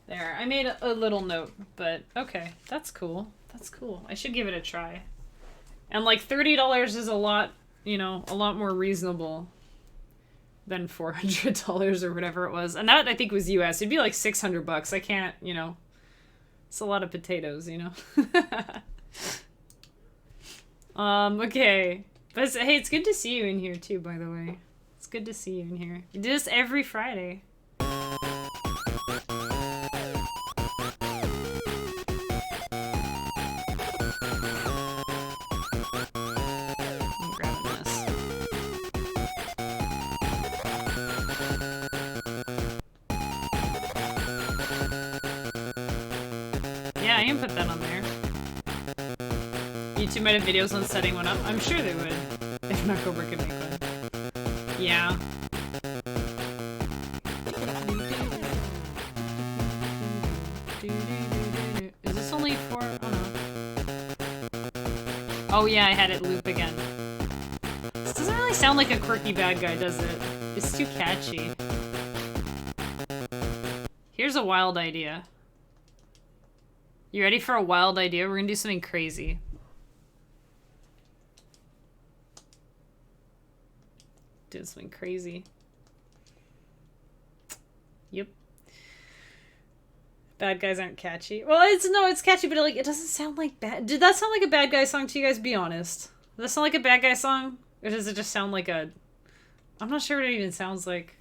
There, I made a little note, but okay, that's cool. That's cool. I should give it a try. And like $30 is a lot, you know, a lot more reasonable than $400 or whatever it was. And that I think was US. It'd be like $600. I can't, you know. It's a lot of potatoes, you know. Okay. But hey, it's good to see you in here too, by the way. It's good to see you in here. You do this every Friday. Yeah, I can put that on there. YouTube might have videos on setting one up. I'm sure they would. If not, Cobra could make one. Yeah. Is this only for... Oh, no. Oh, yeah, I had it loop again. This doesn't really sound like a quirky bad guy, does it? It's too catchy. Here's a wild idea. You ready for a wild idea? We're gonna do something crazy. Do something crazy. Yep. Bad guys aren't catchy. Well, it's catchy, but it doesn't sound like bad. Did that sound like a bad guy song to you guys? Be honest. Does that sound like a bad guy song? Or does it just sound like a... I'm not sure what it even sounds like.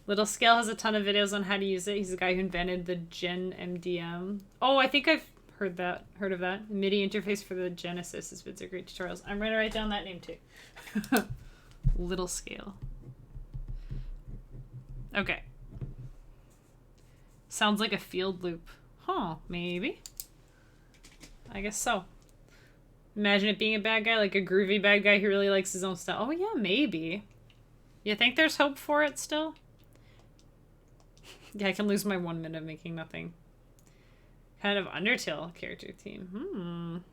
Little Scale has a ton of videos on how to use it. He's the guy who invented the Gen MDM. Oh, I think I've heard of that. MIDI interface for the Genesis. His vids are great tutorials. I'm going to write down that name too. Little Scale. Okay. Sounds like a field loop. Huh, maybe. I guess so. Imagine it being a bad guy, like a groovy bad guy who really likes his own style. Oh yeah, maybe. You think there's hope for it still? Yeah, I can lose my 1 minute making nothing. Kind of Undertale character team.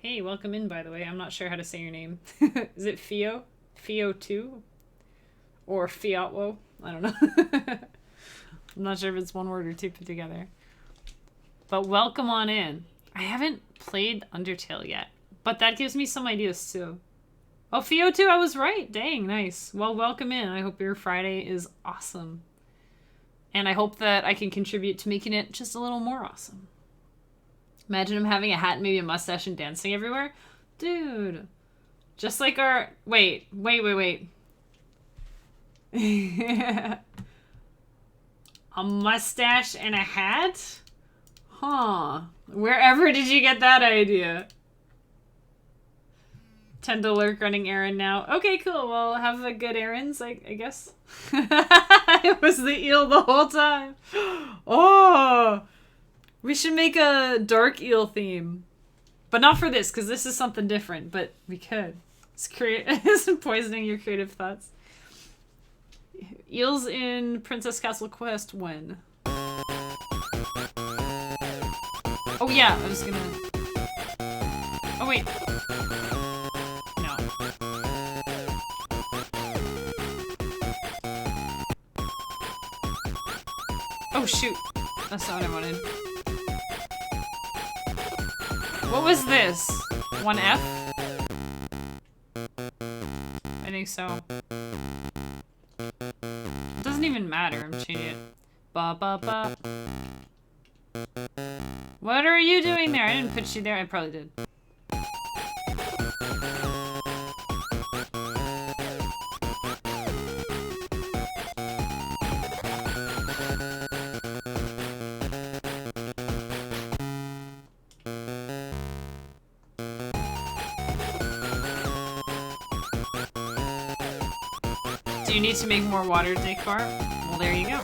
Hey, welcome in, by the way. I'm not sure how to say your name. Is it Fio? Fio2? Or Fiatwo? I don't know. I'm not sure if it's one word or two put together. But welcome on in. I haven't played Undertale yet, but that gives me some ideas too. Oh, Fio2, I was right. Dang, nice. Well, welcome in. I hope your Friday is awesome. And I hope that I can contribute to making it just a little more awesome. Imagine him having a hat and maybe a mustache and dancing everywhere. Dude. Just like our... Wait. A mustache and a hat? Huh. Wherever did you get that idea? Tend to lurk running errand now. Okay, cool. Well, have a good errands, I guess. It was the eel the whole time. Oh! We should make a dark eel theme. But not for this, because this is something different. But we could. It's poisoning your creative thoughts. Eels in Princess Castle Quest when? Oh yeah, I was gonna... Oh wait. No. Oh shoot. That's not what I wanted. What was this? 1F? I think so. It doesn't even matter. I'm changing it. Ba ba ba. What are you doing there? I didn't put you there. I probably did. Do you need to make more water decor? Well, there you go.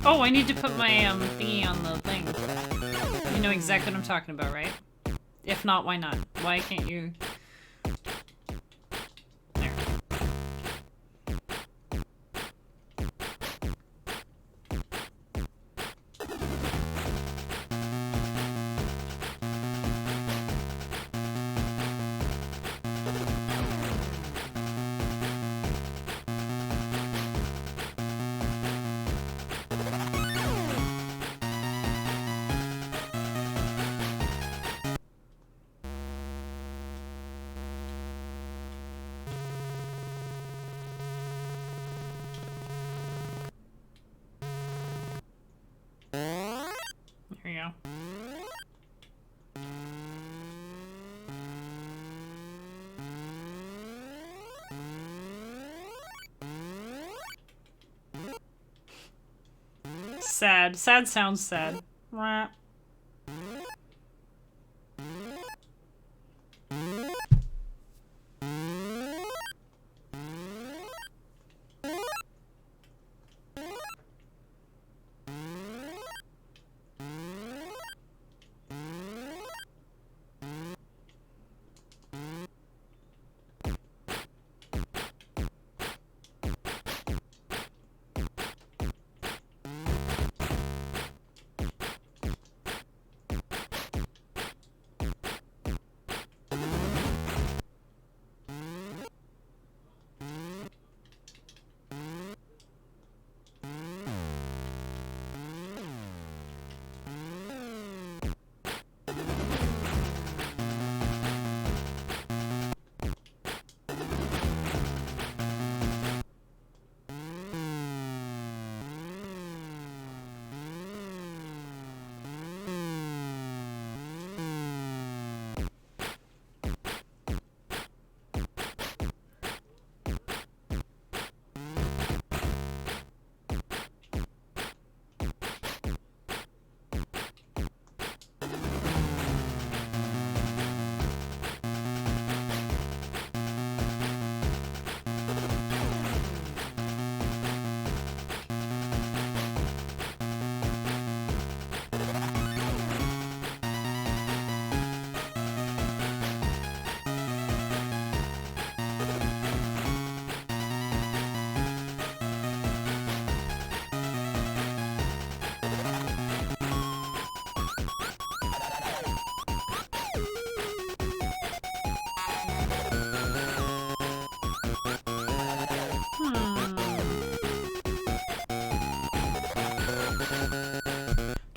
Oh, I need to put my thingy on the thing. You know exactly what I'm talking about, right? If not, why not? Why can't you? There. There you go. Sad. Sad sounds sad. Mwah.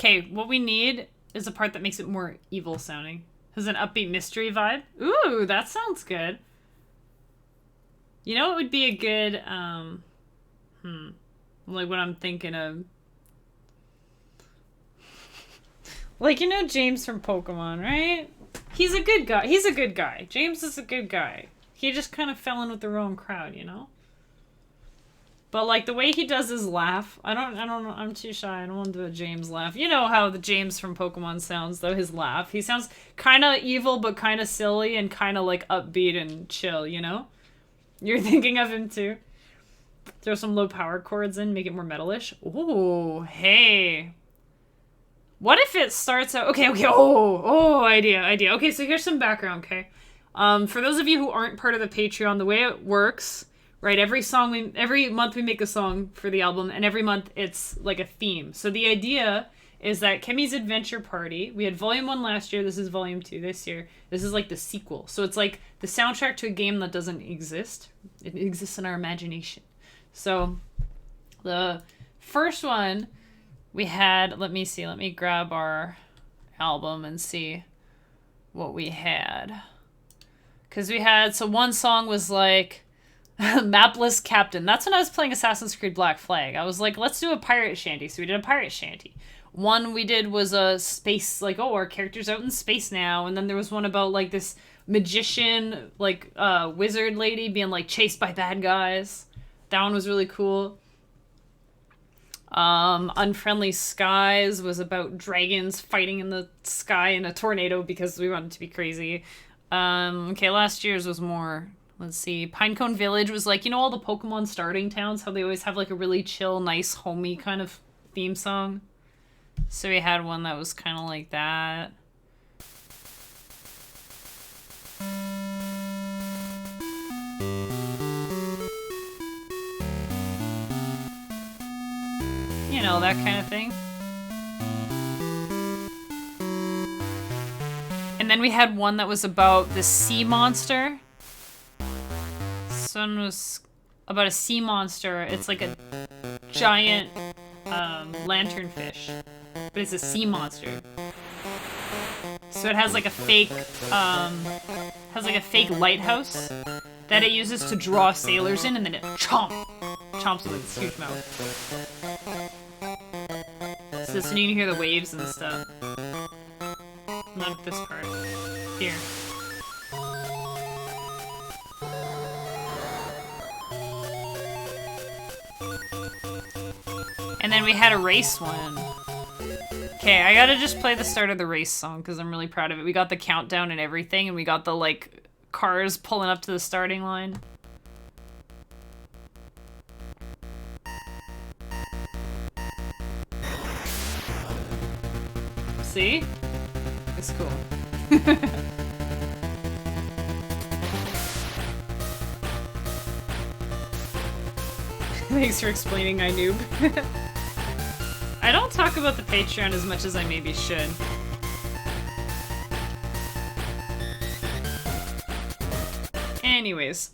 Okay, what we need is a part that makes it more evil sounding. Has an upbeat mystery vibe. Ooh, that sounds good. You know, it would be a good, like what I'm thinking of. Like, you know James from Pokemon, right? He's a good guy. He's a good guy. James is a good guy. He just kind of fell in with the wrong crowd, you know? But, like, the way he does his laugh, I don't know, I'm too shy. I don't want to do a James laugh. You know how the James from Pokemon sounds, though, his laugh. He sounds kind of evil, but kind of silly and kind of, like, upbeat and chill, you know? You're thinking of him, too? Throw some low power chords in, make it more metalish. Ooh, hey. What if it starts out... Okay. Idea. Okay, so here's some background, okay? For those of you who aren't part of the Patreon, the way it works, right, every month we make a song for the album, and every month it's like a theme. So the idea is that Kemi's Adventure Party, we had Volume 1 last year, this is Volume 2 this year. This is like the sequel. So it's like the soundtrack to a game that doesn't exist. It exists in our imagination. So the first one... We had, let me grab our album and see what we had. Because we had, so one song was like, Mapless Captain. That's when I was playing Assassin's Creed Black Flag. I was like, let's do a pirate shanty. So we did a pirate shanty. One we did was a space, like, oh, our character's out in space now. And then there was one about, like, this magician, like, wizard lady being, like, chased by bad guys. That one was really cool. Unfriendly Skies was about dragons fighting in the sky in a tornado because we wanted to be crazy. Okay, last year's was more, let's see, Pinecone Village was like, you know all the Pokemon starting towns, how they always have like a really chill, nice, homey kind of theme song? So we had one that was kind of like that. You know, that kind of thing. And then we had one that was about the sea monster. This one was about a sea monster. It's like a giant lanternfish, but it's a sea monster. So it has like a fake, lighthouse that it uses to draw sailors in, and then it chomps with its huge mouth. So you can hear the waves and stuff. Not this part. Here. And then we had a race one. Okay, I gotta just play the start of the race song because I'm really proud of it. We got the countdown and everything, and we got the, like, cars pulling up to the starting line. See? It's cool. Thanks for explaining, I noob. I don't talk about the Patreon as much as I maybe should. Anyways.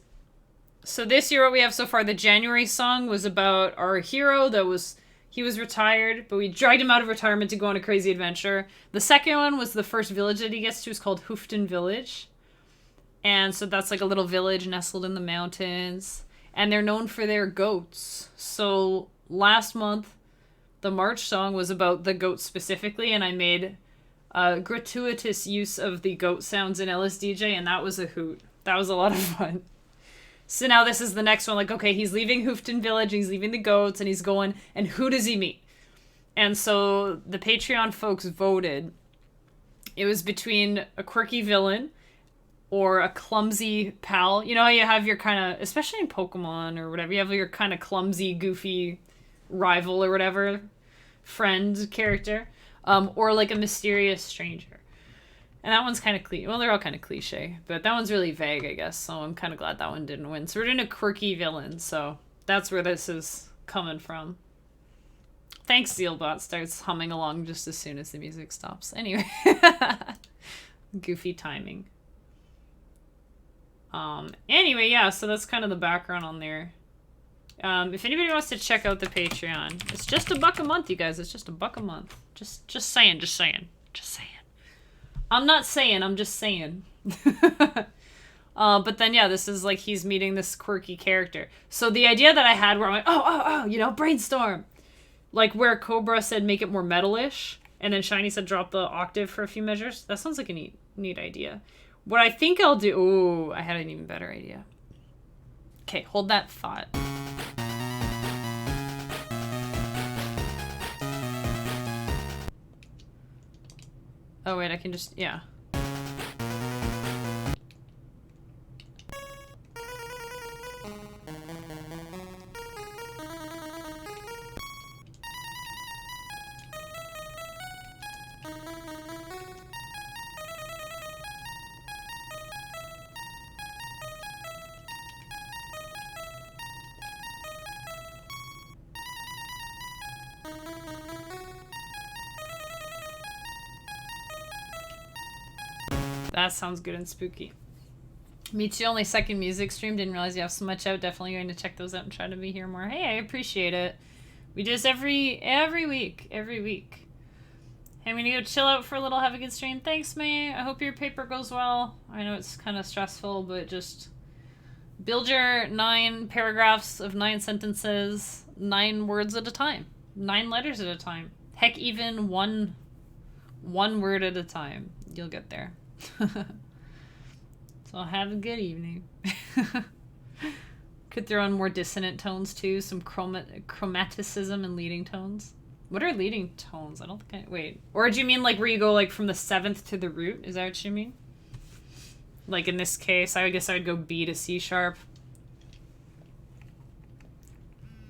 So this year what we have so far, the January song was about our hero that was... He was retired, but we dragged him out of retirement to go on a crazy adventure. The second one was the first village that he gets to. It's called Hoofton Village. And so that's like a little village nestled in the mountains. And they're known for their goats. So last month, the March song was about the goats specifically, and I made gratuitous use of the goat sounds in LSDj, and that was a hoot. That was a lot of fun. So now this is the next one. Like, okay, he's leaving Hoofton Village, he's leaving the goats, and he's going, and who does he meet? And so the Patreon folks voted. It was between a quirky villain or a clumsy pal. You know how you have your kind of, especially in Pokemon or whatever, you have your kind of clumsy, goofy rival or whatever, friend character, or like a mysterious stranger. And that one's kind of cliche. Well, they're all kind of cliche, but that one's really vague, I guess, so I'm kind of glad that one didn't win. So we're doing a quirky villain, so that's where this is coming from. Thanks, Zealbot starts humming along just as soon as the music stops. Anyway. Goofy timing. Anyway, yeah, so that's kind of the background on there. If anybody wants to check out the Patreon, it's just $1 a month, you guys. It's just $1 a month. Just saying. I'm not saying, I'm just saying. But then, yeah, this is like he's meeting this quirky character. So the idea that I had where I'm like, oh, you know, brainstorm. Like where Cobra said make it more metal-ish, and then Shiny said drop the octave for a few measures. That sounds like a neat idea. What I think I'll do... Ooh, I had an even better idea. Okay, hold that thought. Oh, wait, I can just... Yeah. That sounds good and spooky. Me too, only second music stream. Didn't realize you have so much out. Definitely going to check those out and try to be here more. Hey, I appreciate it. We do this every week. Hey, I'm gonna go chill out for a little, have a good stream. Thanks, May. I hope your paper goes well. I know it's kind of stressful, but just build your 9 paragraphs of 9 sentences, 9 words at a time. 9 letters at a time. Heck, even one word at a time. You'll get there. So have a good evening. Could throw in more dissonant tones too, some chromaticism and leading tones. What are leading tones? I don't think I... Wait. Or do you mean like where you go like from the 7th to the root? Is that what you mean? Like in this case, I guess I would go B to C sharp.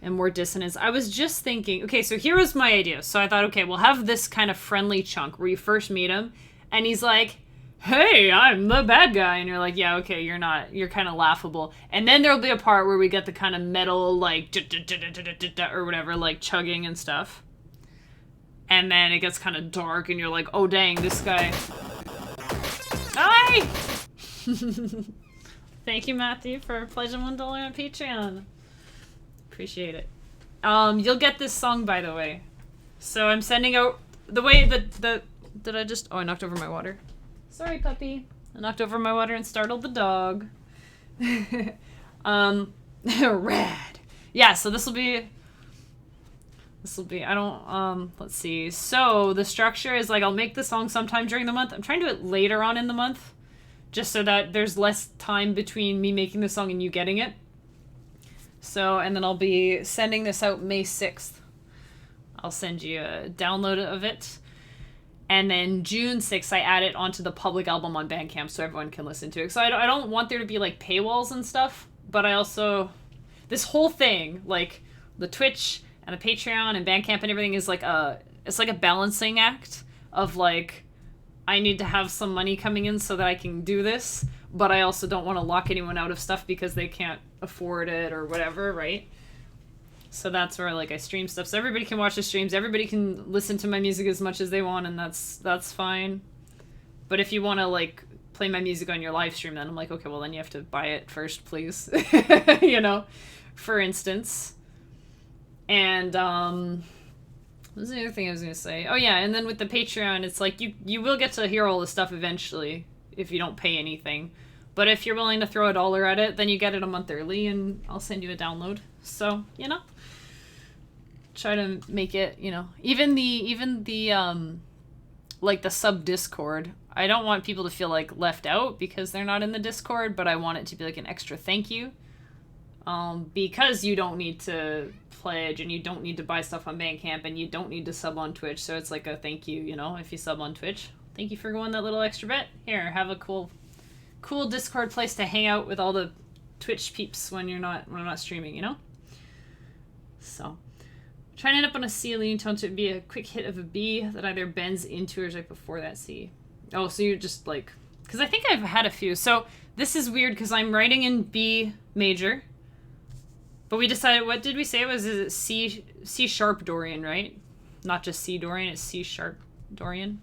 And more dissonance. I was just thinking... Okay, so here was my idea. So I thought, okay, we'll have this kind of friendly chunk where you first meet him. And he's like... Hey, I'm the bad guy. And you're like, yeah, okay, you're not. You're kind of laughable. And then there'll be a part where we get the kind of metal, like, or whatever, like, chugging and stuff. And then it gets kind of dark, and you're like, oh, dang, this guy. Hi! Thank you, Matthew, for pledging $1 on Patreon. Appreciate it. You'll get this song, by the way. So I'm sending out... The way that... Did I just... Oh, I knocked over my water. Sorry, puppy. I knocked over my water and startled the dog. Rad. Yeah, so this will be, I don't, let's see. So the structure is like, I'll make the song sometime during the month. I'm trying to do it later on in the month, just so that there's less time between me making the song and you getting it. So, and then I'll be sending this out May 6th. I'll send you a download of it. And then June 6th, I add it onto the public album on Bandcamp so everyone can listen to it. So I don't want there to be, like, paywalls and stuff. But I also... This whole thing, like, the Twitch and the Patreon and Bandcamp and everything is like a... It's like a balancing act of, like... I need to have some money coming in so that I can do this. But I also don't want to lock anyone out of stuff because they can't afford it or whatever, right? So that's where, like, I stream stuff. So everybody can watch the streams. Everybody can listen to my music as much as they want, and that's fine. But if you want to, like, play my music on your live stream, then I'm like, okay, well, then you have to buy it first, please. You know, for instance. And, what was the other thing I was going to say? Oh, yeah, and then with the Patreon, it's like, you will get to hear all this stuff eventually if you don't pay anything. But if you're willing to throw $1 at it, then you get it a month early, and I'll send you a download. So, you know, try to make it, you know, even the like the sub Discord. I don't want people to feel like left out because they're not in the Discord, but I want it to be like an extra thank you. Because you don't need to pledge and you don't need to buy stuff on Bandcamp and you don't need to sub on Twitch. So it's like a thank you, you know, if you sub on Twitch. Thank you for going that little extra bit. Here, have a cool Discord place to hang out with all the Twitch peeps when I'm not streaming, you know? So, trying to end up on a C leading tone to be a quick hit of a B that either bends into or is right before that C. Oh, so you're just like... Because I think I've had a few. So, this is weird because I'm writing in B major. But we decided... What did we say it was? Is it C sharp Dorian, right? Not just C Dorian, it's C sharp Dorian.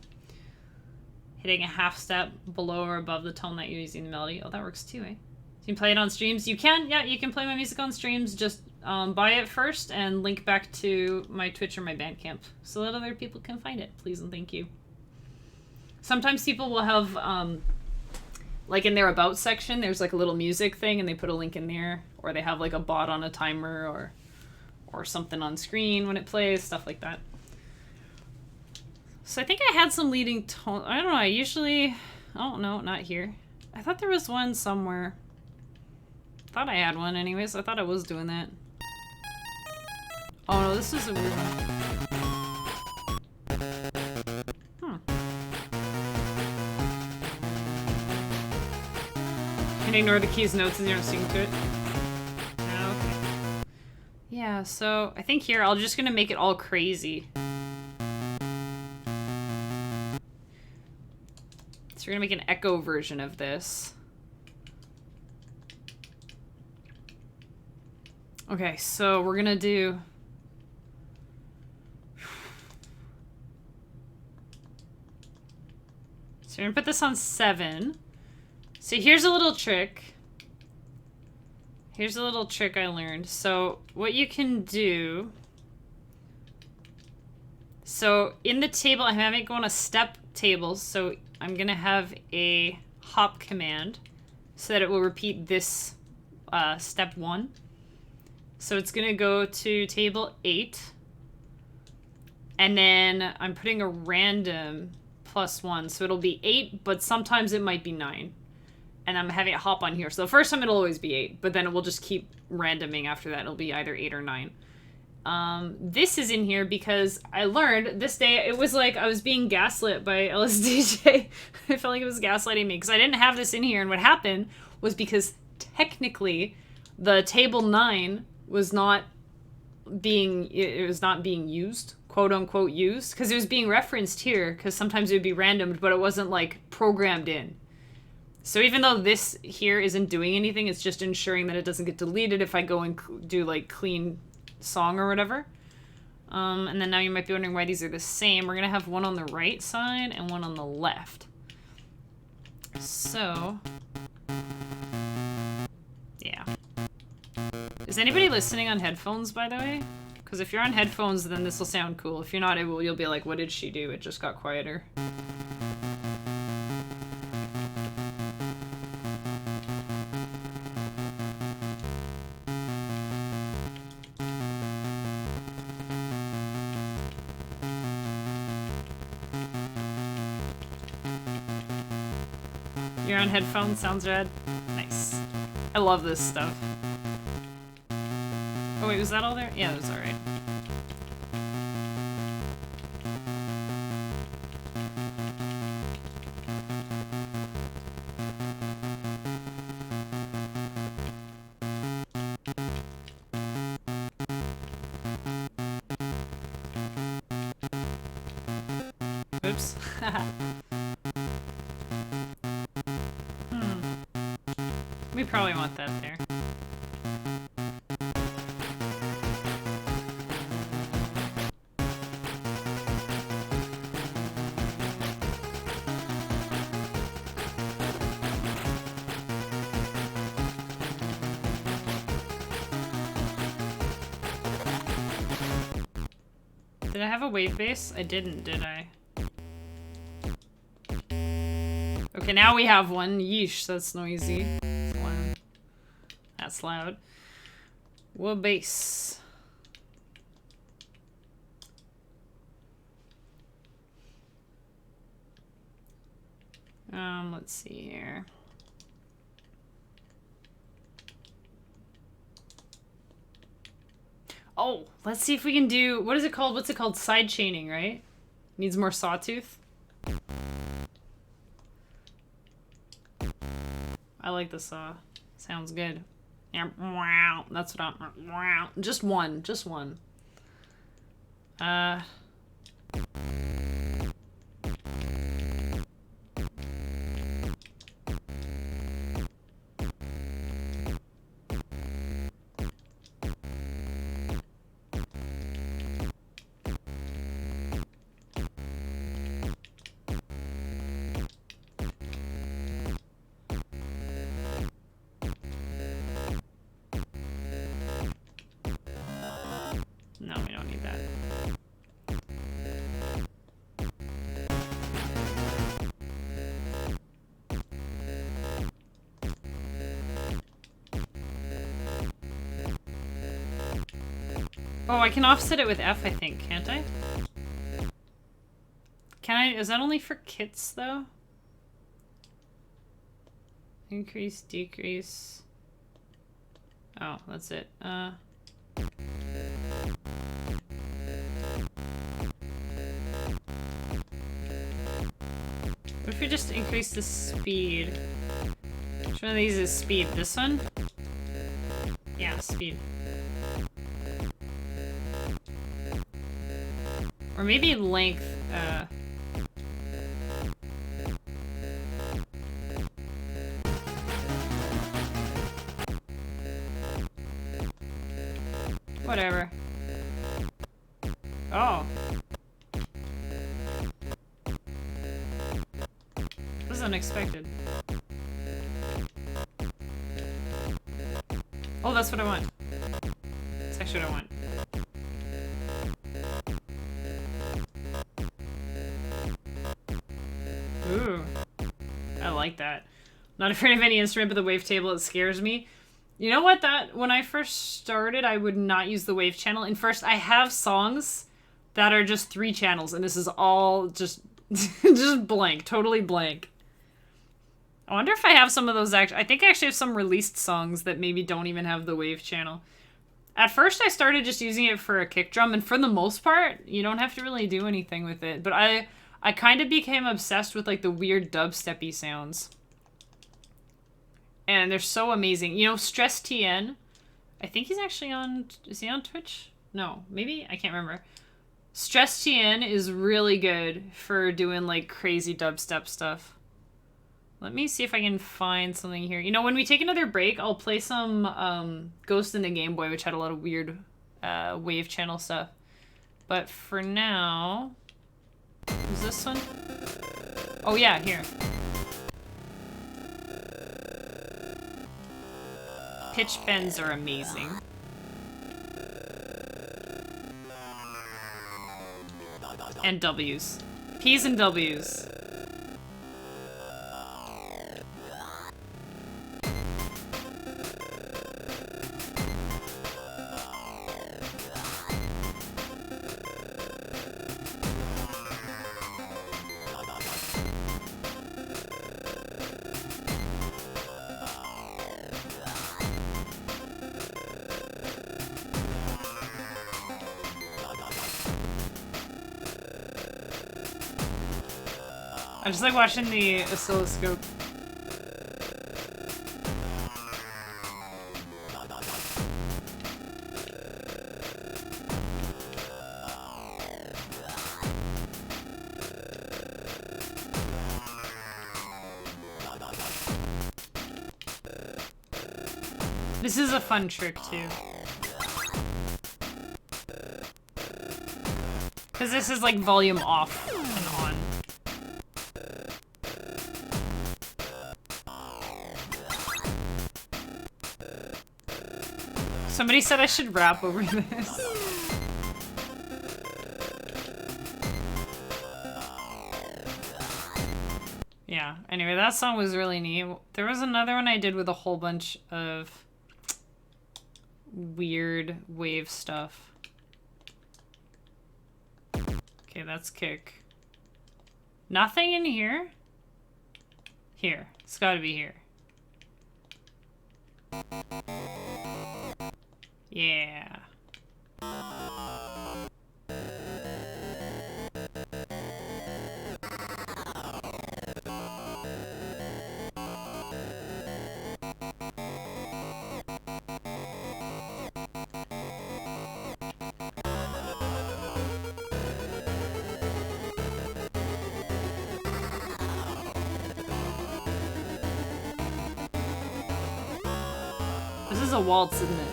Hitting a half step below or above the tone that you're using the melody. Oh, that works too, eh? You can play it on streams. You can, yeah, you can play my music on streams. Just buy it first and link back to my Twitch or my Bandcamp so that other people can find it. Please and thank you. Sometimes people will have, like in their About section, there's like a little music thing and they put a link in there. Or they have like a bot on a timer or something on screen when it plays, stuff like that. So I think I had some leading tone. I don't know, I usually... Oh, no, not here. I thought there was one somewhere. Thought I had one anyways. I thought I was doing that. Oh no, this is a weird one. Can ignore the keys notes as you don't sing to it. Okay. Yeah, so I think here I'm just gonna make it all crazy. So we're gonna make an echo version of this. Okay, so we're gonna do... So we're gonna put this on 7. So here's a little trick. Here's a little trick I learned. So what you can do... So in the table, I'm having it go on a step table. So I'm gonna have a hop command so that it will repeat this step 1. So it's gonna go to table 8. And then I'm putting a random +1. So it'll be 8, but sometimes it might be 9. And I'm having it hop on here. So the first time it'll always be 8, but then it will just keep randoming after that. It'll be either 8 or 9. This is in here because I learned this day, it was like I was being gaslit by LSDj. I felt like it was gaslighting me because I didn't have this in here. And what happened was because technically the table 9 was not being, it was not being used, quote unquote used, because it was being referenced here because sometimes it would be randomed, but it wasn't like programmed in. So even though this here isn't doing anything, it's just ensuring that it doesn't get deleted if I go and do like clean song or whatever. And then now you might be wondering why these are the same. We're gonna have one on the right side and one on the left. So, yeah. Is anybody listening on headphones, by the way? Because if you're on headphones, then this will sound cool. If you're not, you'll be like, what did she do? It just got quieter. You're on headphones, sounds rad. Nice. I love this stuff. Oh wait, was that all there? Yeah, that was alright. Oops. We probably want that there. Did I have a wave base? I didn't, did I? Okay, now we have one. Yeesh, that's noisy. That's loud. Whoa, bass. Let's see here. Oh, let's see if we can do, what is it called? What's it called? Side chaining, right? Needs more sawtooth. I like the saw. Sounds good. That's what I'm... Just one. Just one. No, we don't need that. Oh, I can offset it with F, I think, can't I? Can I? Is that only for kits, though? Increase, decrease. Oh, that's it. What if we just increase the speed? Which one of these is speed? This one? Yeah, speed. Or maybe length, whatever. Oh. This is unexpected. Oh, that's what I want. That's actually what I want. Ooh. I like that. Not afraid of any instrument but the wavetable, it scares me. You know what? When I first started, I would not use the wave channel. And first, I have songs that are just 3 channels, and this is all just just blank, totally blank. I wonder if I have some of those I think I actually have some released songs that maybe don't even have the wave channel. At first, I started just using it for a kick drum, and for the most part, you don't have to really do anything with it. But I kind of became obsessed with like the weird dubstep-y sounds. And they're so amazing. You know, Stress TN, I think he's actually on, is he on Twitch? No, maybe? I can't remember. Stress TN is really good for doing like crazy dubstep stuff. Let me see if I can find something here. You know, when we take another break, I'll play some Ghost in the Game Boy, which had a lot of weird wave channel stuff. But for now... Is this one? Oh yeah, here. Pitch bends are amazing. And W's. P's and W's. I just like watching the oscilloscope. This is a fun trick too. Because this is like volume off and on. Somebody said I should rap over this. Yeah, anyway, that song was really neat. There was another one I did with a whole bunch of weird wave stuff. Okay, that's kick. Nothing in here? Here. It's gotta be here. Yeah. This is a waltz, isn't it?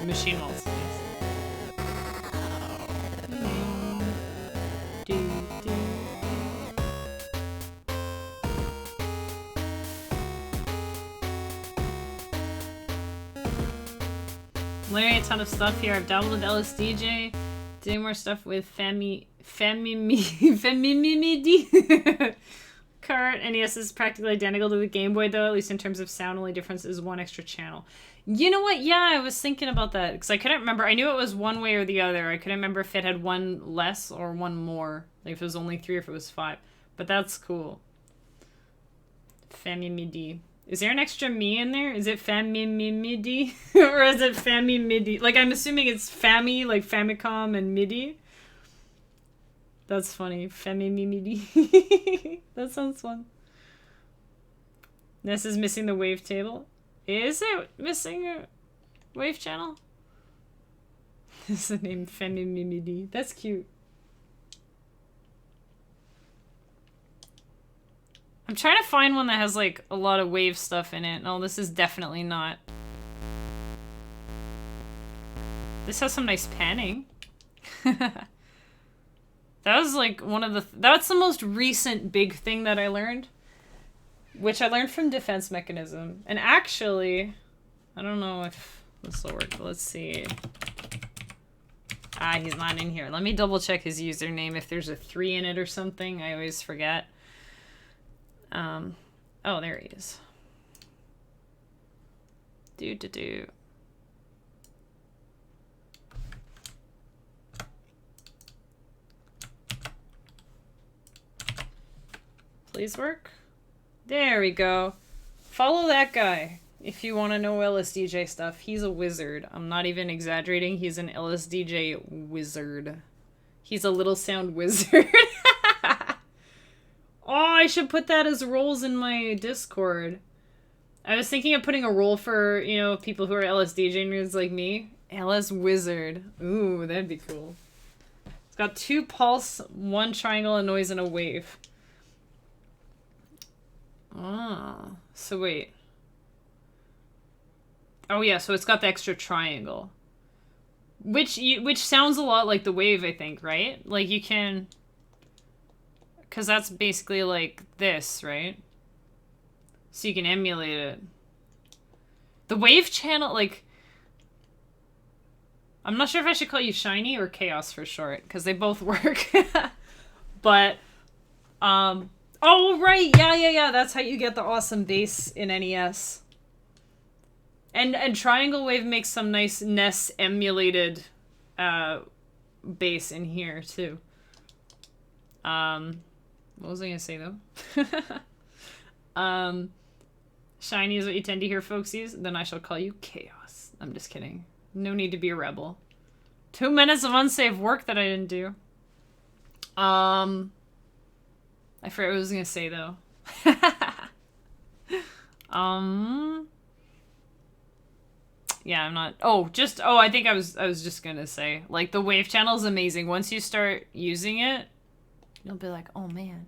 Machine waltz. learning a ton of stuff here. I've dabbled with LSDj, doing more stuff with Femimidi. Cart NES is practically identical to the Game Boy, though, at least in terms of sound. Only difference is one extra channel. You know what? Yeah, I was thinking about that, because I couldn't remember. I knew it was one way or the other. I couldn't remember if it had one less or one more. Like, if it was only 3 or if it was 5. But that's cool. Femimidi. Is there an extra me in there? Is it Femimidi? Or is it Femimidi? Like, I'm assuming it's Fami, like Famicom and MIDI. That's funny. Femimidi. That sounds fun. Ness is missing the wave table. Is it missing a wave channel? This is the name Femimidi. That's cute. I'm trying to find one that has like a lot of wave stuff in it. No, this is definitely not. This has some nice panning. That was like one of the... That's the most recent big thing that I learned. Which I learned from Defense Mechanism. And actually... I don't know if this will work. Let's see. Ah, he's not in here. Let me double check his username if there's a 3 in it or something. I always forget. Oh, there he is. Do. Please work. There we go. Follow that guy if you want to know LSDj stuff. He's a wizard. I'm not even exaggerating. He's an LSDj wizard. He's a little sound wizard. Oh, I should put that as roles in my Discord. I was thinking of putting a role for, you know, people who are LSDj nerds like me. LS wizard. Ooh, that'd be cool. It's got 2 pulse, 1 triangle, a noise, and a wave. Oh, so wait. Oh yeah, so it's got the extra triangle. Which sounds a lot like the wave, I think, right? Like you can... Because that's basically like this, right? So you can emulate it. The wave channel, like... I'm not sure if I should call you Shiny or Chaos for short, because they both work. But, oh, right! Yeah, that's how you get the awesome bass in NES. And Triangle Wave makes some nice NES emulated bass in here, too. What was I gonna say, though? Shiny is what you tend to hear folks use. Then I shall call you Chaos. I'm just kidding. No need to be a rebel. 2 minutes of unsafe work that I didn't do. I forgot what I was gonna say, though. Yeah, I'm not... I think I was just gonna say, like, the wave channel is amazing. Once you start using it, you'll be like, oh man.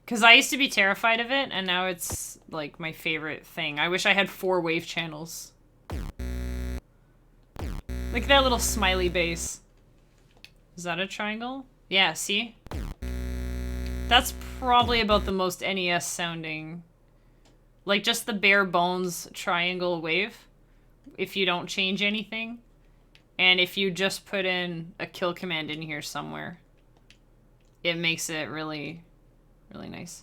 Because I used to be terrified of it, and now it's, like, my favorite thing. I wish I had 4 wave channels. Like that little smiley bass. Is that a triangle? Yeah, see? That's probably about the most NES sounding... Like, just the bare bones triangle wave. If you don't change anything. And if you just put in a kill command in here somewhere. It makes it really, really nice.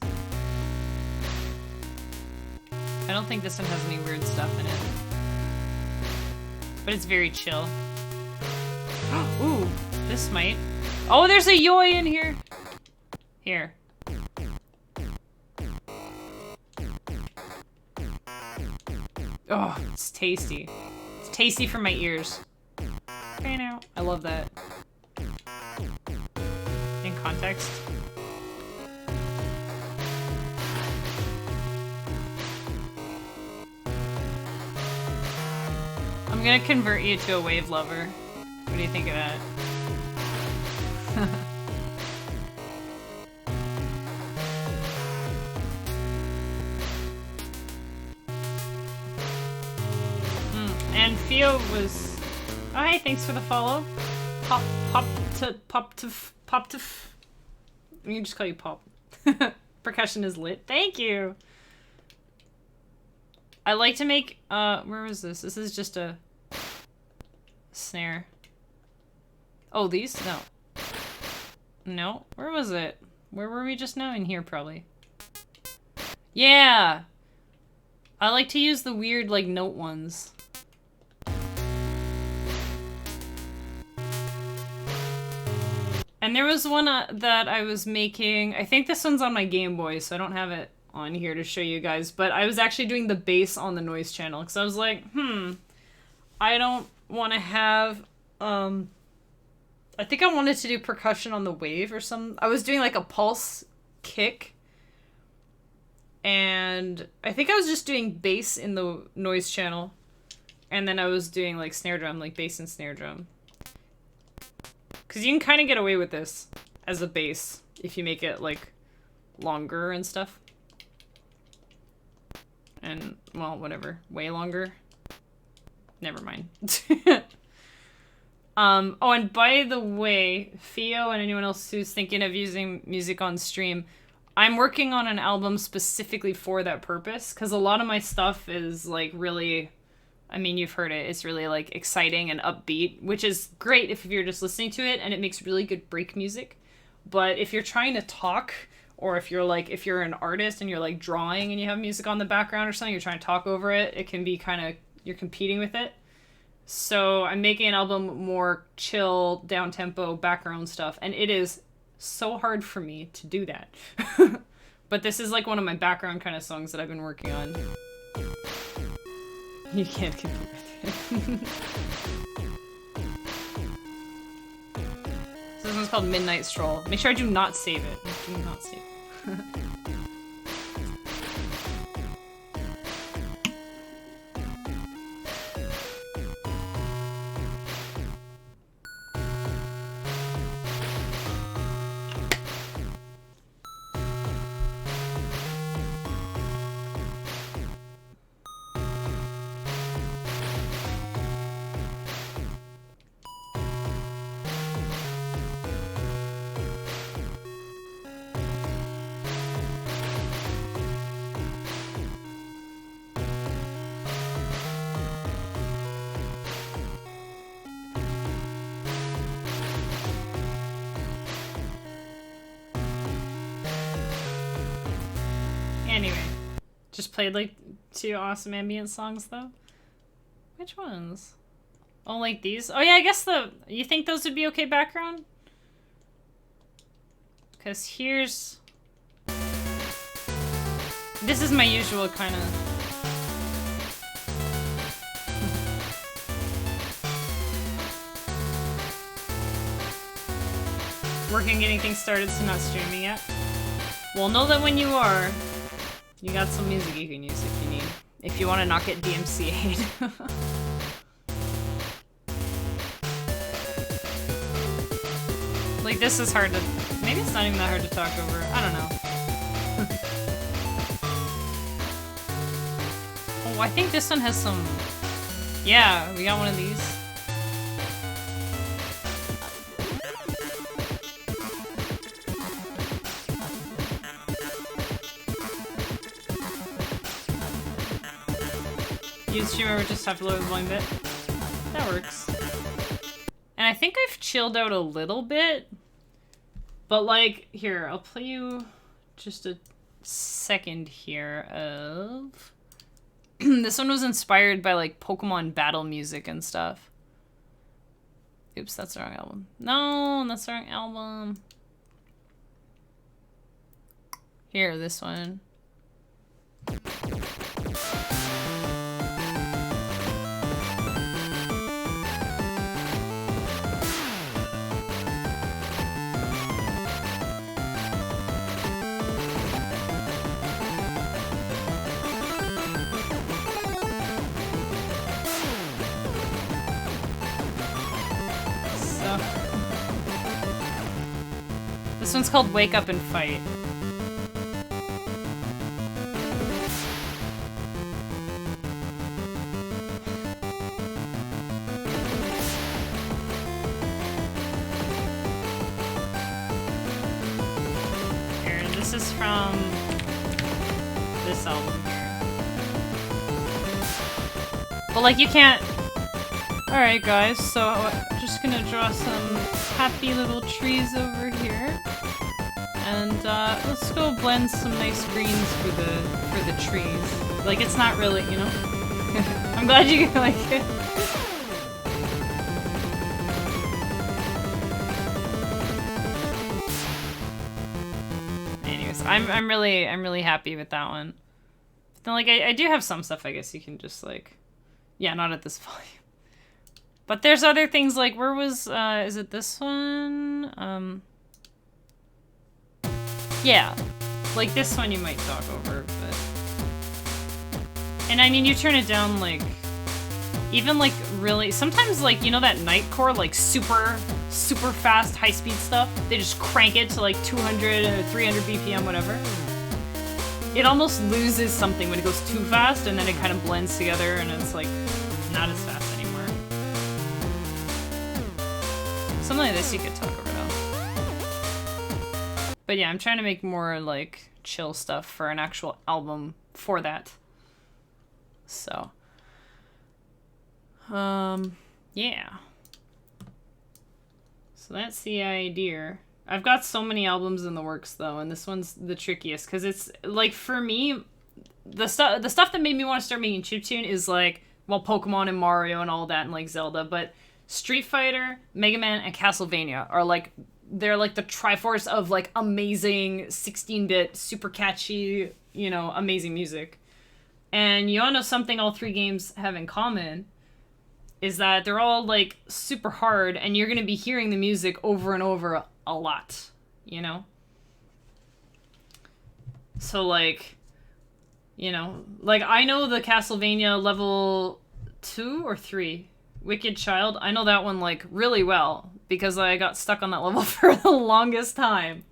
I don't think this one has any weird stuff in it. But it's very chill. Ooh, this might. Oh, there's a yoi in here. Here. Oh, it's tasty. It's tasty for my ears. Okay, now. I love that. In context. I'm gonna convert you to a wave lover. What do you think of that? And Theo was... Oh, hey, thanks for the follow. Pop to... We can just call you Pop. Percussion is lit. Thank you! I like to make... where is this? This is just a... snare. Oh, these? No. No. Where was it? Where were we just now? In here, probably. Yeah! I like to use the weird, like, note ones. And there was one that I was making. I think this one's on my Game Boy, so I don't have it on here to show you guys. But I was actually doing the bass on the noise channel. Because I was like, I don't want to have... I think I wanted to do percussion on the wave or some... I was doing like a pulse kick. And I think I was just doing bass in the noise channel. And then I was doing like snare drum, like bass and snare drum. Because you can kind of get away with this as a bass if you make it like longer and stuff. And, well, whatever. Way longer. Never mind. Oh, and by the way, Theo and anyone else who's thinking of using music on stream, I'm working on an album specifically for that purpose, because a lot of my stuff is, like, really, I mean, you've heard it, it's really, like, exciting and upbeat, which is great if you're just listening to it, and it makes really good break music. But if you're trying to talk, or if you're, like, if you're an artist and you're, like, drawing and you have music on the background or something, you're trying to talk over it, it can be kind of, you're competing with it. So I'm making an album more chill, down-tempo, background stuff, and it is so hard for me to do that. But this is like one of my background kind of songs that I've been working on. You can't compete with it. So this one's called Midnight Stroll. Make sure I do not save it. Do not save it. Anyway, just played like 2 awesome ambient songs though. Which ones? Oh, like these? Oh yeah, I guess you think those would be okay background? Because here's... This is my usual kind of... Working on getting things started, so not streaming yet. Well, know that when you are, you got some music you can use if you need. If you want to not get DMCA'd. Like, this is hard to... Maybe it's not even that hard to talk over. I don't know. Oh, I think this one has some... Yeah, we got one of these. Streamer would just have to lower the volume a bit. That works. And I think I've chilled out a little bit. But like, here, I'll play you just a second here of... This one was inspired by like Pokemon battle music and stuff. Oops, that's the wrong album. No, that's the wrong album. Here, this one. This one's called Wake Up and Fight. Here, this is from this album here. But like, you can't... Alright guys, so just gonna draw some happy little trees over here. And let's go blend some nice greens for the trees. Like, it's not really, you know? I'm glad you like it. Anyways, I'm really happy with that one. But then, like, I do have some stuff I guess you can just like, yeah, not at this volume. But there's other things like, where was is it this one? Yeah, like this one you might talk over, but... And I mean, you turn it down, like, even like really, sometimes like, you know that Nightcore, like super fast, high-speed stuff? They just crank it to like 200 or 300 BPM, whatever. It almost loses something when it goes too fast, and then it kind of blends together, and it's like, not as fast anymore. Something like this you could talk over though. But yeah, I'm trying to make more, like, chill stuff for an actual album for that. So. Yeah. So that's the idea. I've got so many albums in the works, though, and this one's the trickiest, because it's, like, for me, the stuff that made me want to start making chiptune is, like, well, Pokemon and Mario and all that, and, like, Zelda, but Street Fighter, Mega Man, and Castlevania are, like... They're like the Triforce of like amazing 16-bit, super catchy, you know, amazing music. And you all know something all three games have in common is that they're all like super hard, and you're going to be hearing the music over and over a lot, you know? So like, you know, like I know the Castlevania level 2 or 3, Wicked Child. I know that one like really well, because I got stuck on that level for the longest time,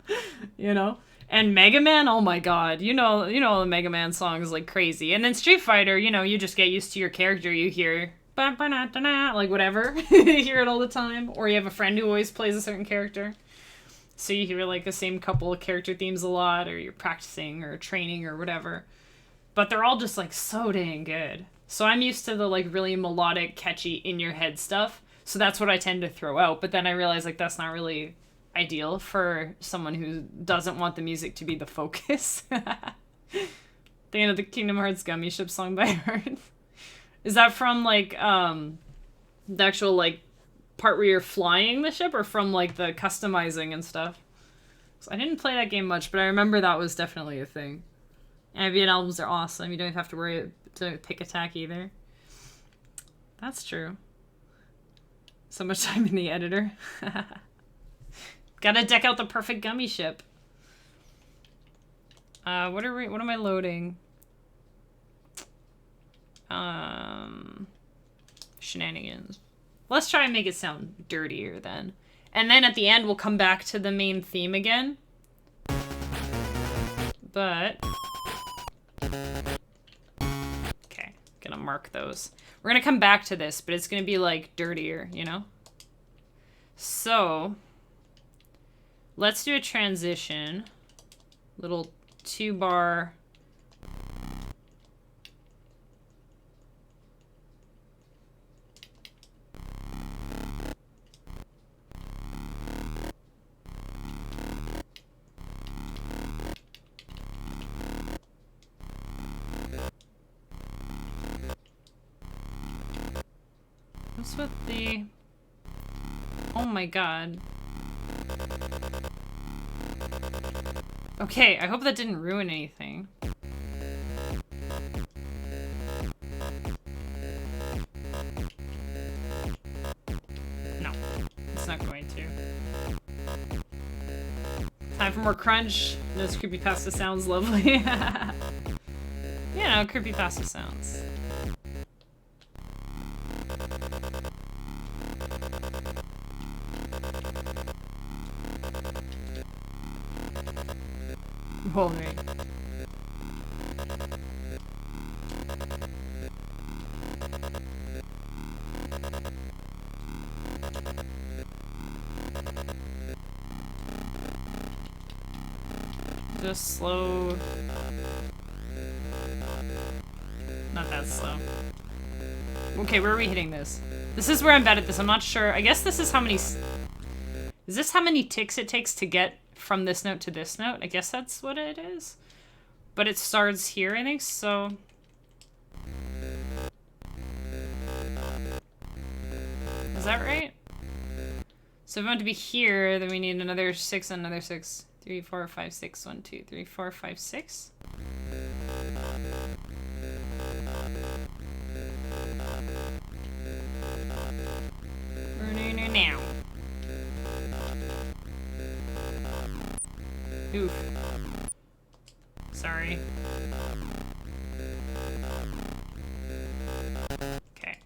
you know? And Mega Man, oh my god, you know the Mega Man song is like crazy. And then Street Fighter, you know, you just get used to your character, you hear, like whatever, you hear it all the time. Or you have a friend who always plays a certain character. So you hear like the same couple of character themes a lot, or you're practicing or training or whatever. But they're all just like so dang good. So I'm used to the like really melodic, catchy, in your head stuff. So that's what I tend to throw out. But then I realize, like, that's not really ideal for someone who doesn't want the music to be the focus. The end of the Kingdom Hearts Gummy Ship song by heart. Is that from, like, the actual, like, part where you're flying the ship, or from, like, the customizing and stuff? So I didn't play that game much, but I remember that was definitely a thing. Ambient albums are awesome. You don't have to worry to pick attack either. That's true. So much time in the editor. Gotta deck out the perfect gummy ship. What am I loading? Shenanigans. Let's try and make it sound dirtier then. And then at the end we'll come back to the main theme again. But okay, gonna mark those. We're gonna come back to this, but it's gonna be like dirtier, you know? So let's do a transition. Little 2-bar. What's with the... Oh my god. Okay, I hope that didn't ruin anything. No, it's not going to. Time for more crunch. Those creepypasta sounds lovely. Yeah, no, creepypasta sounds. Well, right. Just slow. Not that slow. Okay, where are we hitting this? This is where I'm bad at this. I'm not sure. I guess this is how many... Is this how many ticks it takes to get from this note to this note? I guess that's what it is. But it starts here, I think, so... Is that right? So if we want to be here, then we need another 6 and another 6. 3, 4, 5, 6. 1, 2, 3, 4, 5, 6. Now. Oof. Sorry. Okay.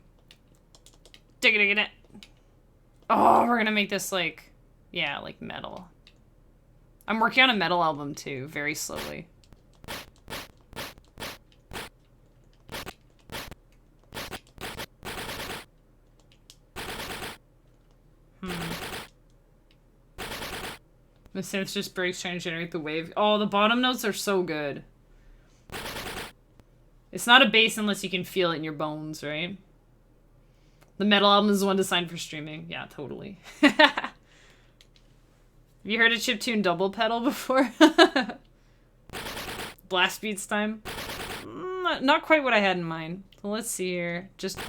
Dig it. Oh, we're gonna make this like, yeah, like metal. I'm working on a metal album too, very slowly. The synth just breaks trying to generate the wave. Oh, the bottom notes are so good. It's not a bass unless you can feel it in your bones, right? The metal album is the one designed for streaming. Yeah, totally. Have you heard a chiptune double pedal before? Blast beats time? Not quite what I had in mind. So let's see here. Just...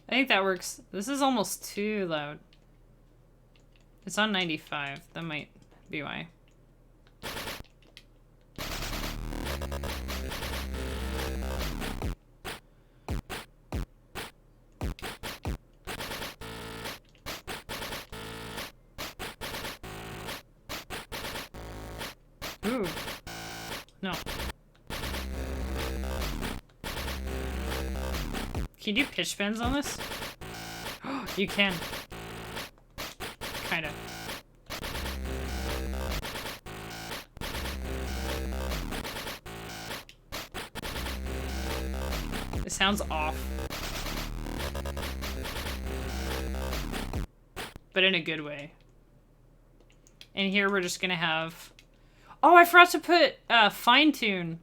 I think that works. This is almost too loud. It's on 95. That might be why. Ooh. No. Can you do pitch bends on this? You can. Kinda. It sounds off. But in a good way. And here we're just gonna have... Oh, I forgot to put fine tune.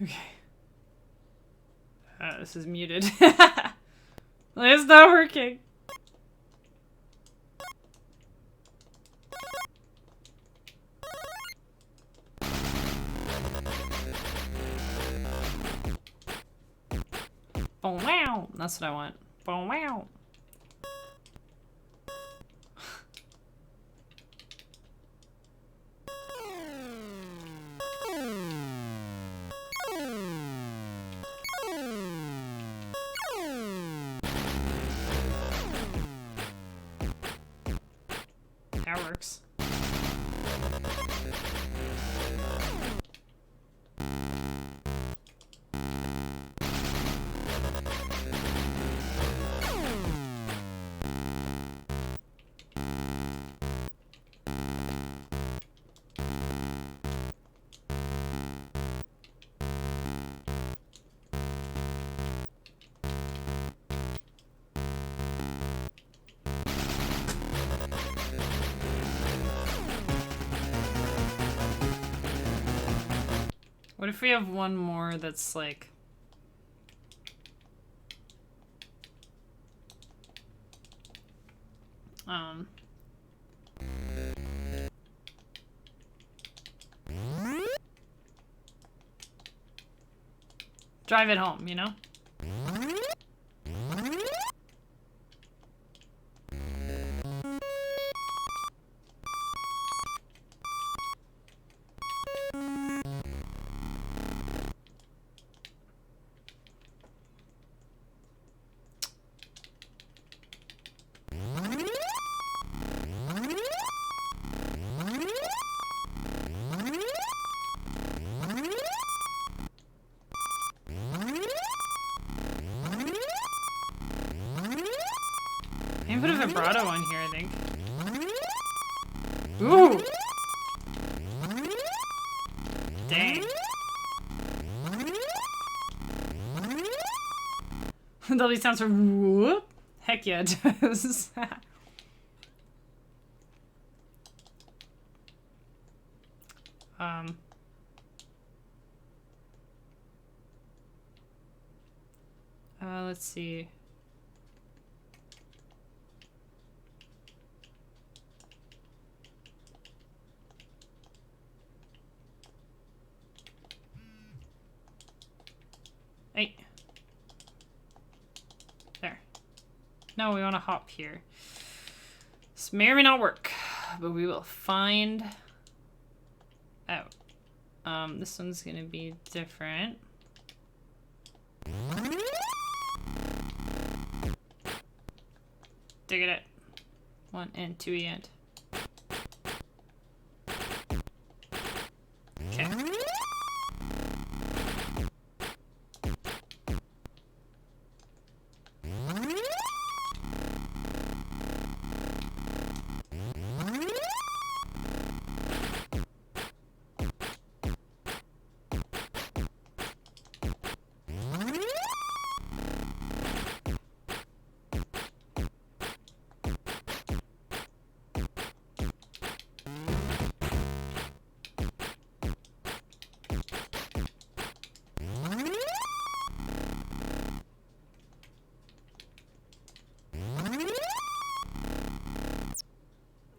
Okay. This is muted. It's not working. Oh wow! That's what I want. Oh wow! That works. What if we have one more that's like... drive it home, you know? Maybe put a vibrato on here, I think. Ooh! Dang. Lovely sounds from whoop. Heck yeah, it does. Let's see. Hey. There. No, we want to hop here. This may or may not work, but we will find out. This one's gonna be different. Dig it. 1 and 2 and. Okay.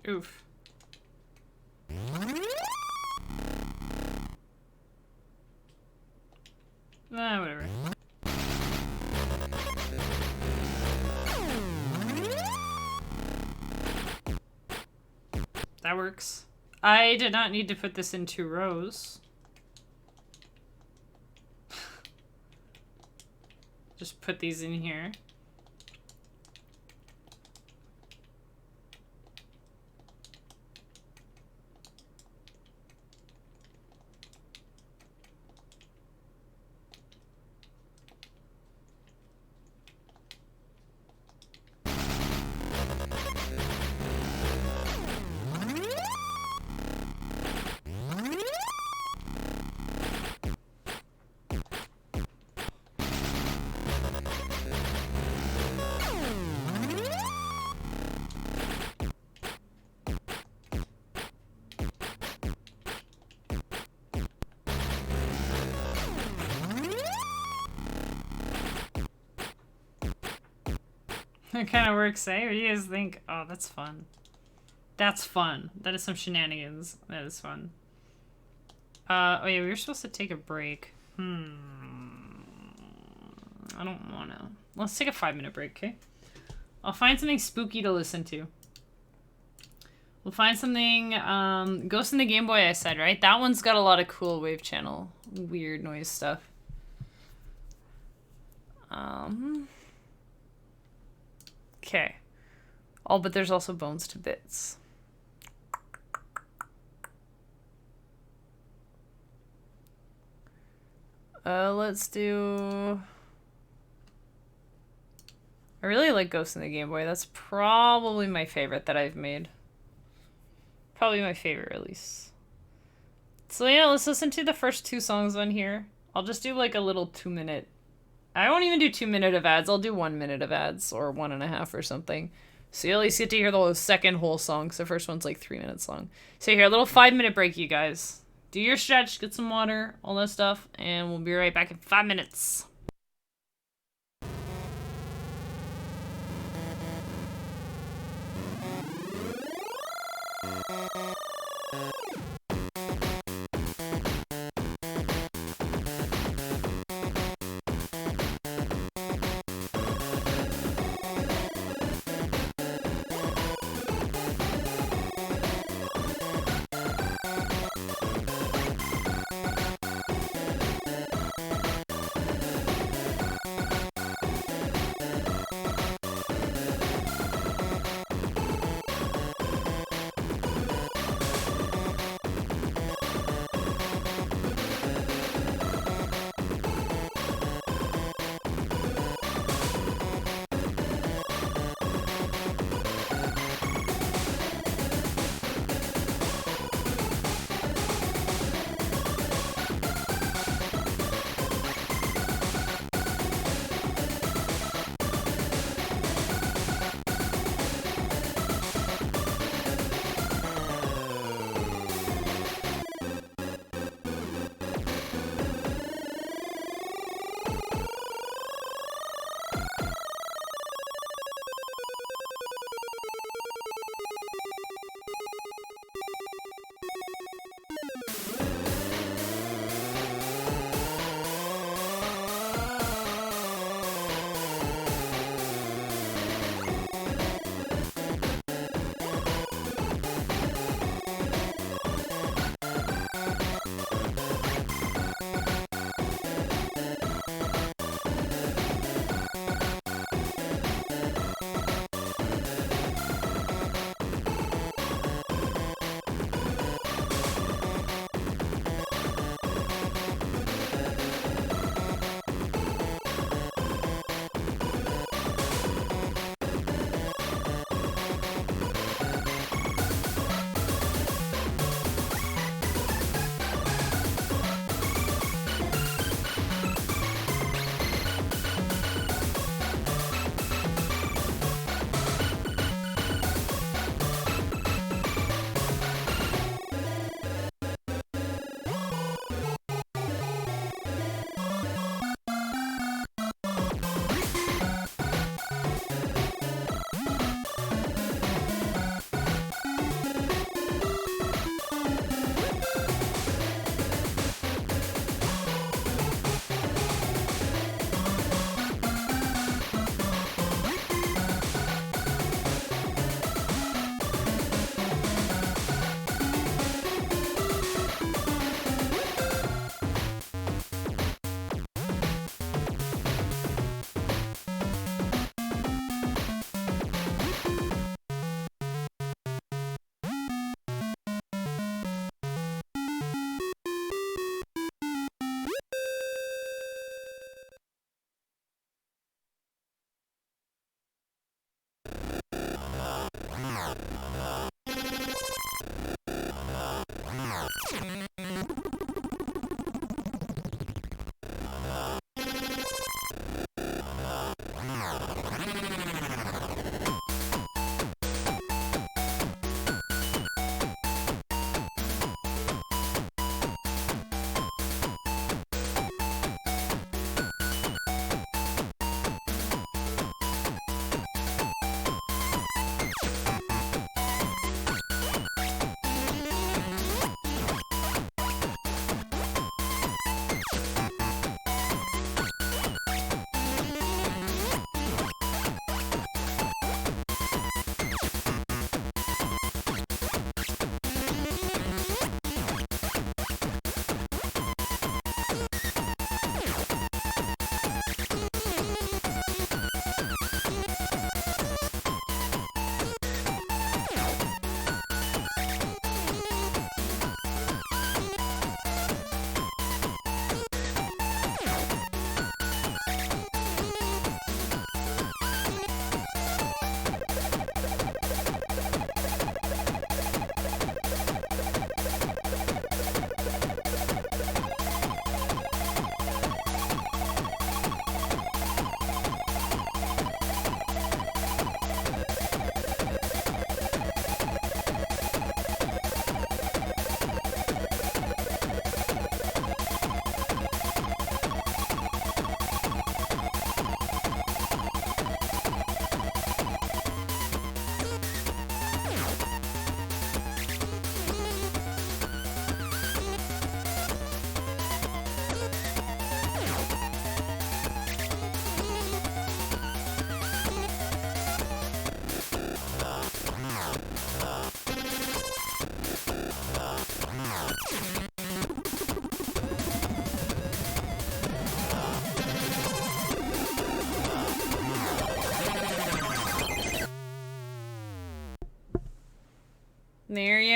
Oof. Whatever. That works. I did not need to put this in 2 rows. Just put these in here. It kind of works, eh? What do you guys think? Oh, that's fun. That's fun. That is some shenanigans. That is fun. Oh yeah, we were supposed to take a break. I don't wanna. Let's take a 5-minute break, okay? I'll find something spooky to listen to. We'll find something, Ghost in the Game Boy I said, right? That one's got a lot of cool wave channel, weird noise stuff. Okay. Oh, but there's also Bones to Bits. Let's do... I really like Ghost in the Game Boy. That's probably my favorite that I've made. Probably my favorite, at least. So yeah, let's listen to the first 2 songs on here. I'll just do like a little 2-minute... I won't even do 2 minute of ads. I'll do 1 minute of ads or 1.5 or something. So you at least get to hear the second whole song. So the first one's like 3 minutes long. So here, a little 5-minute break, you guys. Do your stretch, get some water, all that stuff, and we'll be right back in 5 minutes.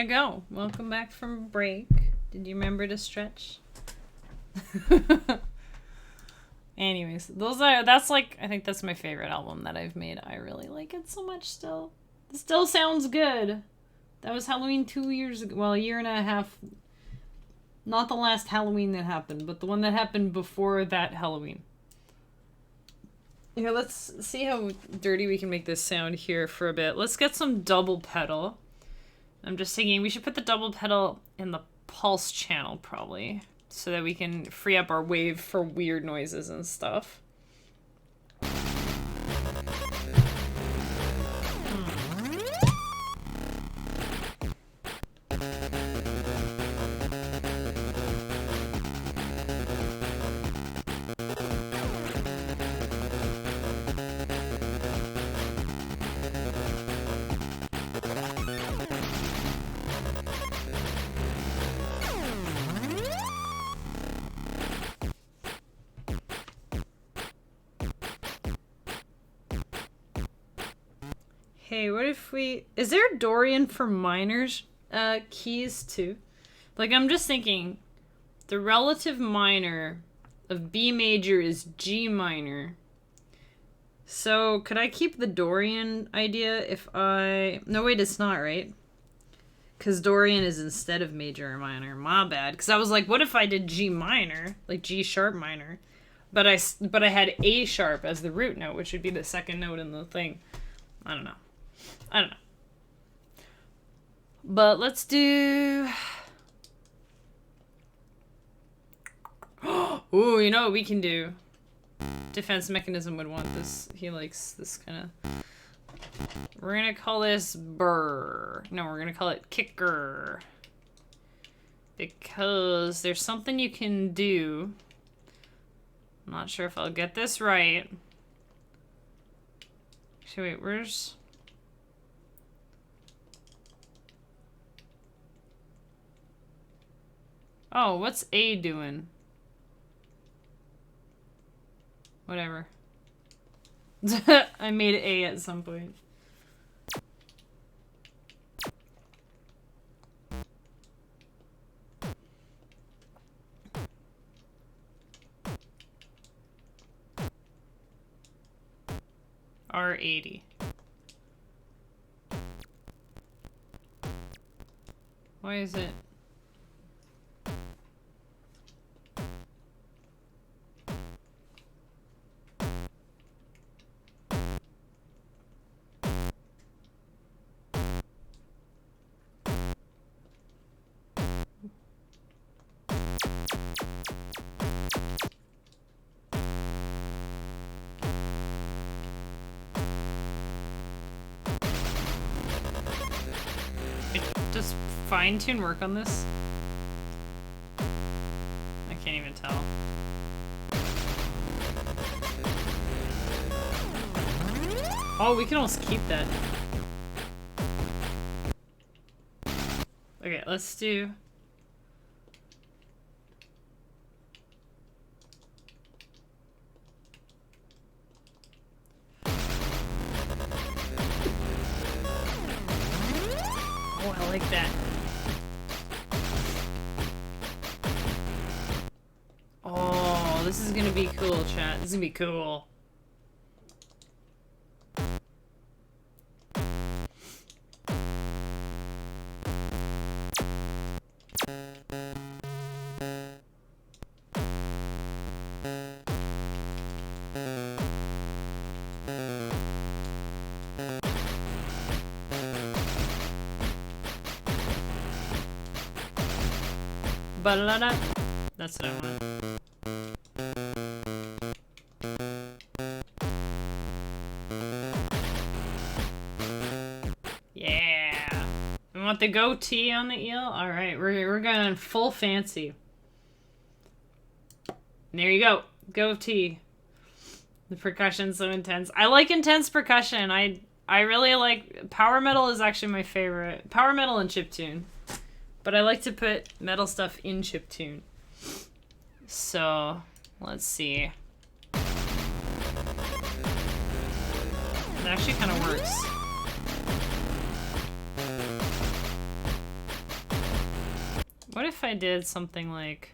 you go. Welcome back from break. Did you remember to stretch? Anyways, that's like, I think that's my favorite album that I've made. I really like it so much still. It still sounds good. That was Halloween 2 years ago. Well, a year and a half. Not the last Halloween that happened, but the one that happened before that Halloween. Here, let's see how dirty we can make this sound here for a bit. Let's get some double pedal. I'm just thinking we should put the double pedal in the pulse channel probably, so that we can free up our wave for weird noises and stuff. Hey, what if we... Is there a Dorian for minors keys too? Like, I'm just thinking, the relative minor of B major is G minor. So, could I keep the Dorian idea if I... No, wait, it's not, right? Because Dorian is instead of major or minor. My bad. Because I was like, what if I did G minor? Like G sharp minor. But I had A sharp as the root note, which would be the second note in the thing. I don't know. But let's do... Ooh, you know what we can do? Defense Mechanism would want this. He likes this kind of... We're gonna call this burr. No, we're gonna call it kicker. Because there's something you can do. I'm not sure if I'll get this right. Actually, wait, where's... Oh, what's A doing? Whatever. I made A at some point. R80. Why is it? Does fine-tune work on this? I can't even tell. Oh, we can almost keep that. Okay, let's do... Oh, I like that. Oh, this is gonna be cool, chat. This is gonna be cool. Ba-da-da-da. That's what I want. Yeah. We want the goatee on the eel? Alright, we're going full fancy. There you go. Goatee. The percussion's so intense. I like intense percussion. I really like... Power metal is actually my favorite. Power metal and chiptune. But I like to put metal stuff in chiptune. So, let's see. It actually kind of works. What if I did something like...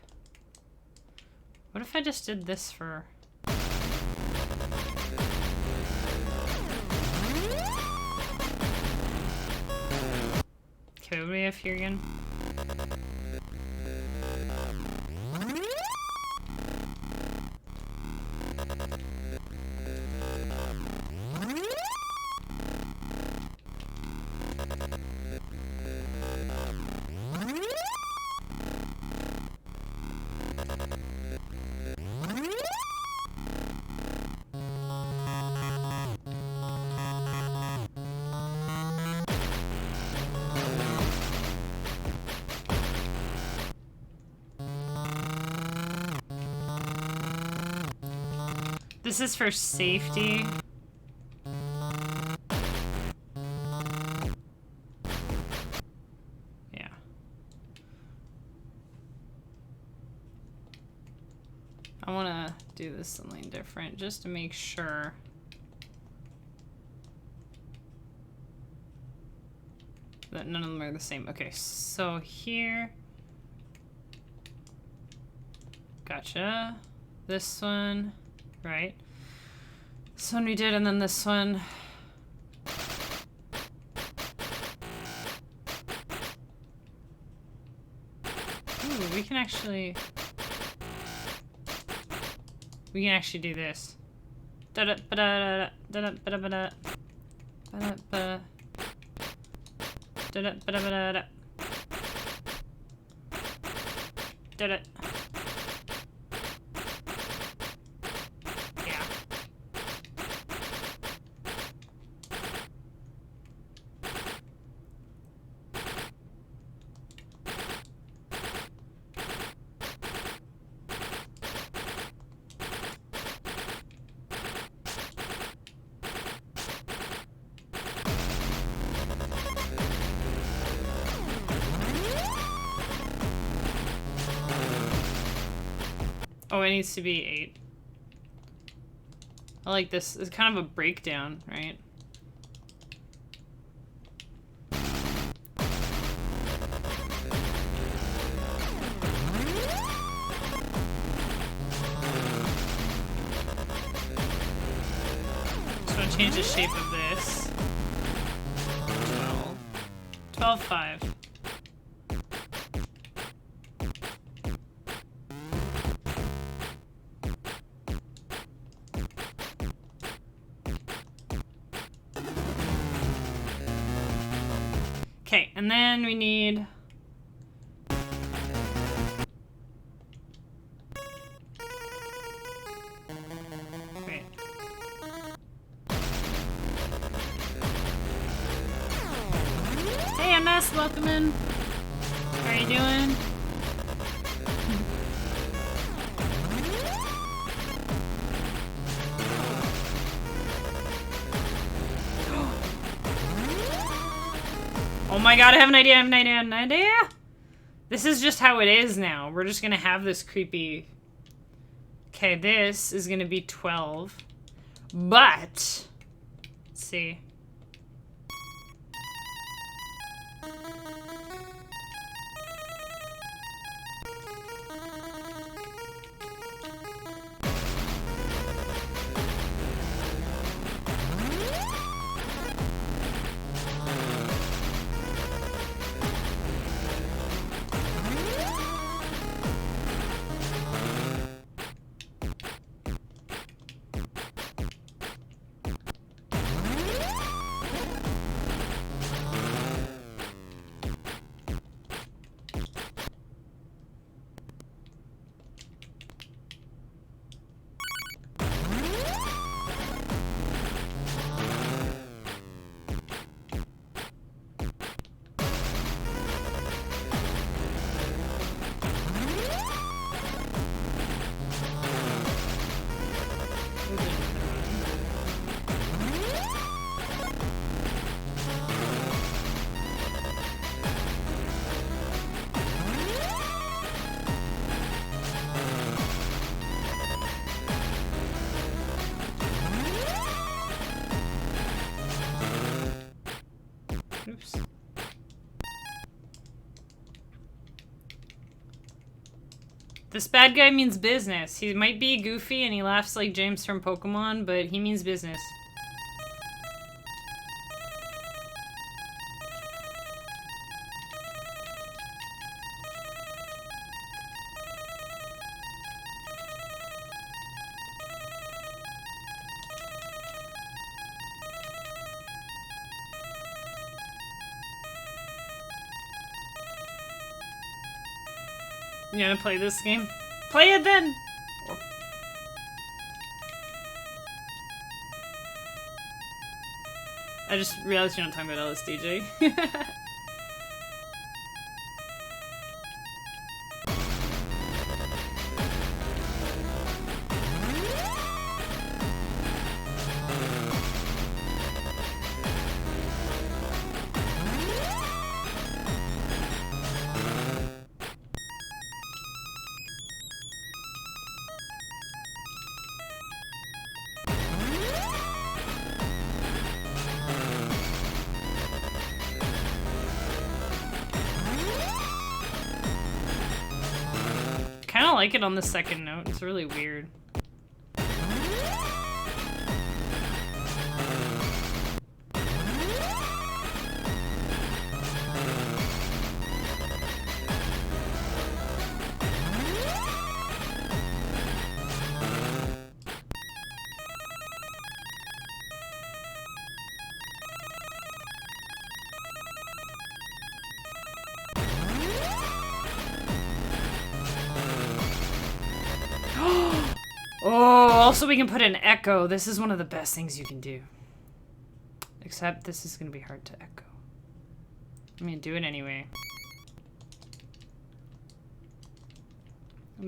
What if I just did this for... Okay, what do we have here again? This is for safety. Yeah. I want to do this something different just to make sure. That none of them are the same. Okay, so here. Gotcha. This one. Right. This one we did, and then this one. Ooh, we can actually do this. Da da ba da da da da ba da ba da da da ba da da da da. Oh, it needs to be 8. I like this. It's kind of a breakdown, right? So I'm gonna change the shape of this. 12. 12, 5. Okay, and then we need... Wait. Hey, MS, welcome in. How are you doing? Oh my god, I have an idea, I have an idea! This is just how it is now. We're just gonna have this creepy... Okay, this is gonna be 12. But... Let's see. This bad guy means business. He might be goofy and he laughs like James from Pokemon, but he means business. You gonna play this game? Play it then! I just realized you're not talking about LSDj. I don't like it on the second note. It's really weird. Oh, also we can put an echo. This is one of the best things you can do. Except this is going to be hard to echo. I'm going to do it anyway.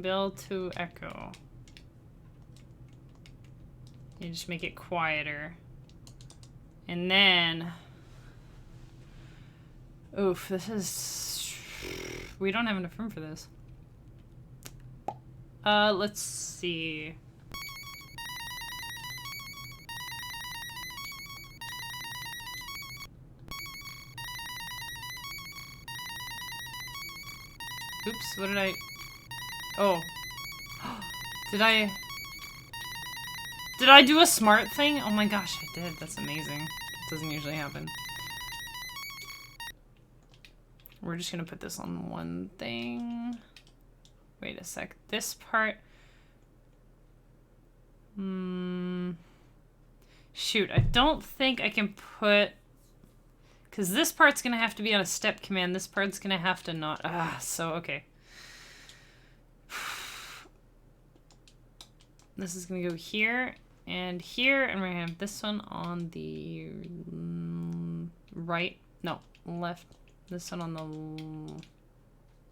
Build to echo. You just make it quieter. And then... Oof, this is... We don't have enough room for this. Let's see. Oops, what did I... Oh. Did I do a smart thing? Oh my gosh, I did. That's amazing. It doesn't usually happen. We're just gonna put this on one thing. Wait a sec. This part... Shoot, I don't think I can put... Because this part's going to have to be on a step command. This part's going to have to not... so, okay. This is going to go here and here. And we're going to have this one on the right. No, left. This one on the...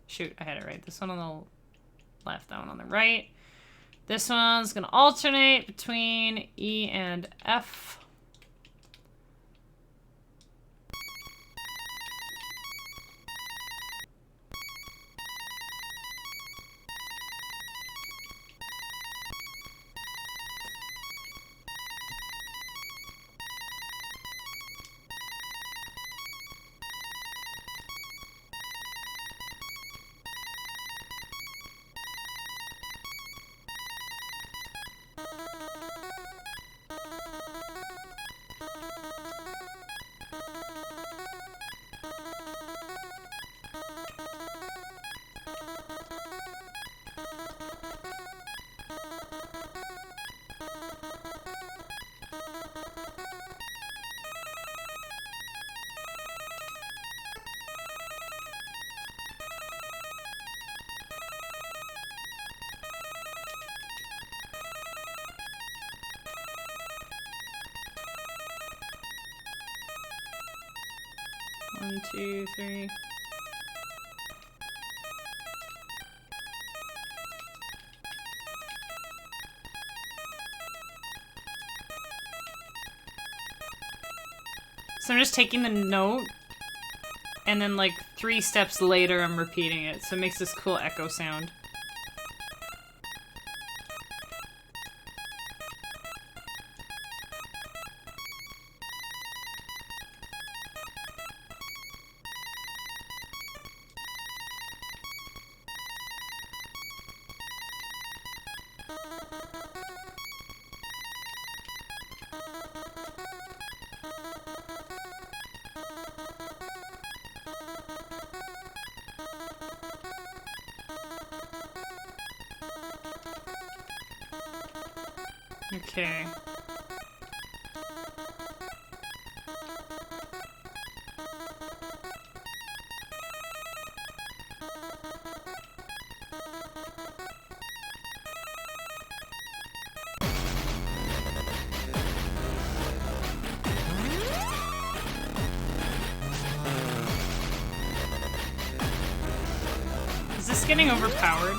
Shoot, I had it right. This one on the left, that one on the right. This one's going to alternate between E and F. One, two, three. So I'm just taking the note, and then like 3 steps later I'm repeating it, so it makes this cool echo sound. Okay. Is this getting overpowered?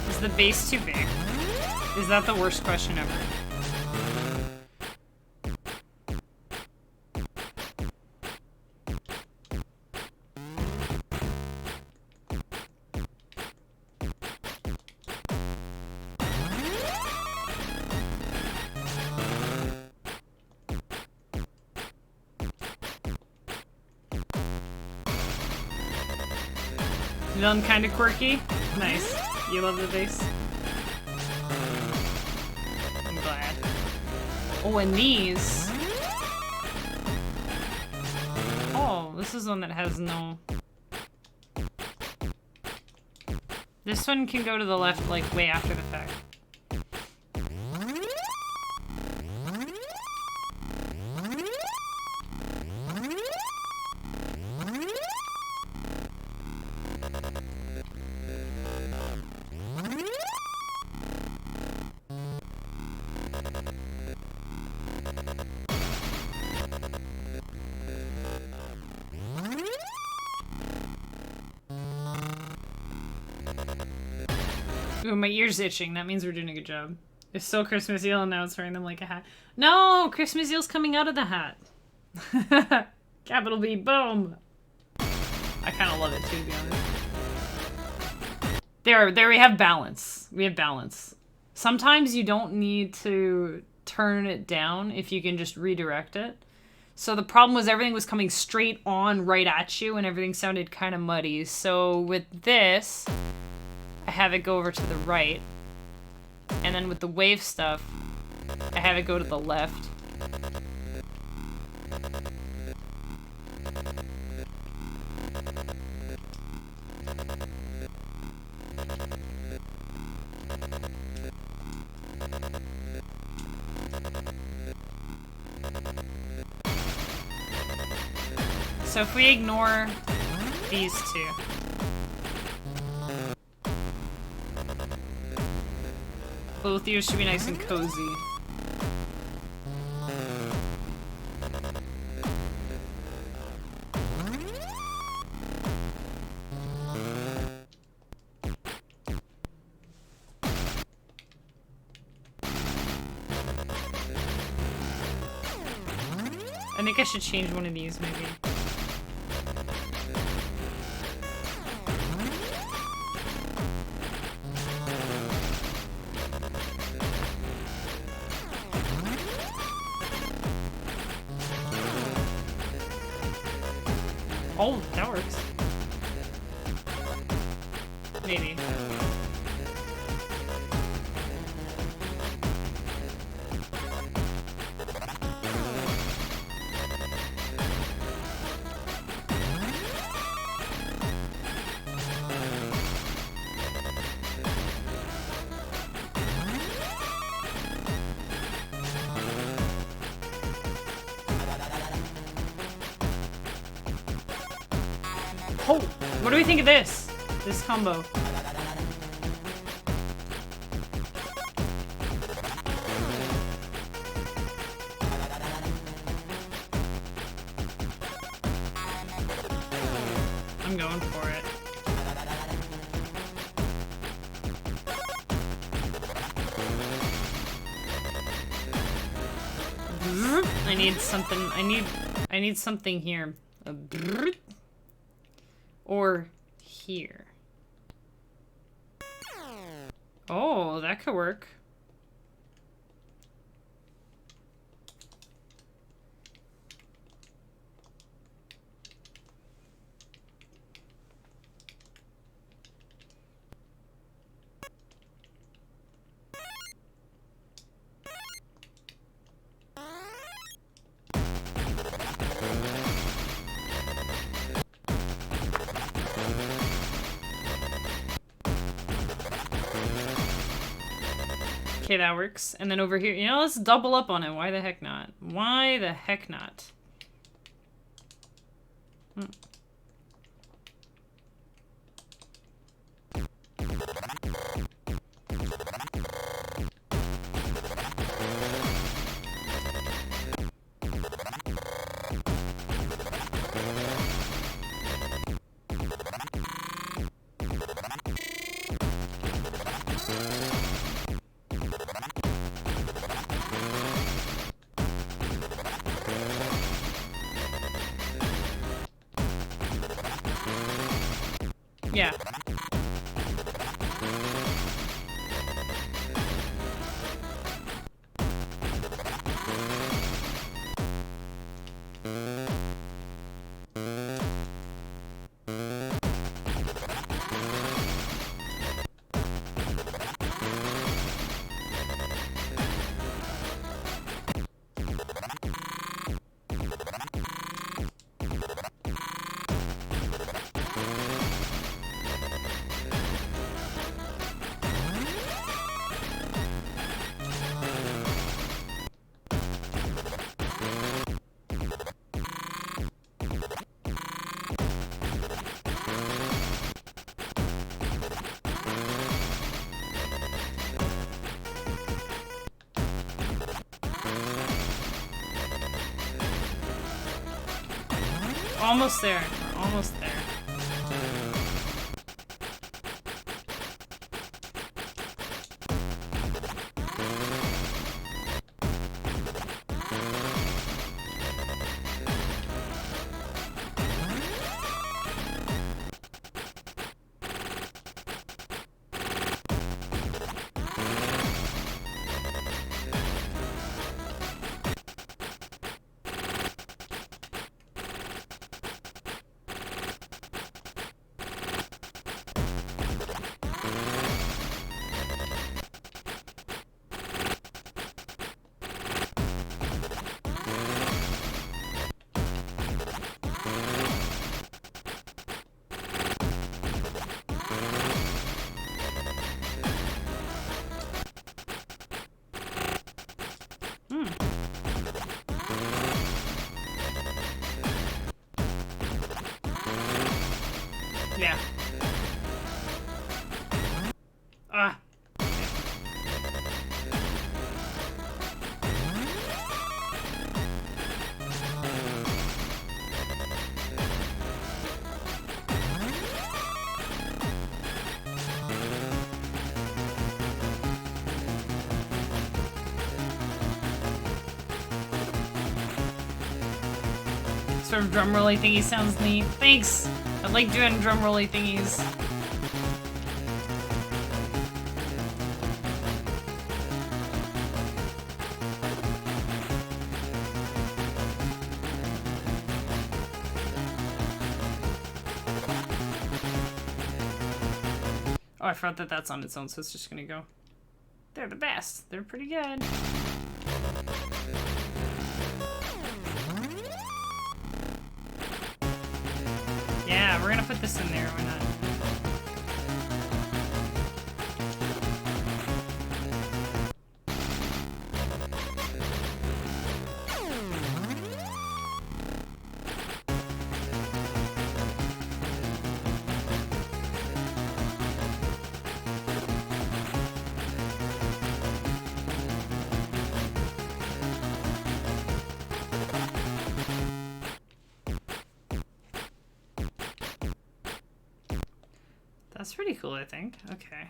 Is the base too big? Is that the worst question ever? Feeling kind of quirky? Nice. You love the bass? I'm glad. Oh, and these. Oh, this is one that has no... This one can go to the left, like, way after the fact. Ooh, my ear's itching. That means we're doing a good job. It's still Christmas eel and now it's wearing them like a hat. No! Christmas eel's coming out of the hat. Capital B, boom! I kind of love it too, to be honest. There we have balance. We have balance. Sometimes you don't need to turn it down if you can just redirect it. So the problem was everything was coming straight on right at you and everything sounded kind of muddy. So with this, I have it go over to the right. And then with the wave stuff, I have it go to the left. So if we ignore these two. Both ears should be nice and cozy. I think I should change one of these, maybe. Oh, that works. Maybe. Oh, what do we think of this? This combo. I'm going for it. I need something. I need something here. Or here. Oh, that could work. Okay, that works. And then over here, you know, let's double up on it. Why the heck not? Why the heck not? Yeah. Almost there. We're almost there. Yeah. Ah. Sort of drum rolly thingy sounds neat. Thanks! I like doing drum rolly thingies. Oh, I forgot that that's on its own, so it's just gonna go. They're the best. They're pretty good. Yeah, we're gonna put this in there. Why not? That's pretty cool, I think. Okay.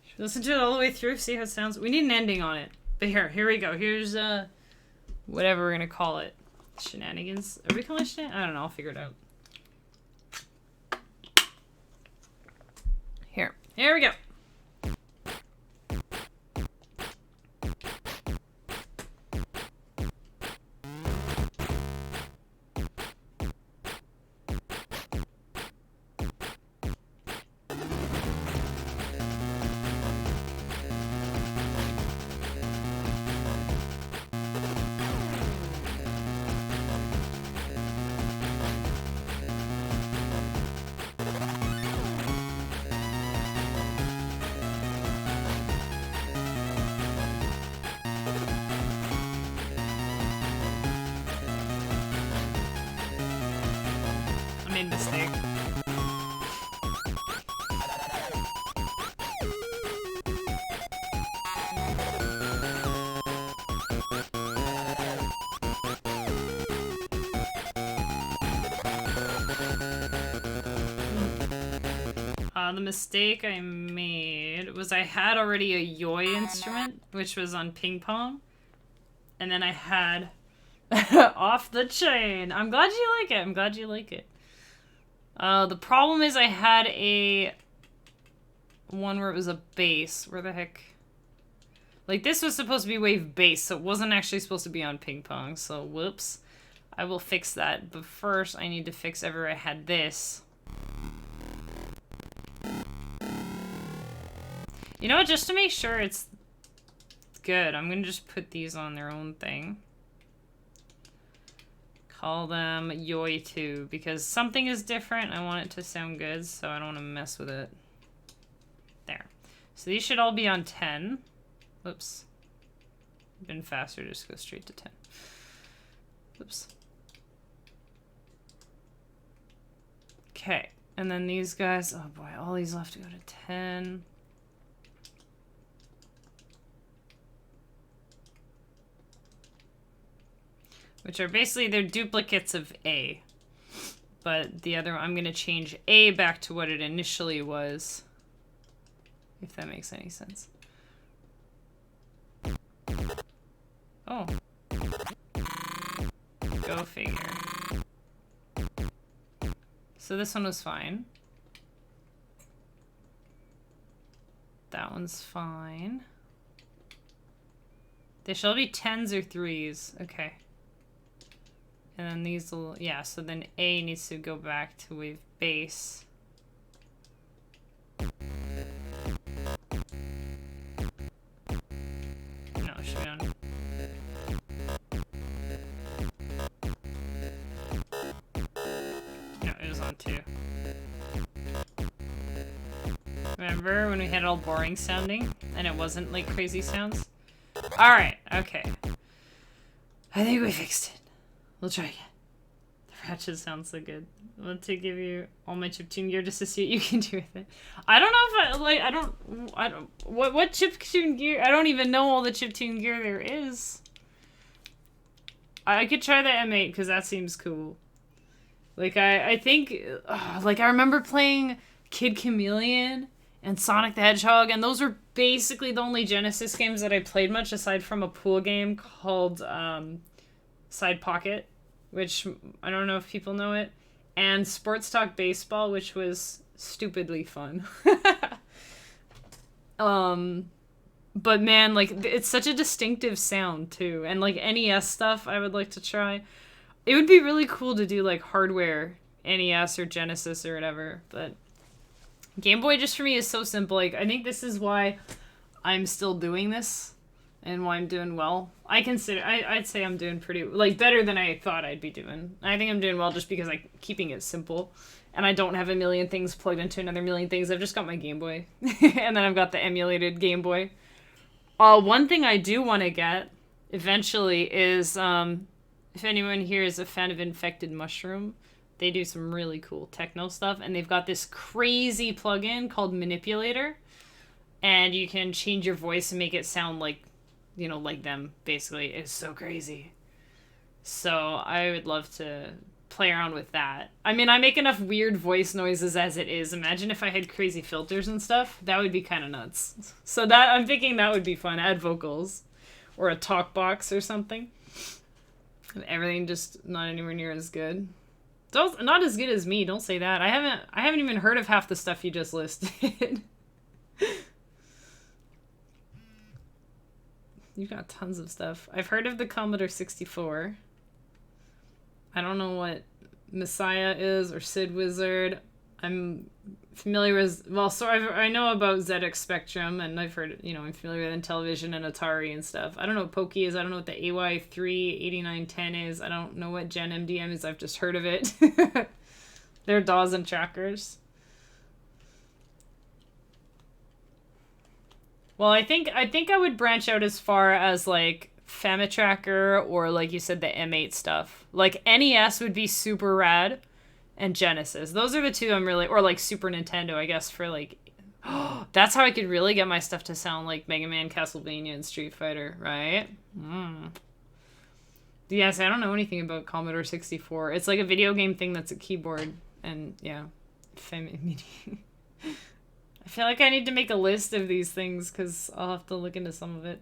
Should we listen to it all the way through, see how it sounds? We need an ending on it. But here we go. Here's, whatever we're gonna call it. Shenanigans. Are we calling it shenanigans? I don't know, I'll figure it out. Here we go. The mistake I made was I had already a yoi instrument, which was on ping pong. And then I had off the chain. I'm glad you like it. I'm glad you like it. The problem is I had a one where it was a bass. Where the heck? Like, this was supposed to be wave bass, so it wasn't actually supposed to be on ping pong. So, whoops. I will fix that. But first, I need to fix everywhere I had this. You know what? Just to make sure it's good, I'm going to just put these on their own thing. Call them Yoi 2, because something is different. I want it to sound good, so I don't want to mess with it. There. So these should all be on 10. Whoops. Been faster, just go straight to 10. Whoops. Okay. And then these guys, oh boy, all these will have to go to 10. Which are basically, they're duplicates of A. But the other one, I'm going to change A back to what it initially was. If that makes any sense. Oh. Go figure. So this one was fine. That one's fine. They shall be 10s or 3s. Okay. And then these will, yeah, so then A needs to go back to wave bass. No, it should be on. No, it was on 2. Remember when we had it all boring sounding and it wasn't like crazy sounds? Alright, okay. I think we fixed it. We'll try again. The ratchet sounds so good. I want to give you all my chiptune gear just to see what you can do with it. I don't know if I don't what chiptune gear, I don't even know all the chiptune gear there is. I could try the M8 because that seems cool. Like I think, like I remember playing Kid Chameleon and Sonic the Hedgehog, and those were basically the only Genesis games that I played much aside from a pool game called Side Pocket, which I don't know if people know it, and Sports Talk Baseball, which was stupidly fun. But man, like, it's such a distinctive sound too, and like NES stuff I would like to try. It would be really cool to do like hardware NES or Genesis or whatever, but Game Boy just for me is so simple. Like, I think this is why I'm still doing this. And why I'm doing well. I'd say I'm doing pretty, like, better than I thought I'd be doing. I think I'm doing well just because I'm keeping it simple. And I don't have a million things plugged into another million things. I've just got my Game Boy. And then I've got the emulated Game Boy. One thing I do want to get, eventually, is, if anyone here is a fan of Infected Mushroom, they do some really cool techno stuff. And they've got this crazy plugin called Manipulator. And you can change your voice and make it sound like, you know, like them, basically. It's so crazy. So I would love to play around with that. I mean, I make enough weird voice noises as it is. Imagine if I had crazy filters and stuff. That would be kind of nuts. So that, I'm thinking that would be fun. Add vocals. Or a talk box or something. And everything just not anywhere near as good. Not as good as me, don't say that. I haven't even heard of half the stuff you just listed. You've got tons of stuff. I've heard of the Commodore 64. I don't know what Messiah is or Sid Wizard. I'm familiar with, well, so I know about ZX Spectrum, and I've heard, you know, I'm familiar with Intellivision and Atari and stuff. I don't know what Pokey is. I don't know what the AY38910 is. I don't know what Gen MDM is. I've just heard of it. They're DAWs and trackers. Well, I think I would branch out as far as, like, Famitracker or, like you said, the M8 stuff. Like, NES would be super rad, and Genesis. Those are the two I'm really... Or, like, Super Nintendo, I guess, for, like... That's how I could really get my stuff to sound like Mega Man, Castlevania, and Street Fighter, right? Yes, I don't know anything about Commodore 64. It's like a video game thing that's a keyboard, and, yeah. I feel like I need to make a list of these things because I'll have to look into some of it.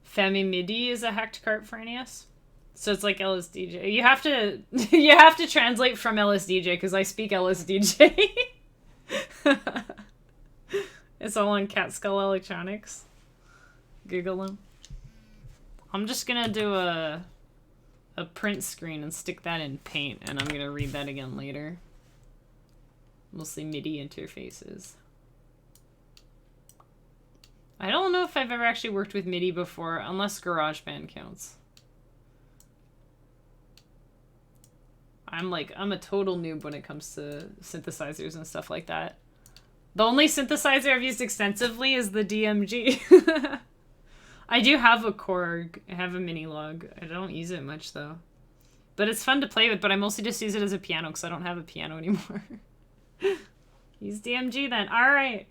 Femi MIDI is a hacked cart for NES. So it's like LSDj. You have to you have to translate from LSDj because I speak LSDj. It's all on Cat Skull Electronics. Google them. I'm just gonna do a print screen and stick that in Paint, and I'm gonna read that again later. Mostly MIDI interfaces. I don't know if I've ever actually worked with MIDI before, unless GarageBand counts. I'm a total noob when it comes to synthesizers and stuff like that. The only synthesizer I've used extensively is the DMG. I do have a Korg. I have a Mini-Log. I don't use it much, though. But it's fun to play with, but I mostly just use it as a piano because I don't have a piano anymore. Use DMG then. Alright.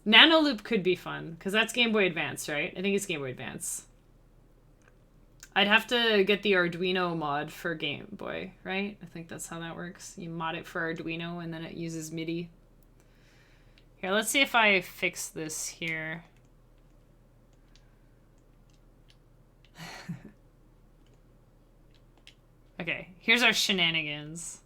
Nano Loop could be fun, because that's Game Boy Advance, right? I think it's Game Boy Advance. I'd have to get the Arduino mod for Game Boy, right? I think that's how that works. You mod it for Arduino, and then it uses MIDI. Here, let's see if I fix this here. Okay, here's our shenanigans.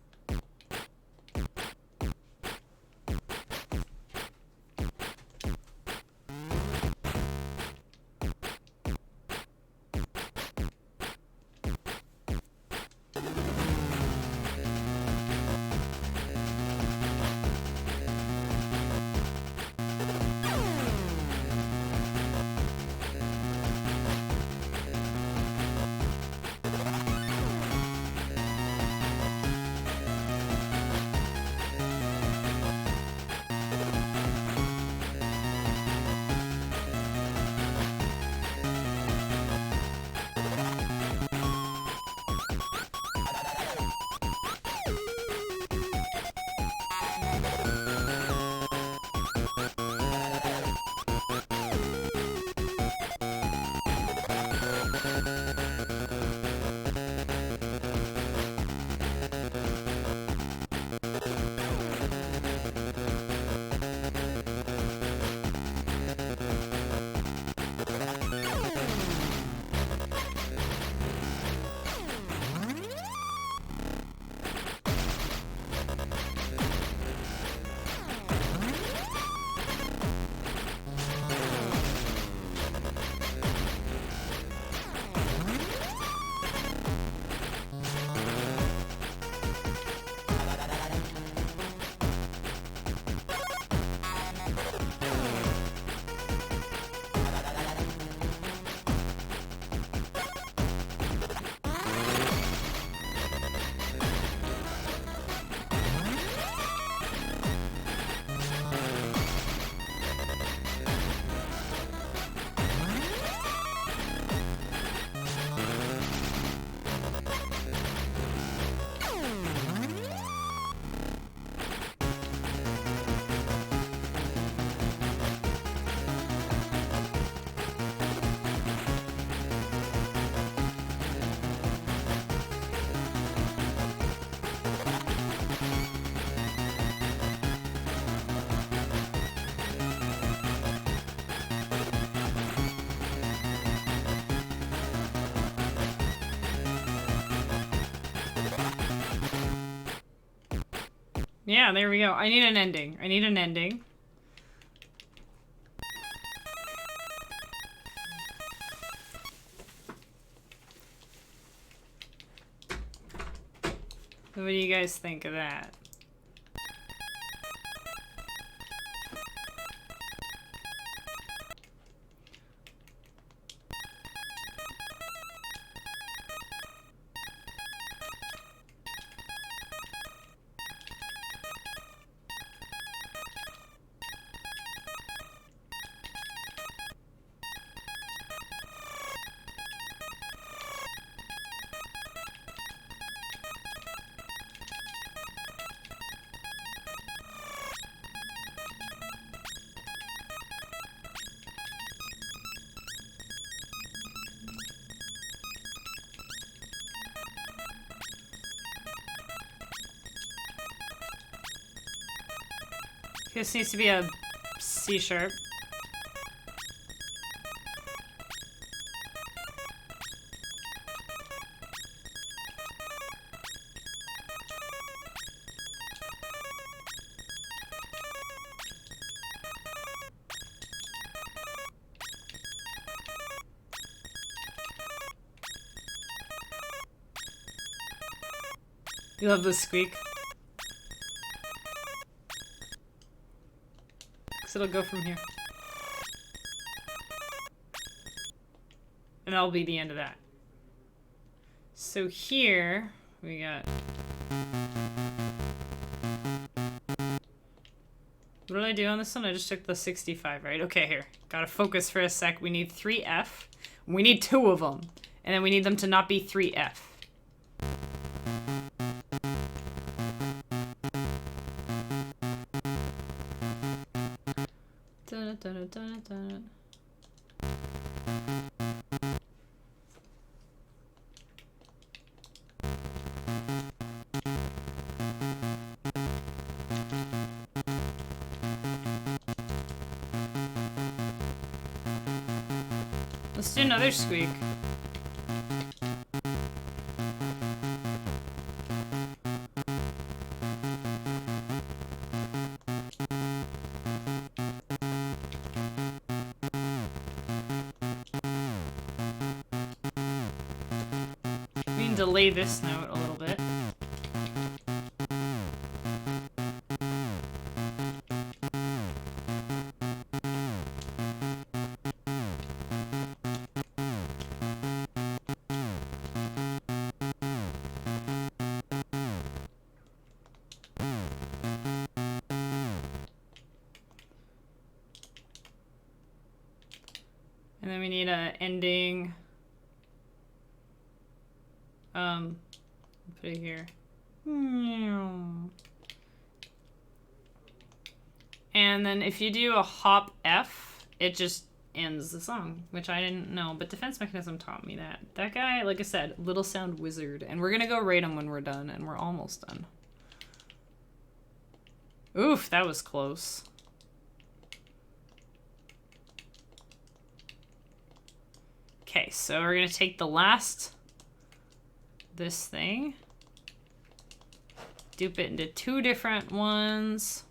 Yeah, there we go. I need an ending. I need an ending. What do you guys think of that? This needs to be a C sharp. You love the squeak? Because it'll go from here. And that'll be the end of that. So here, we got... What did I do on this one? I just took the 65, right? Okay, here. Gotta focus for a sec. We need 3F. We need 2 of them. And then we need them to not be 3F. Let's do another squeak. We can delay this note a little bit. And then we need a ending. Put it here. And then if you do a hop F, it just ends the song, which I didn't know, but Defense Mechanism taught me that. That guy, like I said, little sound wizard. And we're gonna go rate him when we're done, and we're almost done. Oof, that was close. Okay, so we're gonna take the last, this thing, dupe it into 2 different ones.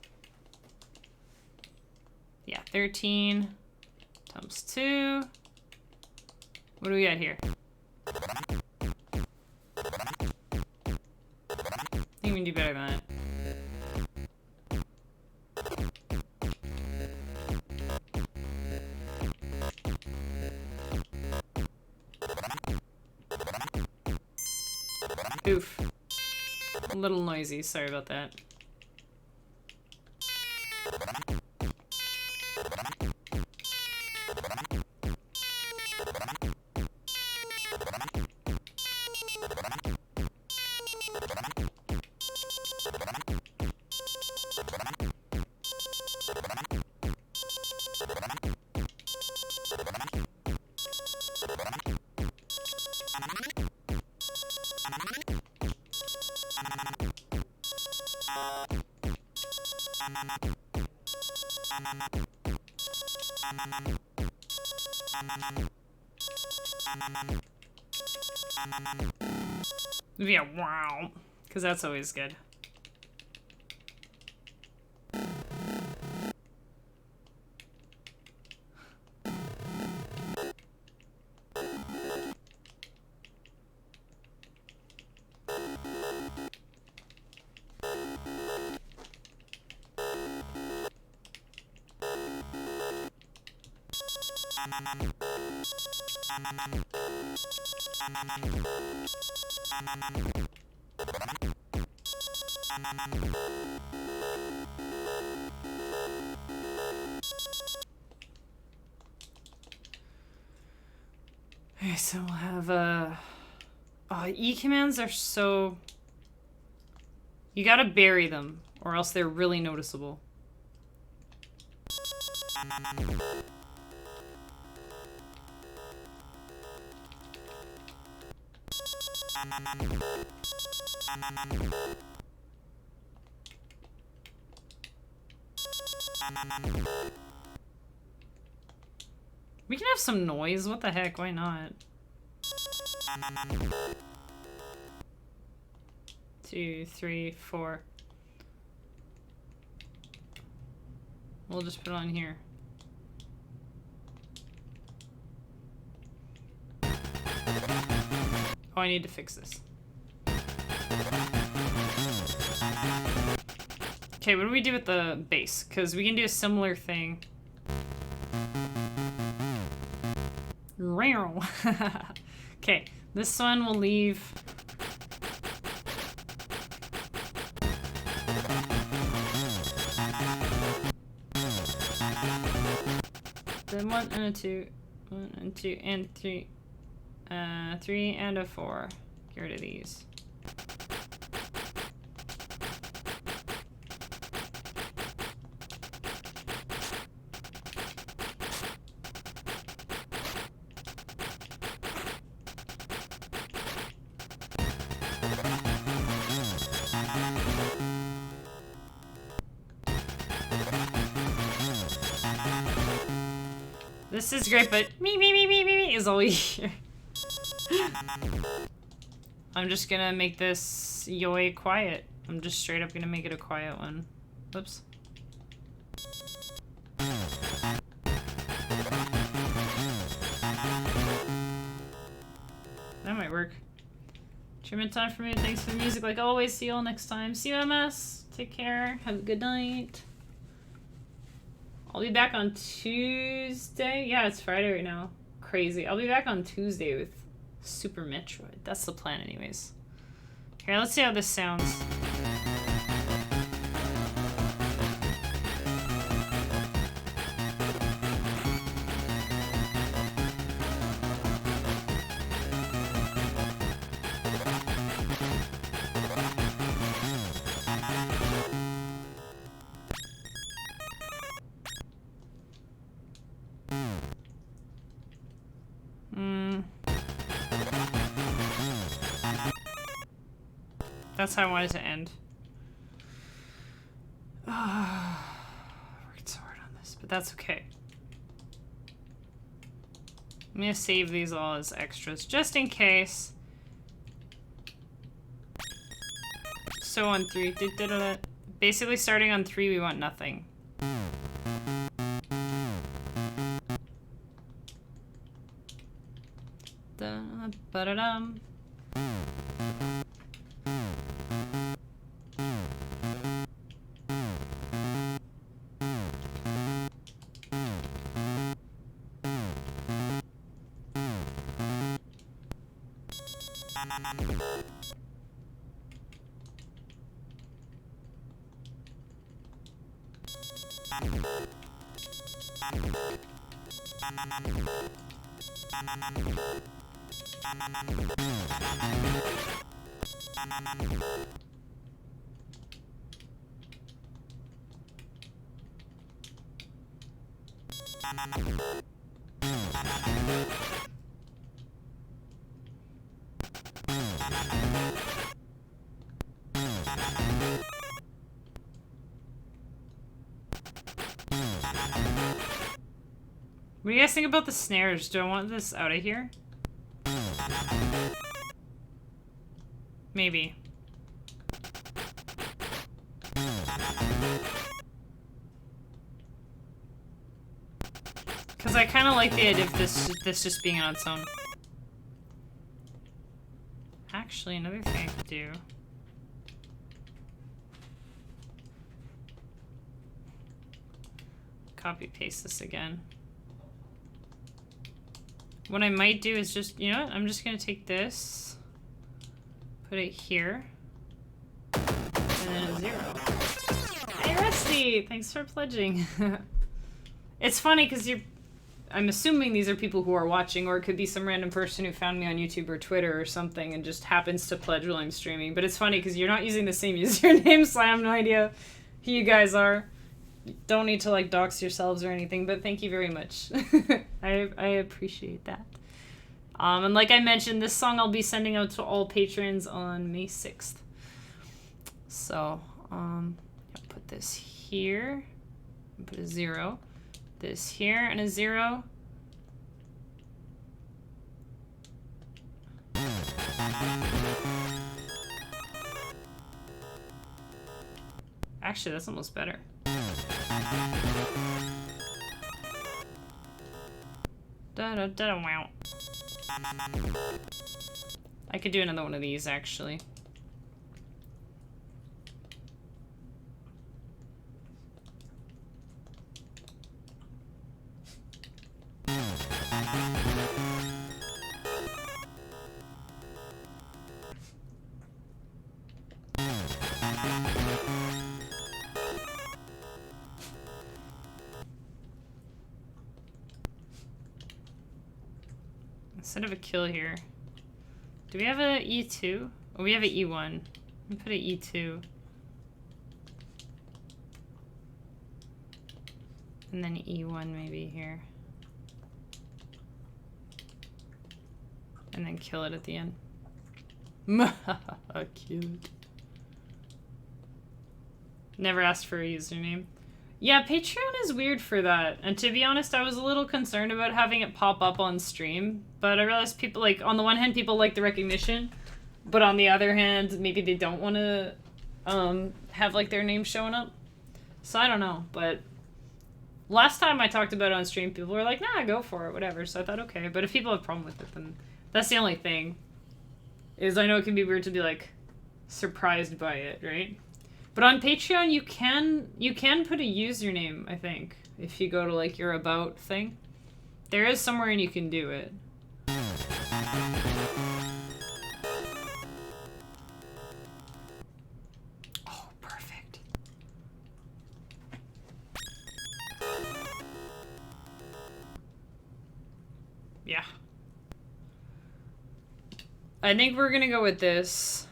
Yeah, 13 times 2. What do we got here? I think we can do better than that. Oof. A little noisy, sorry about that. Yeah, wow. Because that's always good. Okay, so we'll have E commands are so... You gotta bury them, or else they're really noticeable. We can have some noise. What the heck? Why not? 2, 3, 4. We'll just put it on here. Oh, I need to fix this. Okay, what do we do with the bass? Because we can do a similar thing. Okay, this one we'll leave. Then 1 and a 2, 1 and 2 and 3, 3 and a 4. Get rid of these. This is great, but me is all we hear. I'm just gonna make this yoi quiet. I'm just straight up gonna make it a quiet one. Whoops. That might work. Treatment time for me. Thanks for the music like always. See you all next time. See you, MS. Take care. Have a good night. I'll be back on Tuesday. Yeah, it's Friday right now. Crazy. I'll be back on Tuesday with Super Metroid. That's the plan anyways. Here, let's see how this sounds. That's how I wanted to end. Worked so hard on this, but that's okay. I'm gonna save these all as extras, just in case. So on 3, basically starting on 3, we want nothing. Ba-da-dum. What do you guys think about the snares? Do I want this out of here? Maybe. Because I kind of like the idea of this just being on its own. Actually, another thing I could do. Copy paste this again. What I might do is just, you know what? I'm just gonna take this, put it here, and then a 0. Hey Rusty! Thanks for pledging. It's funny because I'm assuming these are people who are watching, or it could be some random person who found me on YouTube or Twitter or something and just happens to pledge while I'm streaming. But it's funny because you're not using the same username, so I have no idea who you guys are. You don't need to like dox yourselves or anything, but thank you very much. I appreciate that. And like I mentioned, this song I'll be sending out to all patrons on May 6th. So, I'll put this here. Put a 0. This here and a 0. Actually, that's almost better. Wow. I could do another one of these, actually. Instead of a kill here. Do we have a E2? Oh, we have an E1. Let me put an E2. And then E1 maybe here. And then kill it at the end. Cute. Never asked for a username. Yeah, Patreon is weird for that. And to be honest, I was a little concerned about having it pop up on stream. But I realized people, like, on the one hand, people like the recognition. But on the other hand, maybe they don't want to have, like, their name showing up. So I don't know. But last time I talked about it on stream, people were like, nah, go for it, whatever. So I thought, okay. But if people have a problem with it, then that's the only thing. Is I know it can be weird to be, like, surprised by it, right? But on Patreon, you can put a username, I think, if you go to, like, your about thing. There is somewhere and you can do it. Oh, perfect. Yeah. I think we're gonna go with this.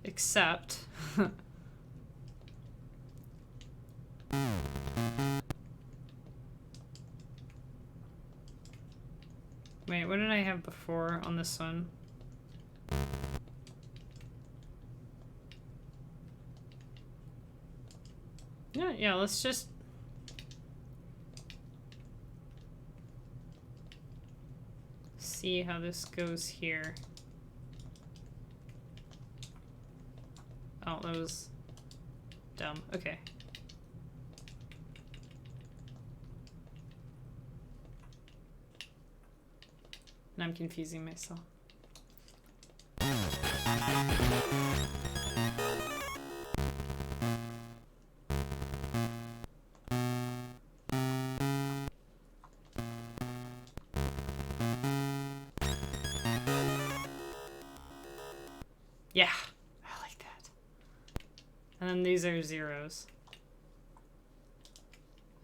Except... Wait, what did I have before on this one? Yeah, let's just... see how this goes here. Oh, that was dumb. Okay. And I'm confusing myself. Yeah, I like that. And then these are zeros.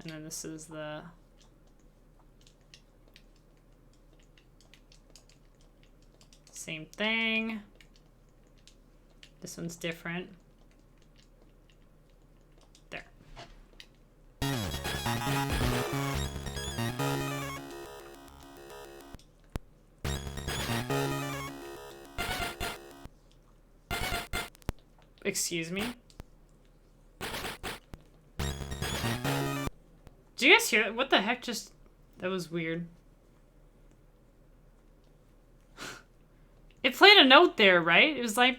And then this is the... same thing. This one's different. There. Excuse me? Did you guys hear that? What the heck just... that was weird. It played a note there, right? It was like...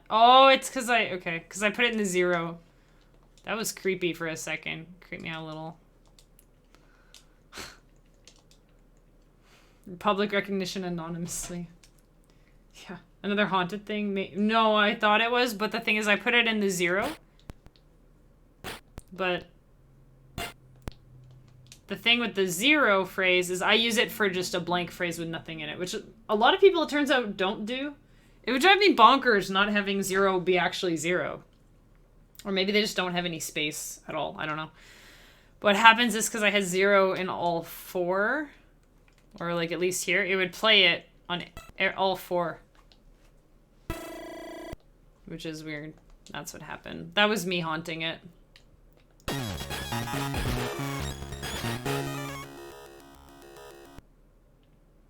oh, it's because I... okay, because I put it in the 0. That was creepy for a second. Creeped me out a little. Public recognition anonymously. Yeah. Another haunted thing? No, I thought it was, but the thing is I put it in the 0. But... the thing with the 0 phrase is I use it for just a blank phrase with nothing in it, which a lot of people, it turns out, don't do. It would drive me bonkers not having 0 be actually 0. Or maybe they just don't have any space at all. I don't know. What happens is because I had 0 in all 4, or like at least here, it would play it on all 4. Which is weird. That's what happened. That was me haunting it.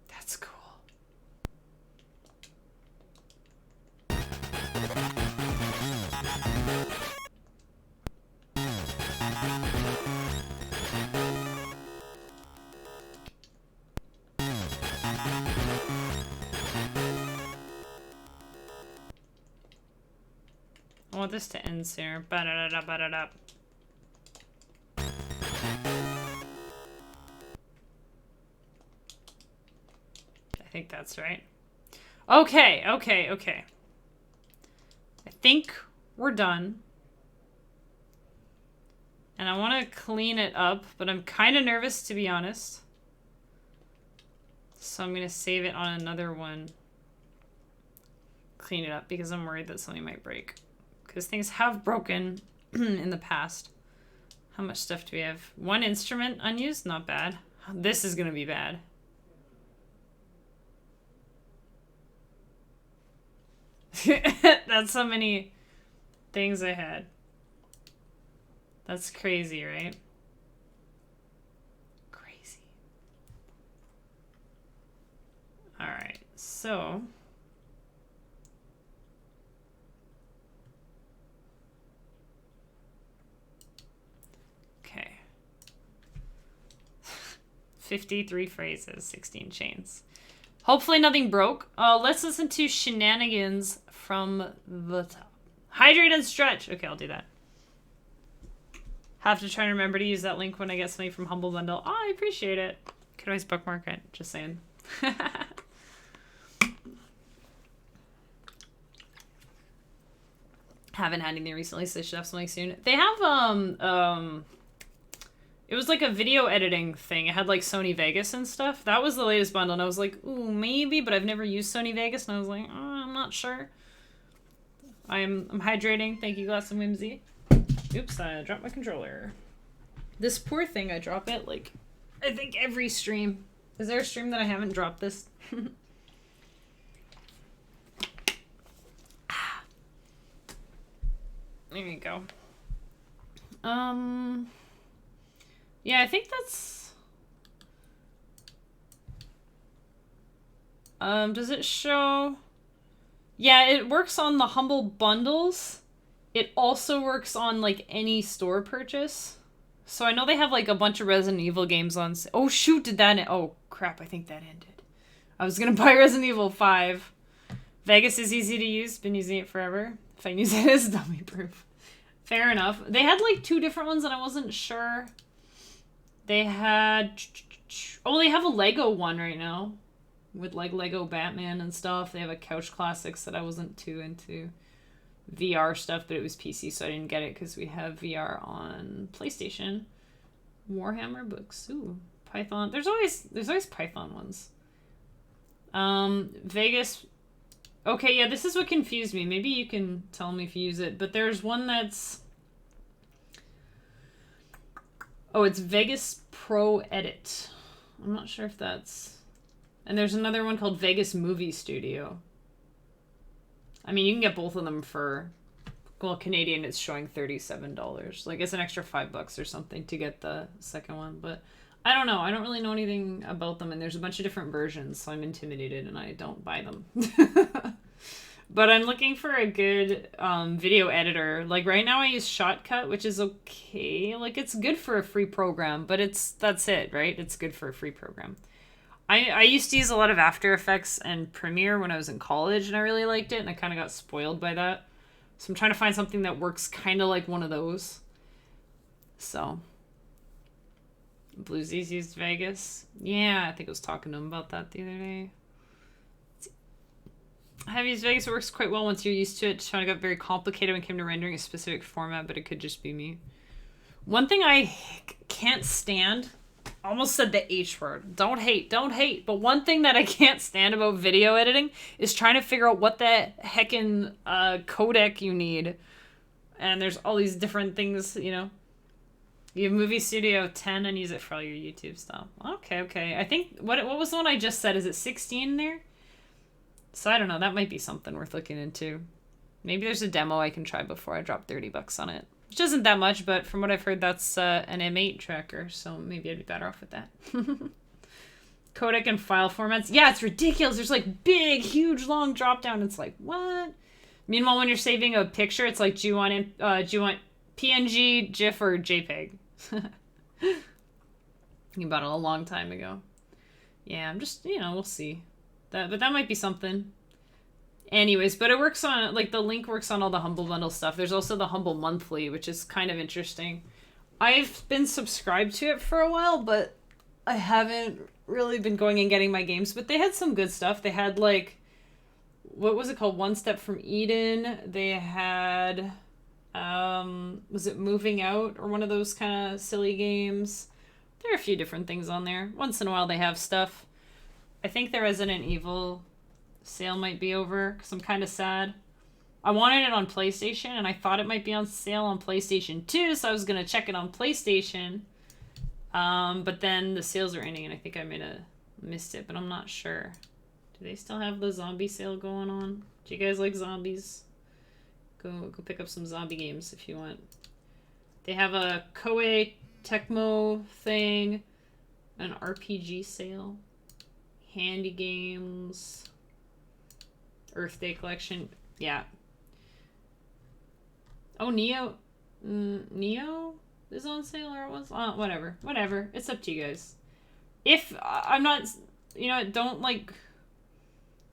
That's cool. I want this to end sooner. Ba-da-da-da, ba-da-da. I think that's right. Okay, okay, okay. I think we're done. And I want to clean it up, but I'm kind of nervous, to be honest. So I'm going to save it on another one. Clean it up, because I'm worried that something might break. Because things have broken in the past. How much stuff do we have? One instrument unused? Not bad. This is going to be bad. That's how many things I had. That's crazy, right? Crazy. Alright, so... Okay. 53 phrases, 16 chains. Hopefully nothing broke. Let's listen to Shenanigans from the top. Hydrate and stretch. Okay, I'll do that. Have to try and remember to use that link when I get something from Humble Bundle. Oh, I appreciate it. Could always bookmark it. Just saying. Haven't had anything recently, so should have something soon. They have, it was like a video editing thing. It had like Sony Vegas and stuff. That was the latest bundle, and I was like, ooh, maybe, but I've never used Sony Vegas, and I was like, oh, I'm not sure. I'm hydrating. Thank you, Glass and Whimsy. Oops, I dropped my controller. This poor thing, I drop it like, I think every stream. Is there a stream that I haven't dropped this? There you go. Yeah, I think that's... does it show... Yeah, it works on the Humble Bundles. It also works on, like, any store purchase. So I know they have, like, a bunch of Resident Evil games on... Oh, shoot, did that... Oh, crap, I think that ended. I was gonna buy Resident Evil 5. Vegas is easy to use. Been using it forever. If I use it as dummy proof. Fair enough. They had, like, 2 different ones, and I wasn't sure. They had... Oh, they have a Lego one right now. With, like, Lego Batman and stuff. They have a Couch Classics that I wasn't too into. VR stuff, but it was PC, so I didn't get it because we have VR on PlayStation. Warhammer books. Ooh. Python. There's always Python ones. Vegas... Okay, yeah, this is what confused me. Maybe you can tell me if you use it. But there's one that's... Oh, it's Vegas Pro Edit. I'm not sure if that's... And there's another one called Vegas Movie Studio. I mean, you can get both of them for... Well, Canadian, it's showing $37. Like, it's an extra $5 or something to get the second one. But I don't know. I don't really know anything about them. And there's a bunch of different versions, so I'm intimidated and I don't buy them. But I'm looking for a good video editor. Like, right now I use Shotcut, which is okay. Like, it's good for a free program, but that's it, right? It's good for a free program. I used to use a lot of After Effects and Premiere when I was in college, and I really liked it, and I kind of got spoiled by that. So I'm trying to find something that works kind of like one of those. So. Bluesies used Vegas. Yeah, I think I was talking to him about that the other day. I have used Vegas. It works quite well once you're used to it. Just found it got very complicated when it came to rendering a specific format, but it could just be me. One thing I can't stand, almost said the H word. Don't hate. But one thing that I can't stand about video editing is trying to figure out what the heckin' codec you need. And there's all these different things, you know. You have Movie Studio 10 and use it for all your YouTube stuff. Okay. I think, what was the one I just said? Is it 16 there? So I don't know. That might be something worth looking into. Maybe there's a demo I can try before I drop $30 on it. Which isn't that much, but from what I've heard, that's an M8 tracker. So maybe I'd be better off with that. Codec and file formats. Yeah, it's ridiculous. There's like big, huge, long drop down. It's like, what? Meanwhile, when you're saving a picture, it's like, do you want PNG, GIF, or JPEG? You bought it a long time ago. Yeah, I'm just, we'll see. But that might be something. Anyways, but it works on, like, the link works on all the Humble Bundle stuff. There's also the Humble Monthly, which is kind of interesting. I've been subscribed to it for a while, but I haven't really been going and getting my games. But they had some good stuff. They had, like, what was it called? One Step from Eden. They had, was it Moving Out? Or one of those kind of silly games. There are a few different things on there. Once in a while they have stuff. I think the Resident Evil sale might be over because I'm kind of sad. I wanted it on PlayStation and I thought it might be on sale on PlayStation 2, so I was going to check it on PlayStation. But then the sales are ending and I think I might have missed it, but I'm not sure. Do they still have the zombie sale going on? Do you guys like zombies? Go pick up some zombie games if you want. They have a Koei Tecmo thing, an RPG sale, handy games, Earth Day collection. Yeah. Oh, Neo is on sale, or it was whatever. It's up to you guys. If I'm not,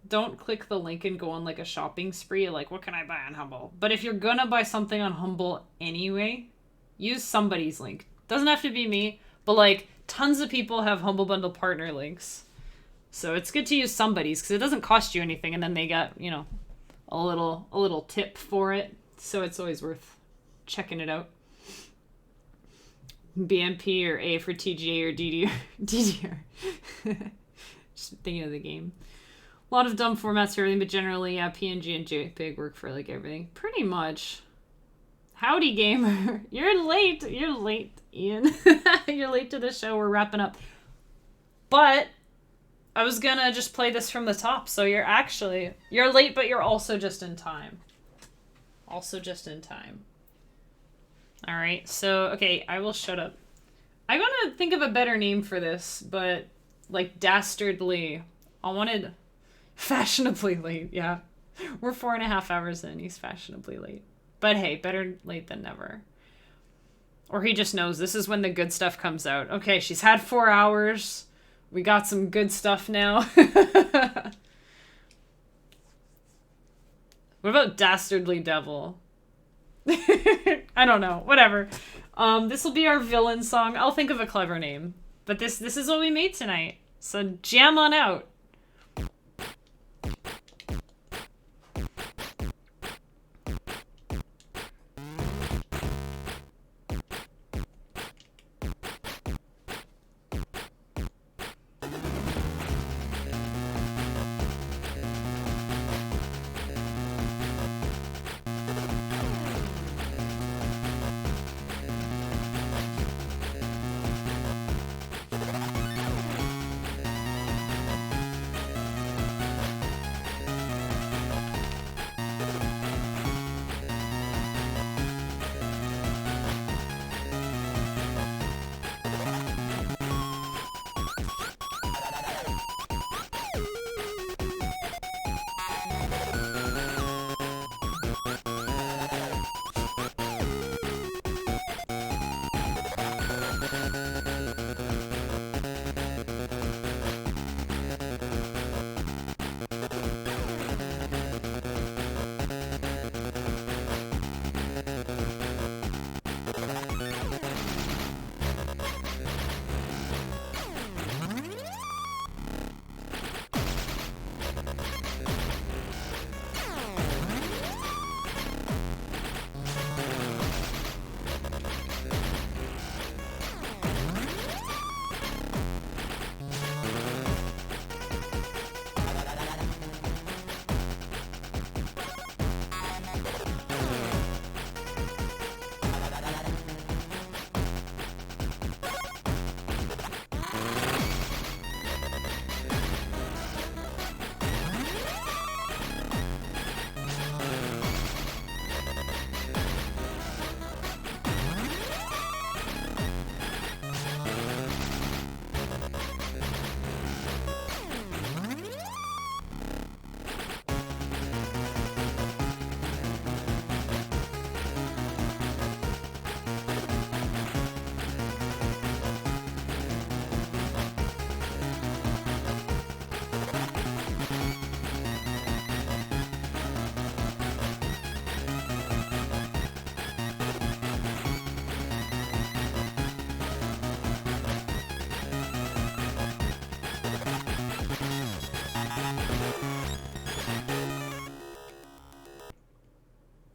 don't click the link and go on like a shopping spree. Like, what can I buy on Humble? But if you're gonna buy something on Humble anyway, use somebody's link. Doesn't have to be me, but like tons of people have Humble Bundle partner links. So it's good to use somebody's because it doesn't cost you anything, and then they got, a little tip for it. So it's always worth checking it out. BMP or A for TGA or DDR. Just thinking of the game. A lot of dumb formats for everything, but generally, yeah, PNG and JPEG work for like everything. Pretty much. Howdy, gamer. You're late, Ian. You're late to the show. We're wrapping up. But I was gonna just play this from the top, so you're late, but you're also just in time. Alright, so, okay, I will shut up. I want to think of a better name for this, but, like, dastardly. I wanted fashionably late, yeah. We're 4.5 hours in, he's fashionably late. But hey, better late than never. Or he just knows this is when the good stuff comes out. Okay, she's had 4 hours. We got some good stuff now. What about Dastardly Devil? I don't know. Whatever. This will be our villain song. I'll think of a clever name. But this is what we made tonight. So jam on out.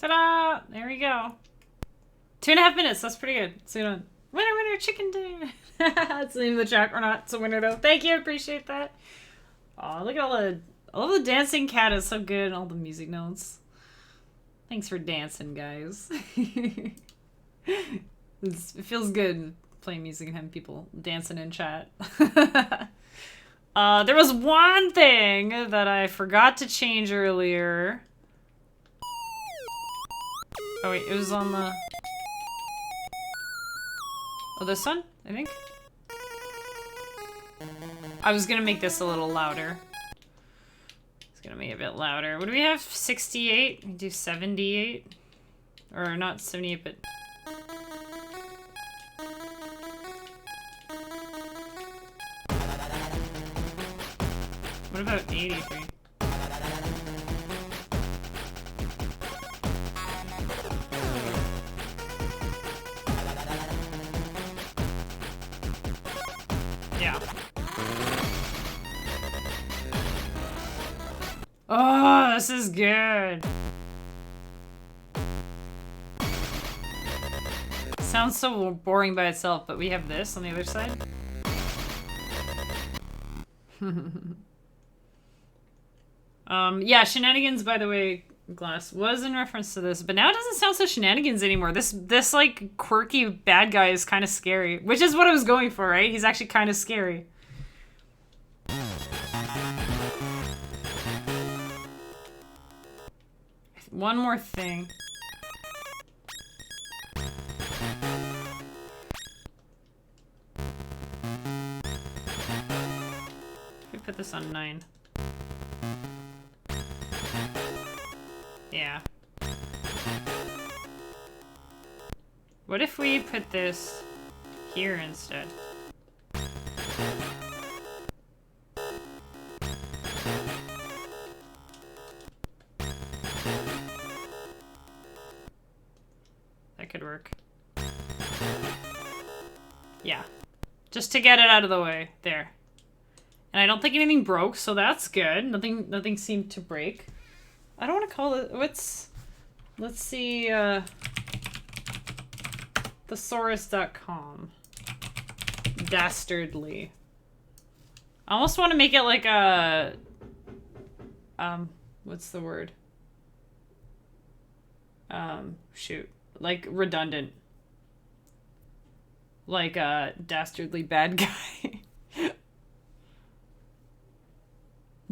Ta-da! There we go. 2.5 minutes. That's pretty good. So you don't... Winner, chicken dinner. That's the name of the chat. Or not. It's a winner, though. Thank you. Appreciate that. Oh, look at all the dancing cat is so good. And all the music notes. Thanks for dancing, guys. It feels good playing music and having people dancing in chat. There was one thing that I forgot to change earlier. Oh wait, it was on the... Oh, this one, I think? I was gonna make this a little louder. It's gonna make it a bit louder. What do we have? 68? We do 78? Or not 78, but... What about 83? Yeah. Oh, this is good. Sounds so boring by itself, but we have this on the other side. Yeah, shenanigans, by the way, Glass, was in reference to this, but now it doesn't sound so shenanigans anymore. This like, quirky bad guy is kind of scary, which is what I was going for, right? He's actually kind of scary. One more thing. We put this on 9. Yeah. What if we put this here instead? That could work. Yeah. Just to get it out of the way. There. And I don't think anything broke, so that's good. Nothing seemed to break. I don't want to call it... Let's see, thesaurus.com. Dastardly. I almost want to make it like a... what's the word? Shoot. Like, redundant. Like a dastardly bad guy.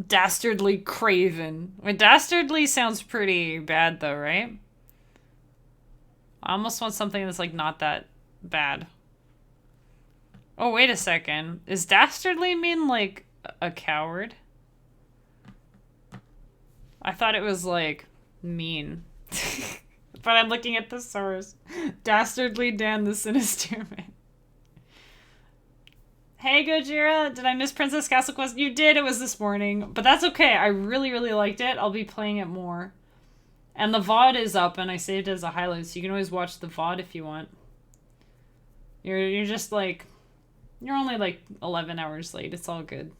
Dastardly craven. I mean, dastardly sounds pretty bad though, right? I almost want something that's like not that bad. Oh, wait a second. Is dastardly mean like a coward? I thought it was like mean. But I'm looking at the source. Dastardly Dan the Sinister Man. Hey, Gojira, did I miss Princess Castle Quest? You did, it was this morning. But that's okay, I really, really liked it. I'll be playing it more. And the VOD is up, and I saved it as a highlight, so you can always watch the VOD if you want. You're just like... You're only like 11 hours late, it's all good.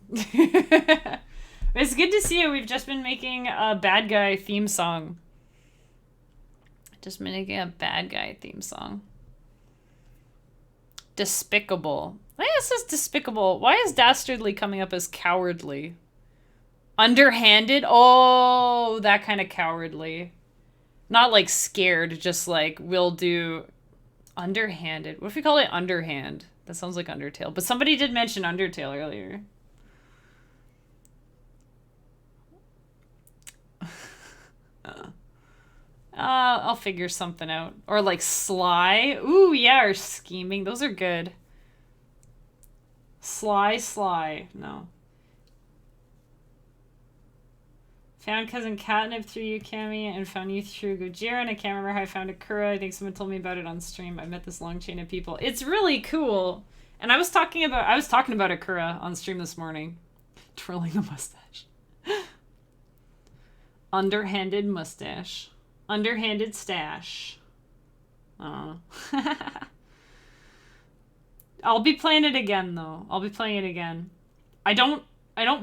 It's good to see you, we've just been making a bad guy theme song. Just making a bad guy theme song. Despicable. Why is this despicable? Why is dastardly coming up as cowardly? Underhanded? Oh, that kind of cowardly. Not like scared, just like we'll do underhanded. What if we call it underhand? That sounds like Undertale. But somebody did mention Undertale earlier. I'll figure something out. Or like sly. Ooh, yeah, or scheming. Those are good. Sly. No. Found Cousin Catnip through you, Kemi, and found you through Gojira, and I can't remember how I found Akura. I think someone told me about it on stream. I met this long chain of people. It's really cool. And I was talking about Akura on stream this morning. Twirling a mustache. Underhanded mustache. Underhanded stash. Oh. I'll be playing it again, though. I'll be playing it again. I don't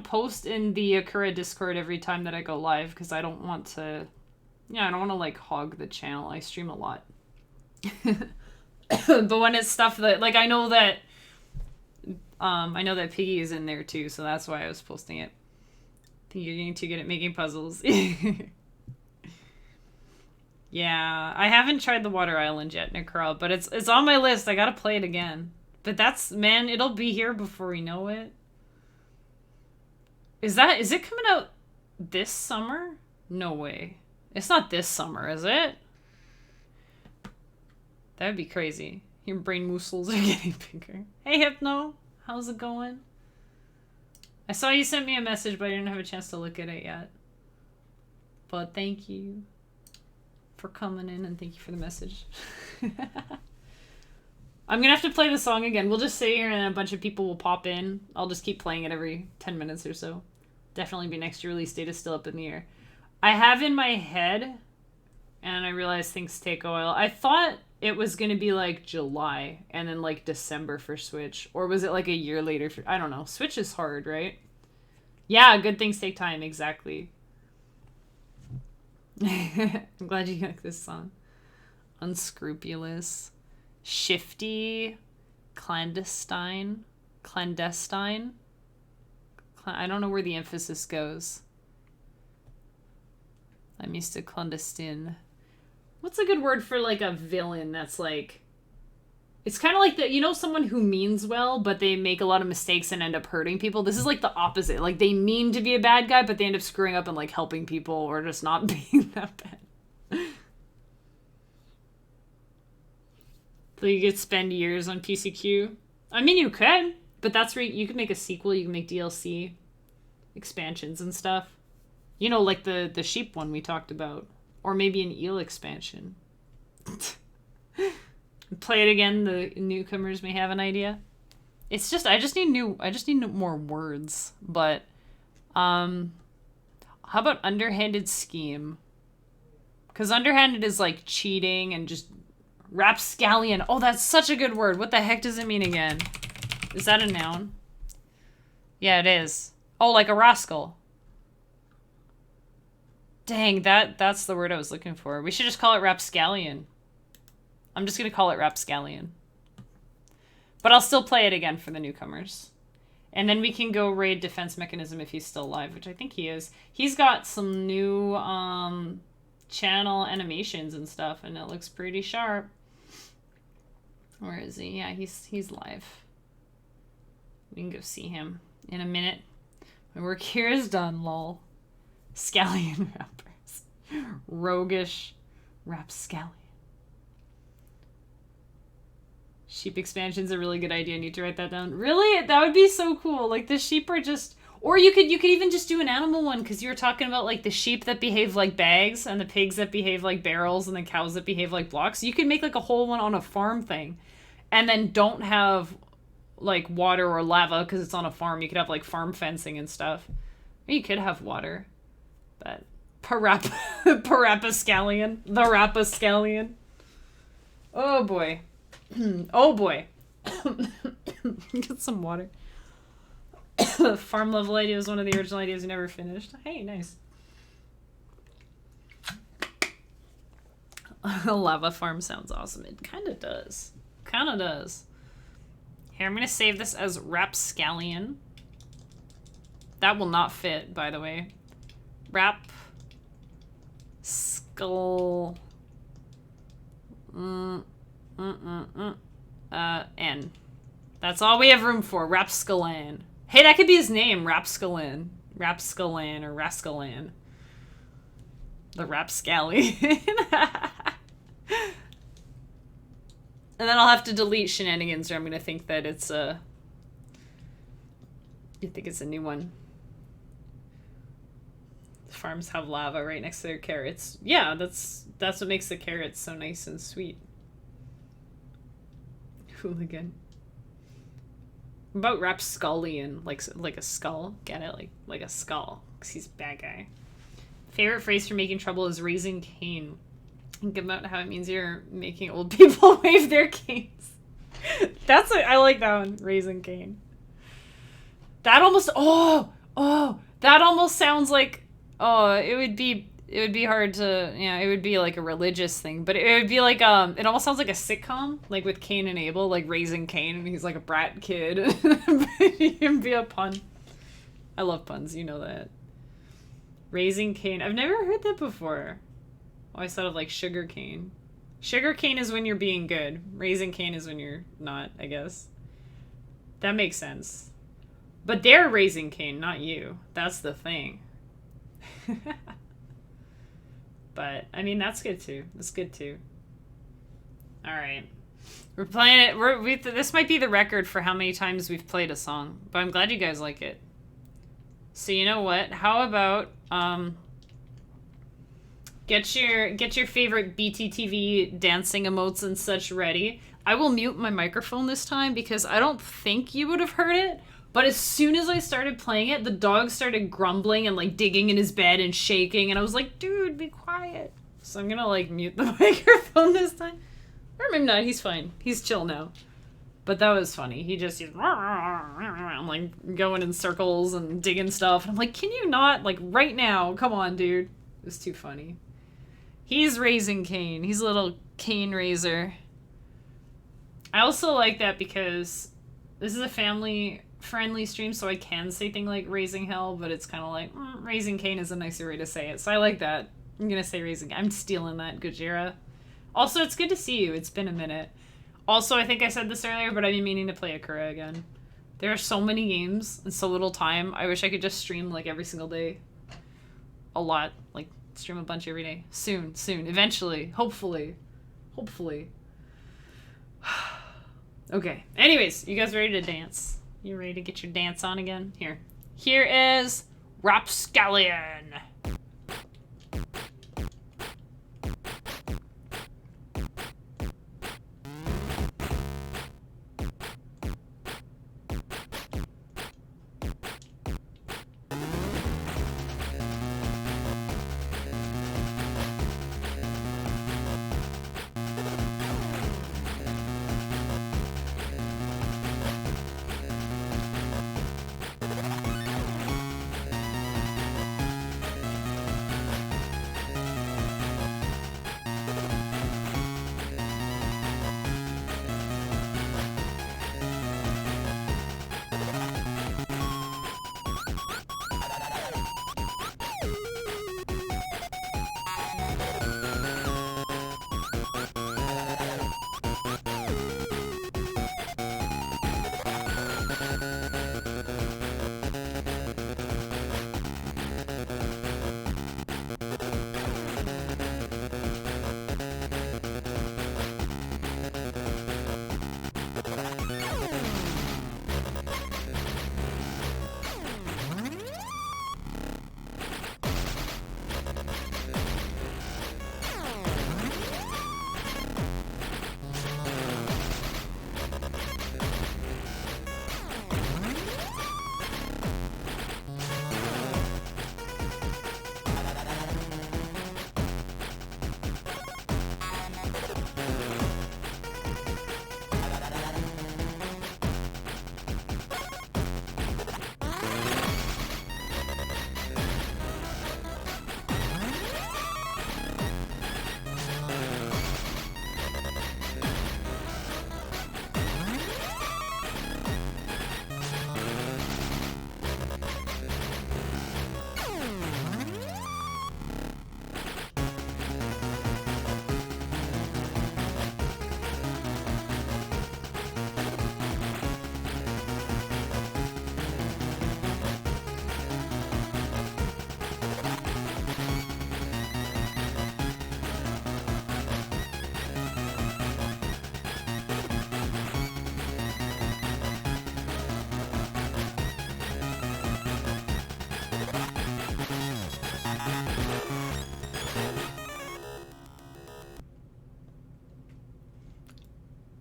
post in the Akura Discord every time that I go live, because I don't want to Yeah, I don't want to like hog the channel. I stream a lot. But when it's stuff that like I know that Piggy is in there too, so that's why I was posting it. I think you're getting too good at making puzzles. Yeah, I haven't tried the Water Island yet, Nicora, but it's on my list. I gotta play it again. But man, it'll be here before we know it. Is it coming out this summer? No way. It's not this summer, is it? That would be crazy. Your brain muscles are getting bigger. Hey, Hypno. How's it going? I saw you sent me a message, but I didn't have a chance to look at it yet. But thank you for coming in, and thank you for the message. I'm gonna have to play the song again. We'll just sit here and a bunch of people will pop in. I'll just keep playing it every 10 minutes or so. Definitely be next year. Release date is still up in the air. I have in my head, and I realize things take a while. I thought it was gonna be like July and then like December for Switch. Or was it like a year later for... I don't know. Switch is hard, right? Yeah, good things take time. Exactly. I'm glad you like this song. Unscrupulous. Shifty. Clandestine. I don't know where the emphasis goes. I'm used to clandestine. What's a good word for like a villain that's like... It's kind of like that, you know, someone who means well, but they make a lot of mistakes and end up hurting people. This is like the opposite. Like they mean to be a bad guy, but they end up screwing up and like helping people or just not being that bad. So you could spend years on PCQ. I mean, you could, but that's where you could make a sequel. You can make DLC expansions and stuff. You know, like the sheep one we talked about, or maybe an eel expansion. Play it again. The newcomers may have an idea. It's just I just need more words. But how about underhanded scheme? Because underhanded is like cheating and just rapscallion. Oh, that's such a good word. What the heck does it mean again? Is that a noun? Yeah, it is. Oh, like a rascal. Dang, that's the word I was looking for. We should just call it Rapscallion. I'm just going to call it Rapscallion. But I'll still play it again for the newcomers. And then we can go raid Defense Mechanism if he's still alive, which I think he is. He's got some new channel animations and stuff, and it looks pretty sharp. Where is he? Yeah, he's live. We can go see him in a minute. My work here is done, lol. Scallion rappers. Roguish Rapscallion. Sheep expansion's a really good idea. I need to write that down. Really? That would be so cool. Like, the sheep are just... Or you could even just do an animal one, because you were talking about, like, the sheep that behave like bags, and the pigs that behave like barrels, and the cows that behave like blocks. You could make, like, a whole one on a farm thing. And then don't have, like, water or lava, because it's on a farm. You could have, like, farm fencing and stuff. Or you could have water. But... Parapascallion. The Rapascallion. Oh, boy. Oh boy. Get some water. Farm level idea was one of the original ideas we never finished. Hey, nice. A lava farm sounds awesome. It kind of does. Kind of does. Here, I'm going to save this as Rapscallion. That will not fit, by the way. Rapscall... N. That's all we have room for. Rapscallion. Hey, that could be his name. Rapscallion. Rapscallion or Rascallion. The Rapscallion. And then I'll have to delete shenanigans, or I'm gonna think that it's a... You think it's a new one. Farms have lava right next to their carrots. Yeah, that's what makes the carrots so nice and sweet. Hooligan. What about Rapscallion? Like a skull? Get it? Like a skull. Because he's a bad guy. Favorite phrase for making trouble is raising Cane. Think about how it means you're making old people wave their canes. I like that one. Raising Cane. That almost... that almost sounds like... Oh, it would be it would be hard to, it would be like a religious thing, but it would be like, it almost sounds like a sitcom, like with Cain and Abel, like raising Cain, and he's like a brat kid. It can be a pun. I love puns, you know that. Raising Cain. I've never heard that before. I always thought of like sugar cane. Sugar cane is when you're being good. Raising Cain is when you're not, I guess. That makes sense. But they're raising Cain, not you. That's the thing. But, I mean, that's good too. That's good too. Alright. We're playing it. This might be the record for how many times we've played a song. But I'm glad you guys like it. So you know what? How about, get your favorite BTTV dancing emotes and such ready. I will mute my microphone this time because I don't think you would have heard it. But as soon as I started playing it, the dog started grumbling and like digging in his bed and shaking, and I was like, dude, be quiet. So I'm gonna like mute the microphone this time. Or maybe not, he's fine. He's chill now. But that was funny. He's I'm like going in circles and digging stuff. And I'm like, can you not? Like right now, come on, dude. It was too funny. He's raising Cain. He's a little Cain raiser. I also like that because this is a family-friendly stream, so I can say things like raising hell, but it's kind of like, raising Cain is a nicer way to say it. So I like that. I'm going to say raising. I'm stealing that, Gojira. Also, it's good to see you. It's been a minute. Also, I think I said this earlier, but I've been meaning to play Akura again. There are so many games and so little time. I wish I could just stream like every single day. A lot. Like, stream a bunch every day. Soon. Eventually. Hopefully. Okay. Anyways, you guys ready to dance? You ready to get your dance on again? Here is Rapscallion.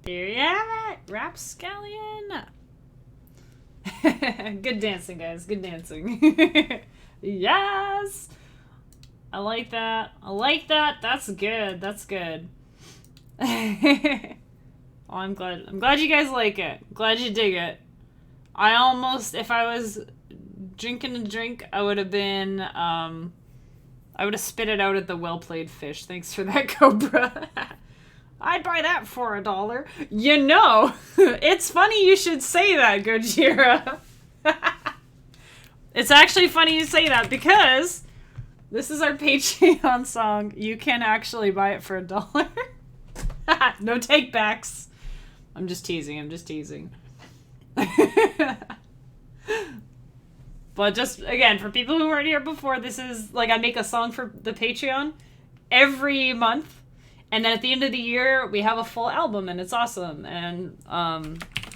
There you have it! Rapscallion! Good dancing, guys. Good dancing. Yes! I like that. That's good. Oh, I'm glad you guys like it. Glad you dig it. I almost, if I was drinking a drink, I would have been, I would have spit it out at the well-played fish. Thanks for that, Cobra. I'd buy that for $1. You know, it's funny you should say that, Gojira. It's actually funny you say that because this is our Patreon song. You can actually buy it for $1. No take-backs. I'm just teasing. But just, again, for people who weren't here before, this is, like, I make a song for the Patreon every month. And then at the end of the year, we have a full album, and it's awesome. And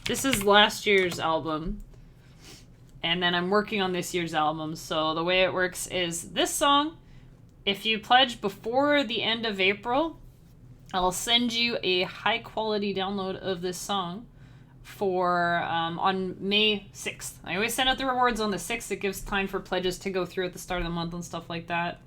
this is last year's album. And then I'm working on this year's album. So the way it works is this song, if you pledge before the end of April, I'll send you a high-quality download of this song for on May 6th. I always send out the rewards on the 6th. It gives time for pledges to go through at the start of the month and stuff like that.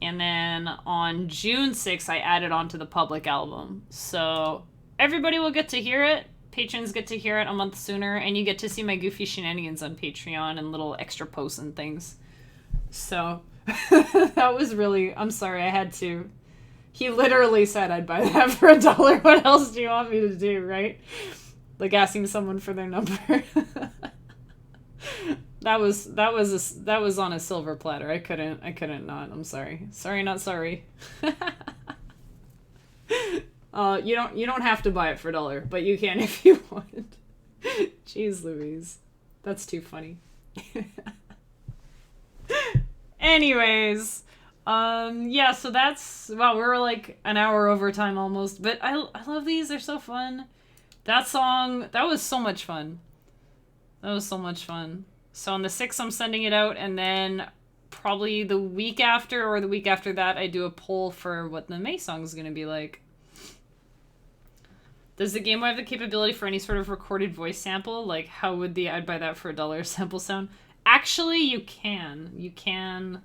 And then on June 6th, I add it onto the public album. So everybody will get to hear it. Patrons get to hear it a month sooner, and you get to see my goofy shenanigans on Patreon and little extra posts and things. So that was really, I'm sorry, I had to. He literally said I'd buy that for $1. What else do you want me to do, right? Like asking someone for their number. That was on a silver platter. I couldn't not. I'm sorry. Sorry, not sorry. You don't have to buy it for $1, but you can if you want. Jeez Louise. That's too funny. Anyways, yeah, so that's, wow, we're like an hour over time almost, but I love these. They're so fun. That song, that was so much fun. So on the 6th, I'm sending it out, and then probably the week after or the week after that, I do a poll for what the May song is going to be like. Does the Game Boy have the capability for any sort of recorded voice sample? Like, how would the I'd buy that for $1 sample sound? Actually, you can. You can.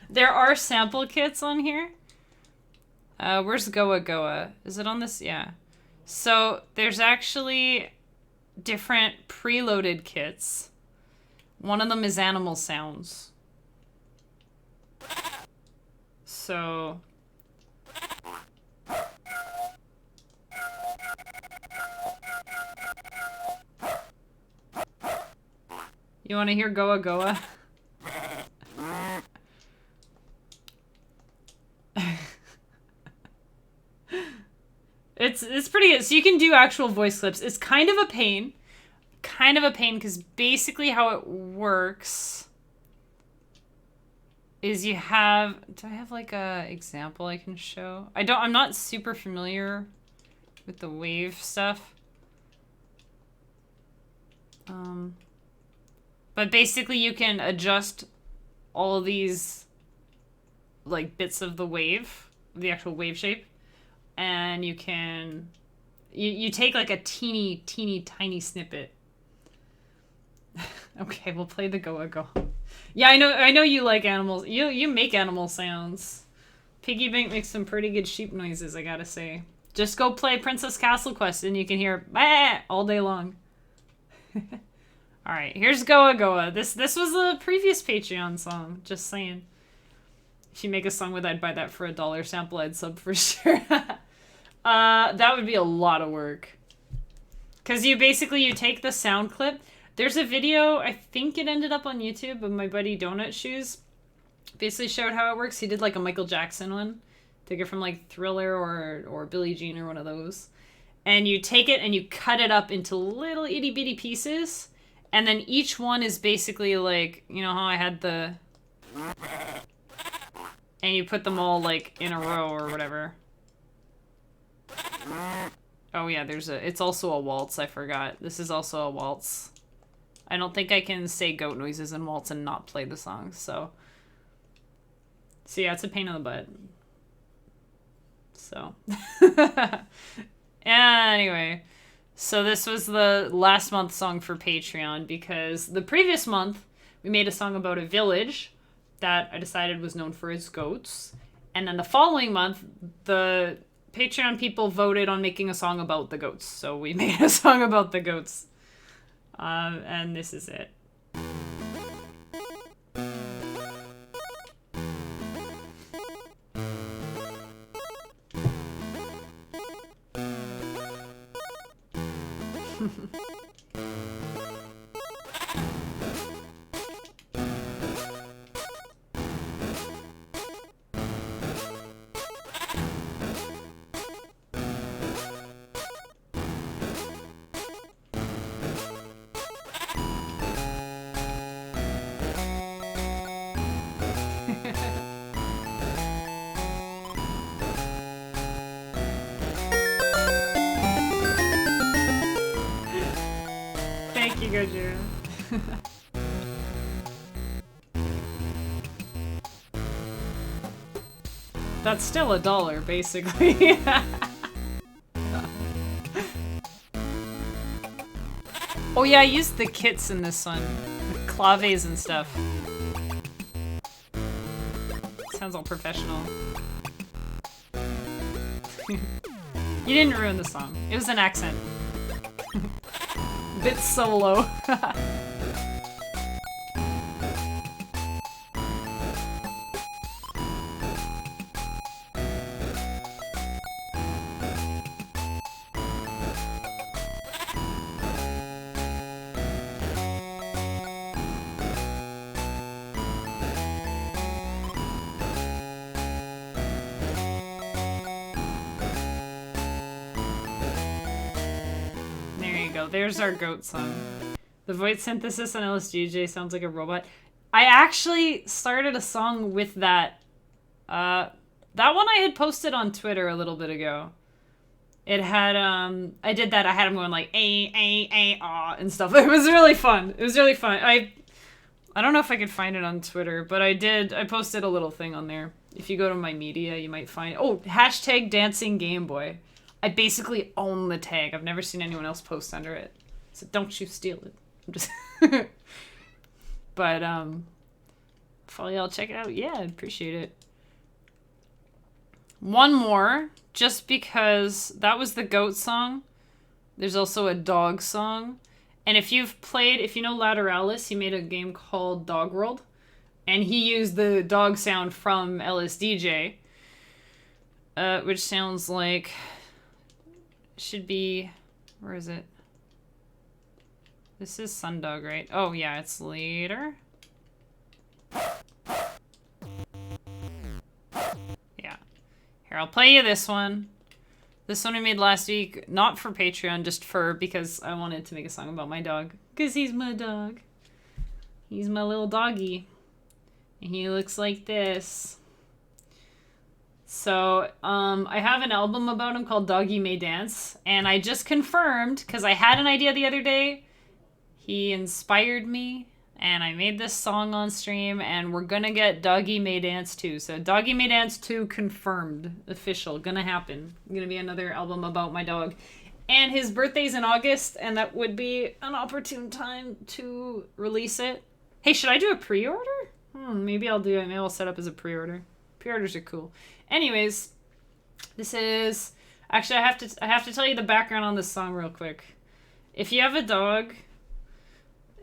There are sample kits on here. Where's Goa Goa? Is it on this? Yeah. So there's actually different preloaded kits. One of them is animal sounds. So you want to hear Goa Goa? It's pretty good. So you can do actual voice clips. It's kind of a pain. Because basically how it works is you have... Do I have like a example I can show? I'm not super familiar with the wave stuff. But basically you can adjust all these like bits of the wave, the actual wave shape. And you can, you take like a teeny tiny snippet. Okay, we'll play the Goa Goa. Yeah, I know you like animals. You make animal sounds. Piggy Bank makes some pretty good sheep noises, I gotta say. Just go play Princess Castle Quest and you can hear bah! All day long. Alright, here's Goa Goa. This was a previous Patreon song, just saying. If you make a song with I'd buy that for $1 sample, I'd sub for sure. That would be a lot of work. Because you take the sound clip. There's a video, I think it ended up on YouTube, of my buddy Donut Shoes. Basically showed how it works. He did like a Michael Jackson one. Take it from like Thriller or Billie Jean or one of those. And you take it and you cut it up into little itty bitty pieces. And then each one is basically like, you know how I had the... And you put them all like in a row or whatever. Oh yeah, it's also a waltz, I forgot. This is also a waltz. I don't think I can say goat noises and waltz and not play the song, so yeah, it's a pain in the butt. So. Anyway, so this was the last month's song for Patreon because the previous month we made a song about a village that I decided was known for its goats. And then the following month, the Patreon people voted on making a song about the goats. So we made a song about the goats. And this is it. That's still $1, basically. Oh yeah, I used the kits in this one. The claves and stuff. Sounds all professional. You didn't ruin the song. It was an accent. Bit solo. There's our goat song. The voice synthesis on LSDj sounds like a robot. I actually started a song with that. That one I had posted on Twitter a little bit ago. It had, I did that. I had him going like, and stuff. It was really fun. It was really fun. I don't know if I could find it on Twitter, but I posted a little thing on there. If you go to my media, you might find it. Oh, hashtag dancing Game Boy. I basically own the tag. I've never seen anyone else post under it. So don't you steal it. I'm just But if all y'all check it out, yeah, I'd appreciate it. One more, just because that was the goat song. There's also a dog song. And if you know Lateralis, he made a game called Dog World. And he used the dog sound from LSDj. Which sounds like... should be... where is it? This is Sundog, right? Oh, yeah, it's later. Yeah. Here, I'll play you this one. This one I made last week, not for Patreon, just because I wanted to make a song about my dog. Because he's my dog. He's my little doggy. And he looks like this. So, I have an album about him called Doggy May Dance, and I just confirmed, because I had an idea the other day, he inspired me, and I made this song on stream, and we're gonna get Doggy May Dance 2. So, Doggy May Dance 2 confirmed, official, gonna happen. Gonna be another album about my dog. And his birthday's in August, and that would be an opportune time to release it. Hey, should I do a pre-order? Maybe I'll do it. Maybe I'll set up as a pre-order. Pre-orders are cool. Anyways, this is... actually, I have to tell you the background on this song real quick. If you have a dog...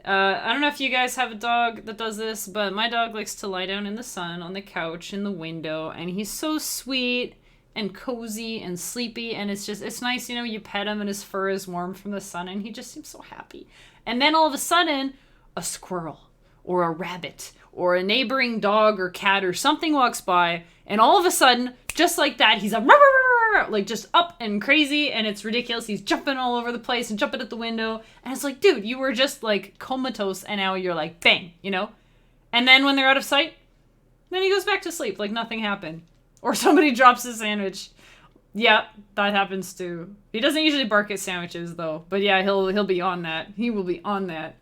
I don't know if you guys have a dog that does this, but my dog likes to lie down in the sun, on the couch, in the window, and he's so sweet and cozy and sleepy, and it's nice, you know, you pet him and his fur is warm from the sun, and he just seems so happy. And then all of a sudden, a squirrel, or a rabbit, or a neighboring dog or cat or something walks by, and all of a sudden, just like that, he's like just up and crazy, and it's ridiculous. He's jumping all over the place and jumping at the window, and it's like, dude, you were just like comatose, and now you're like bang, you know? And then when they're out of sight, then he goes back to sleep like nothing happened. Or somebody drops a sandwich. Yeah, that happens too. He doesn't usually bark at sandwiches though, but yeah, he'll be on that. He will be on that.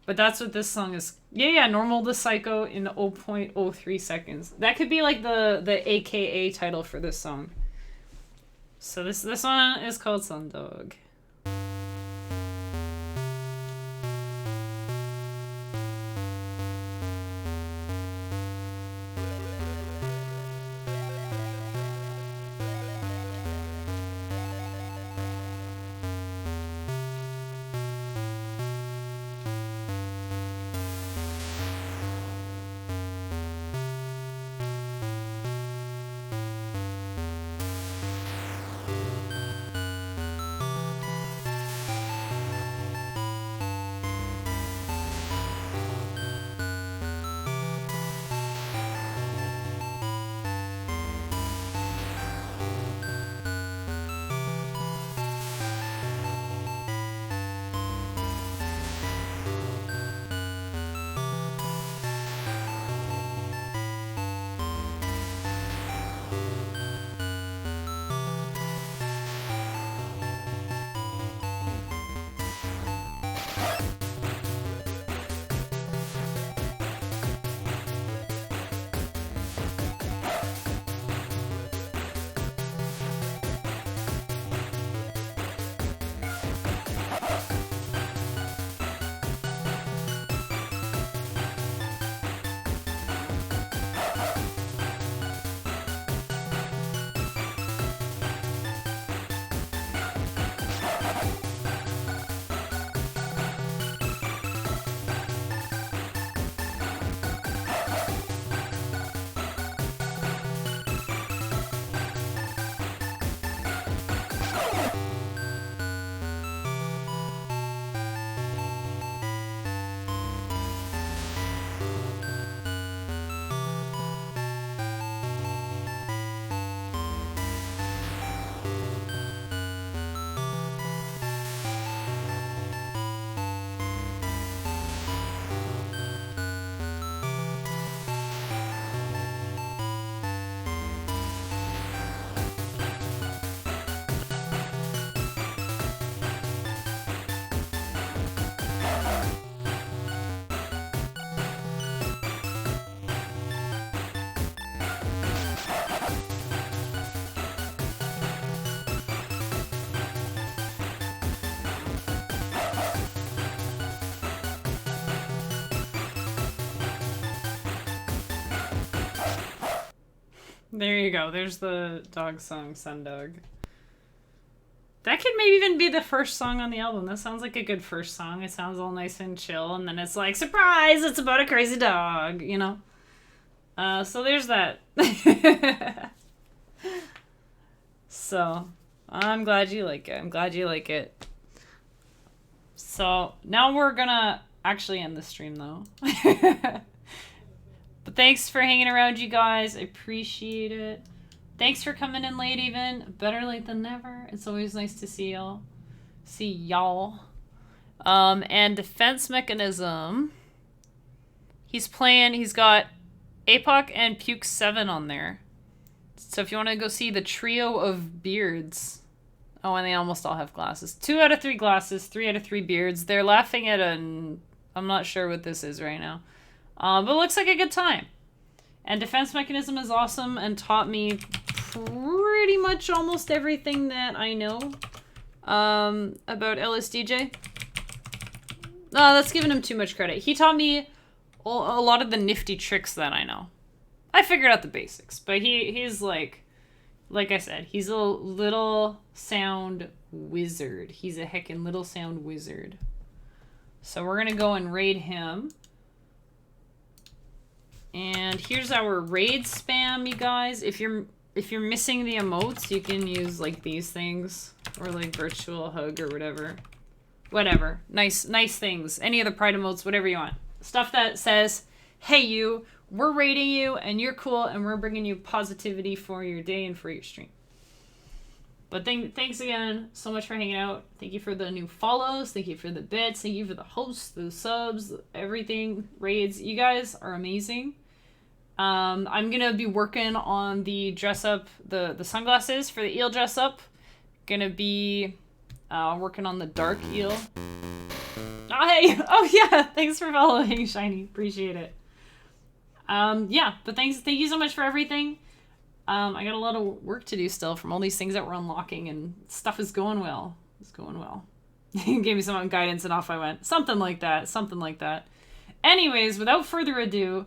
But that's what this song is. Yeah, normal to psycho in 0.03 seconds. That could be like the AKA title for this song. So this one is called Sundog. There you go. There's the dog song, Sundog. That could maybe even be the first song on the album. That sounds like a good first song. It sounds all nice and chill, and then it's like, surprise, it's about a crazy dog, you know? So there's that. So, I'm glad you like it. I'm glad you like it. So, now we're gonna actually end the stream, though. But thanks for hanging around, you guys. I appreciate it. Thanks for coming in late even. Better late than never. It's always nice to see y'all. And Defense Mechanism. He's got APOC and Puke 7 on there. So if you want to go see the trio of beards. Oh, and they almost all have glasses. 2 out of 3 glasses, 3 out of 3 beards. They're laughing at I'm not sure what this is right now. But it looks like a good time. And Defense Mechanism is awesome and taught me pretty much almost everything that I know about LSDj. No, that's giving him too much credit. He taught me a lot of the nifty tricks that I know. I figured out the basics, but he's like I said, he's a little sound wizard. He's a heckin' little sound wizard. So we're gonna go and raid him. And here's our raid spam, you guys. If you're missing the emotes, you can use like these things or like virtual hug or whatever. Whatever. Nice things. Any of the pride emotes, whatever you want. Stuff that says, "Hey you, we're raiding you and you're cool and we're bringing you positivity for your day and for your stream." But thanks again so much for hanging out. Thank you for the new follows. Thank you for the bits. Thank you for the hosts, the subs, everything, raids. You guys are amazing. I'm going to be working on the dress up, the sunglasses for the eel dress up. Going to be working on the dark eel. Oh, hey. Oh, yeah. Thanks for following, Shiny. Appreciate it. Yeah, but thank you so much for everything. I got a lot of work to do still from all these things that we're unlocking, and stuff is going well. It's going well. Gave me some guidance and off I went. Something like that. Anyways, without further ado,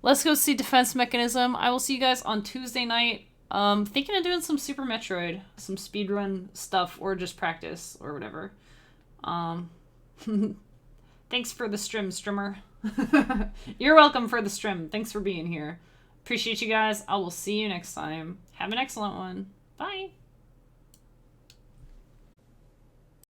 let's go see Defense Mechanism. I will see you guys on Tuesday night. Thinking of doing some Super Metroid, some speedrun stuff, or just practice, or whatever. Thanks for the strimmer. You're welcome for the strim. Thanks for being here. Appreciate you guys. I will see you next time. Have an excellent one. Bye.